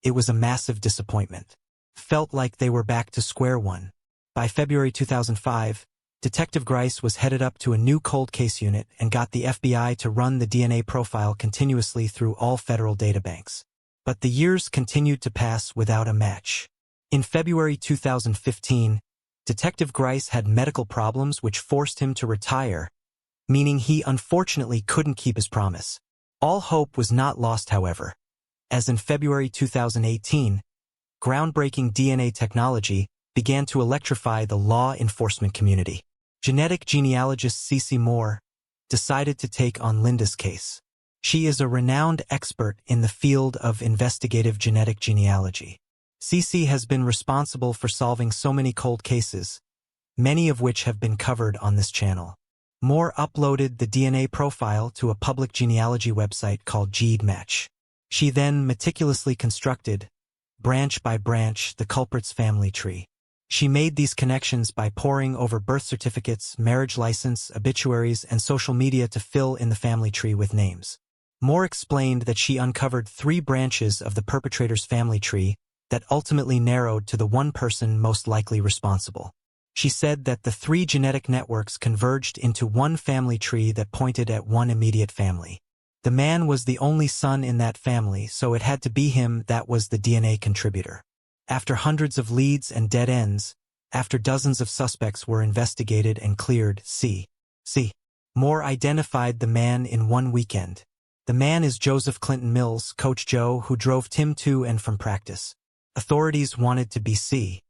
it was a massive disappointment. Felt like they were back to square one. By February 2005, Detective Grice was headed up to a new cold case unit and got the FBI to run the DNA profile continuously through all federal databanks. But the years continued to pass without a match. In February 2015, Detective Grice had medical problems which forced him to retire, meaning he unfortunately couldn't keep his promise. All hope was not lost, however, as in February 2018, groundbreaking DNA technology began to electrify the law enforcement community. Genetic genealogist Cece Moore decided to take on Linda's case. She is a renowned expert in the field of investigative genetic genealogy. Cece has been responsible for solving so many cold cases, many of which have been covered on this channel. Moore uploaded the DNA profile to a public genealogy website called GeneMatch. She then meticulously constructed, branch by branch, the culprit's family tree. She made these connections by poring over birth certificates, marriage license, obituaries, and social media to fill in the family tree with names. Moore explained that she uncovered 3 branches of the perpetrator's family tree that ultimately narrowed to the one person most likely responsible. She said that the 3 genetic networks converged into one family tree that pointed at one immediate family. The man was the only son in that family, so it had to be him that was the DNA contributor. After hundreds of leads and dead ends, after dozens of suspects were investigated and cleared, C. Moore identified the man in one weekend. The man is Joseph Clinton Mills, Coach Joe, who drove Tim to and from practice. Authorities wanted to be C.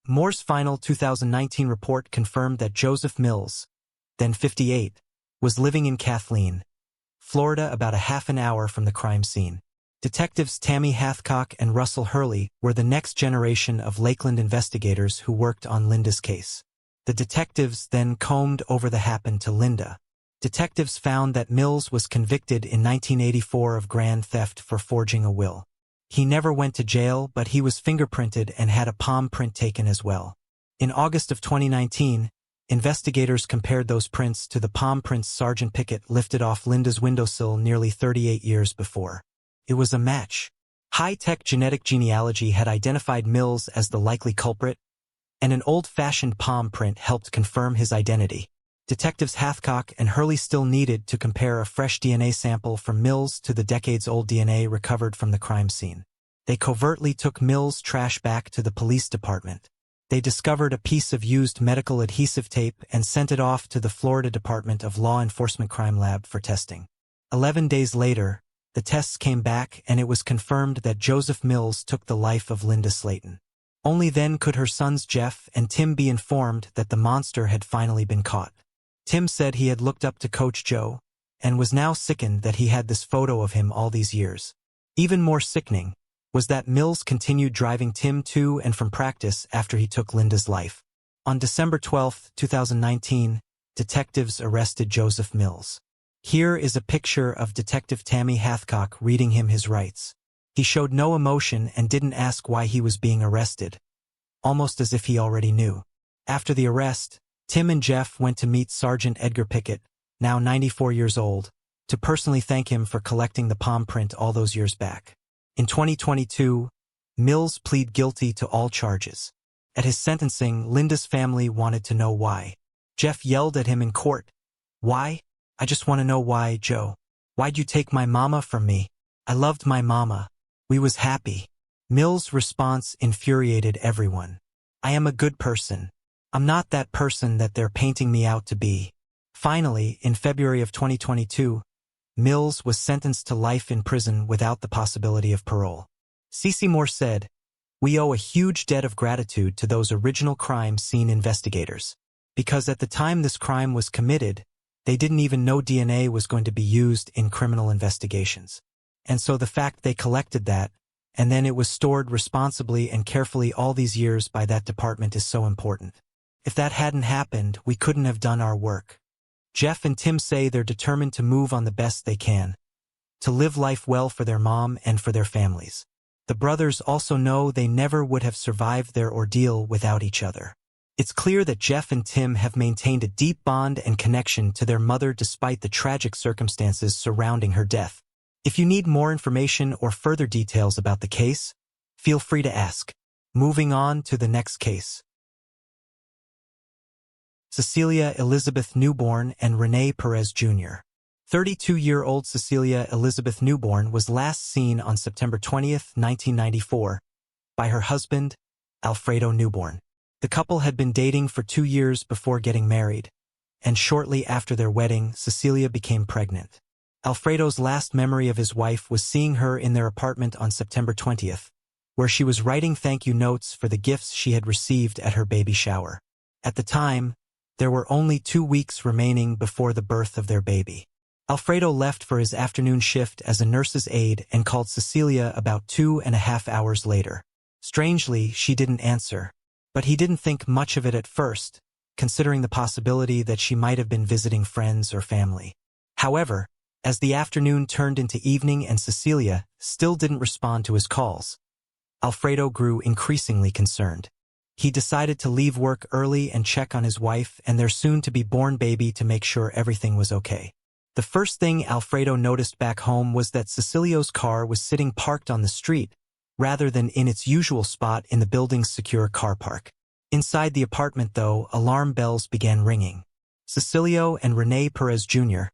Moore's final 2019 report confirmed that Joseph Mills, then 58, was living in Kathleen, Florida, about a half an hour from the crime scene. Detectives Tammy Hathcock and Russell Hurley were the next generation of Lakeland investigators who worked on Linda's case. The detectives then combed over the happened to Linda. Detectives found that Mills was convicted in 1984 of grand theft for forging a will. He never went to jail, but he was fingerprinted and had a palm print taken as well. In August of 2019, investigators compared those prints to the palm prints Sergeant Pickett lifted off Linda's windowsill nearly 38 years before. It was a match. High-tech genetic genealogy had identified Mills as the likely culprit, and an old-fashioned palm print helped confirm his identity. Detectives Hathcock and Hurley still needed to compare a fresh DNA sample from Mills to the decades-old DNA recovered from the crime scene. They covertly took Mills' trash back to the police department. They discovered a piece of used medical adhesive tape and sent it off to the Florida Department of Law Enforcement Crime Lab for testing. 11 days later, the tests came back and it was confirmed that Joseph Mills took the life of Linda Slayton. Only then could her sons Jeff and Tim be informed that the monster had finally been caught. Tim said he had looked up to Coach Joe and was now sickened that he had this photo of him all these years. Even more sickening was that Mills continued driving Tim to and from practice after he took Linda's life. On December 12, 2019, detectives arrested Joseph Mills. Here is a picture of Detective Tammy Hathcock reading him his rights. He showed no emotion and didn't ask why he was being arrested, almost as if he already knew. After the arrest, Tim and Jeff went to meet Sergeant Edgar Pickett, now 94 years old, to personally thank him for collecting the palm print all those years back. In 2022, Mills pleaded guilty to all charges. At his sentencing, Linda's family wanted to know why. Jeff yelled at him in court, "Why? I just want to know why, Joe. Why'd you take my mama from me? I loved my mama. We was happy." Mills' response infuriated everyone. "I am a good person. I'm not that person that they're painting me out to be." Finally, in February of 2022, Mills was sentenced to life in prison without the possibility of parole. Cece Moore said, "We owe a huge debt of gratitude to those original crime scene investigators. Because at the time this crime was committed, they didn't even know DNA was going to be used in criminal investigations. And so the fact they collected that, and then it was stored responsibly and carefully all these years by that department is so important. If that hadn't happened, we couldn't have done our work." Jeff and Tim say they're determined to move on the best they can, to live life well for their mom and for their families. The brothers also know they never would have survived their ordeal without each other. It's clear that Jeff and Tim have maintained a deep bond and connection to their mother despite the tragic circumstances surrounding her death. If you need more information or further details about the case, feel free to ask. Moving on to the next case. Cecilia Elizabeth Newborn and Rene Perez Jr. 32-year-old Cecilia Elizabeth Newborn was last seen on September 20, 1994, by her husband, Alfredo Newborn. The couple had been dating for 2 years before getting married, and shortly after their wedding, Cecilia became pregnant. Alfredo's last memory of his wife was seeing her in their apartment on September 20th, where she was writing thank you notes for the gifts she had received at her baby shower. At the time, there were only 2 weeks remaining before the birth of their baby. Alfredo left for his afternoon shift as a nurse's aide and called Cecilia about 2.5 hours later. Strangely, she didn't answer, but he didn't think much of it at first, considering the possibility that she might have been visiting friends or family. However, as the afternoon turned into evening and Cecilia still didn't respond to his calls, Alfredo grew increasingly concerned. He decided to leave work early and check on his wife and their soon-to-be-born baby to make sure everything was okay. The first thing Alfredo noticed back home was that Cecilia's car was sitting parked on the street, rather than in its usual spot in the building's secure car park. Inside the apartment, though, alarm bells began ringing. Cecilia and Rene Perez Jr.,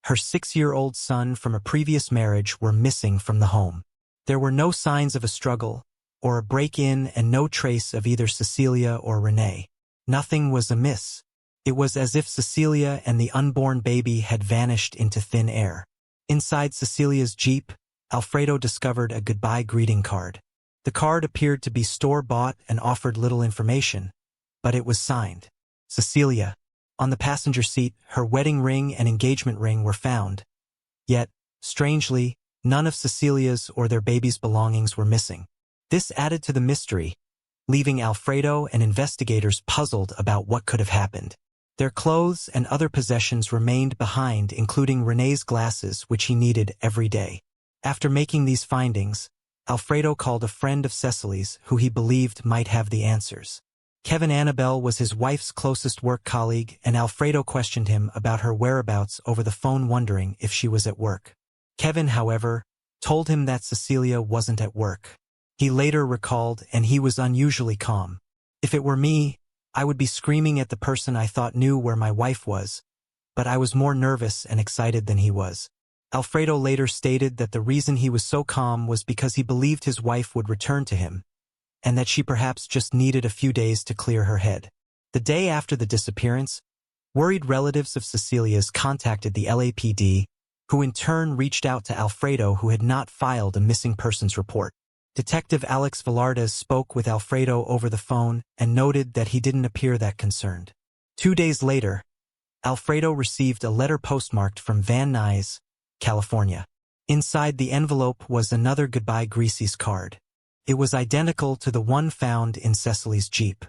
her 6-year-old son from a previous marriage, were missing from the home. There were no signs of a struggle or a break-in and no trace of either Cecilia or Rene. Nothing was amiss. It was as if Cecilia and the unborn baby had vanished into thin air. Inside Cecilia's Jeep, Alfredo discovered a goodbye greeting card. The card appeared to be store-bought and offered little information, but it was signed, Cecilia. On the passenger seat, her wedding ring and engagement ring were found. Yet, strangely, none of Cecilia's or their baby's belongings were missing. This added to the mystery, leaving Alfredo and investigators puzzled about what could have happened. Their clothes and other possessions remained behind, including Rene's glasses, which he needed every day. After making these findings, Alfredo called a friend of Cecily's who he believed might have the answers. Kevin Annabelle was his wife's closest work colleague, and Alfredo questioned him about her whereabouts over the phone, wondering if she was at work. Kevin, however, told him that Cecilia wasn't at work. He later recalled, and he was unusually calm. "If it were me, I would be screaming at the person I thought knew where my wife was, but I was more nervous and excited than he was." Alfredo later stated that the reason he was so calm was because he believed his wife would return to him, and that she perhaps just needed a few days to clear her head. The day after the disappearance, worried relatives of Cecilia's contacted the LAPD, who in turn reached out to Alfredo, who had not filed a missing persons report. Detective Alex Velarde spoke with Alfredo over the phone and noted that he didn't appear that concerned. 2 days later, Alfredo received a letter postmarked from Van Nuys, California. Inside the envelope was another Goodbye Greasy's card. It was identical to the one found in Cecily's Jeep.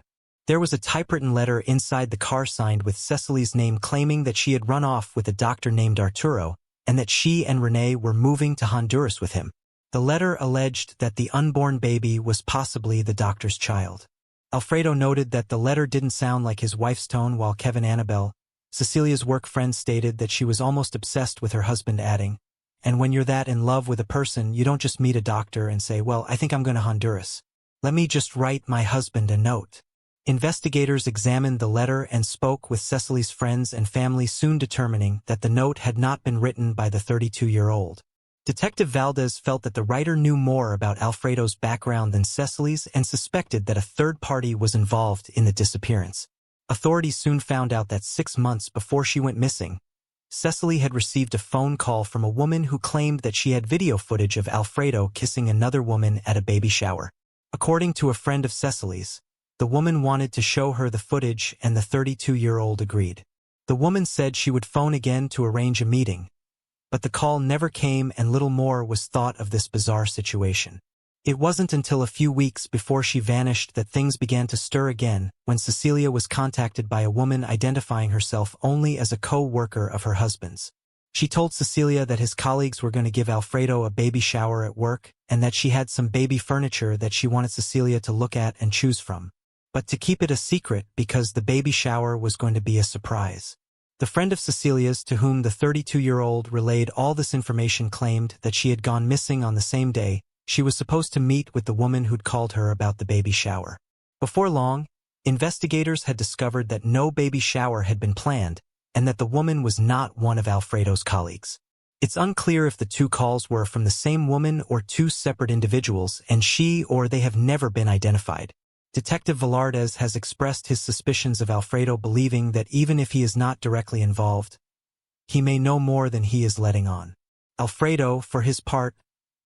There was a typewritten letter inside the car signed with Cecily's name, claiming that she had run off with a doctor named Arturo and that she and Renee were moving to Honduras with him. The letter alleged that the unborn baby was possibly the doctor's child. Alfredo noted that the letter didn't sound like his wife's tone, while Kevin Annabelle, Cecilia's work friend, stated that she was almost obsessed with her husband, adding, "And when you're that in love with a person, you don't just meet a doctor and say, 'Well, I think I'm going to Honduras. Let me just write my husband a note.'" Investigators examined the letter and spoke with Cecily's friends and family, soon determining that the note had not been written by the 32-year-old. Detective Valdez felt that the writer knew more about Alfredo's background than Cecily's and suspected that a third party was involved in the disappearance. Authorities soon found out that 6 months before she went missing, Cecily had received a phone call from a woman who claimed that she had video footage of Alfredo kissing another woman at a baby shower. According to a friend of Cecily's, the woman wanted to show her the footage, and the 32-year-old agreed. The woman said she would phone again to arrange a meeting, but the call never came and little more was thought of this bizarre situation. It wasn't until a few weeks before she vanished that things began to stir again, when Cecilia was contacted by a woman identifying herself only as a co-worker of her husband's. She told Cecilia that his colleagues were going to give Alfredo a baby shower at work and that she had some baby furniture that she wanted Cecilia to look at and choose from, but to keep it a secret because the baby shower was going to be a surprise. The friend of Cecilia's to whom the 32-year-old relayed all this information claimed that she had gone missing on the same day she was supposed to meet with the woman who'd called her about the baby shower. Before long, investigators had discovered that no baby shower had been planned and that the woman was not one of Alfredo's colleagues. It's unclear if the two calls were from the same woman or two separate individuals, and she or they have never been identified. Detective Velarde has expressed his suspicions of Alfredo, believing that even if he is not directly involved, he may know more than he is letting on. Alfredo, for his part,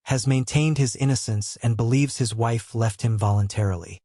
has maintained his innocence and believes his wife left him voluntarily.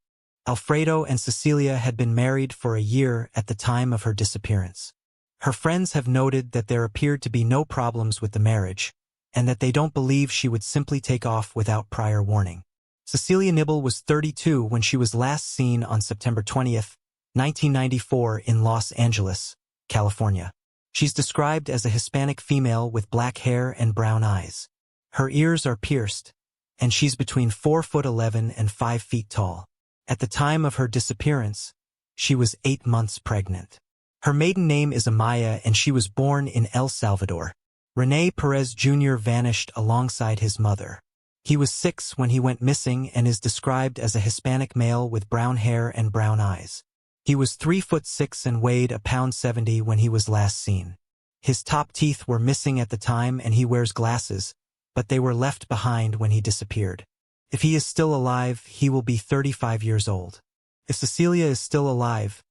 Alfredo and Cecilia had been married for a year at the time of her disappearance. Her friends have noted that there appeared to be no problems with the marriage, and that they don't believe she would simply take off without prior warning. Cecilia Nibble was 32 when she was last seen on September 20th, 1994 in Los Angeles, California. She's described as a Hispanic female with black hair and brown eyes. Her ears are pierced, and she's between 4'11" and 5 feet tall. At the time of her disappearance, she was 8 months pregnant. Her maiden name is Amaya, and she was born in El Salvador. Rene Perez Jr. vanished alongside his mother. He was 6 when he went missing and is described as a Hispanic male with brown hair and brown eyes. He was 3'6" and weighed a pound 70 when he was last seen. His top teeth were missing at the time, and he wears glasses, but they were left behind when he disappeared. If he is still alive, he will be 35 years old. If Cecilia is still alive,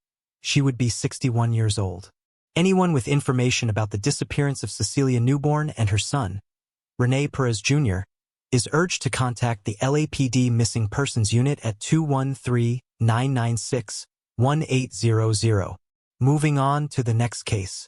she would be 61 years old. Anyone with information about the disappearance of Cecilia Newborn and her son, Rene Perez Jr., is urged to contact the LAPD Missing Persons Unit at 213-996-1800. Moving on to the next case.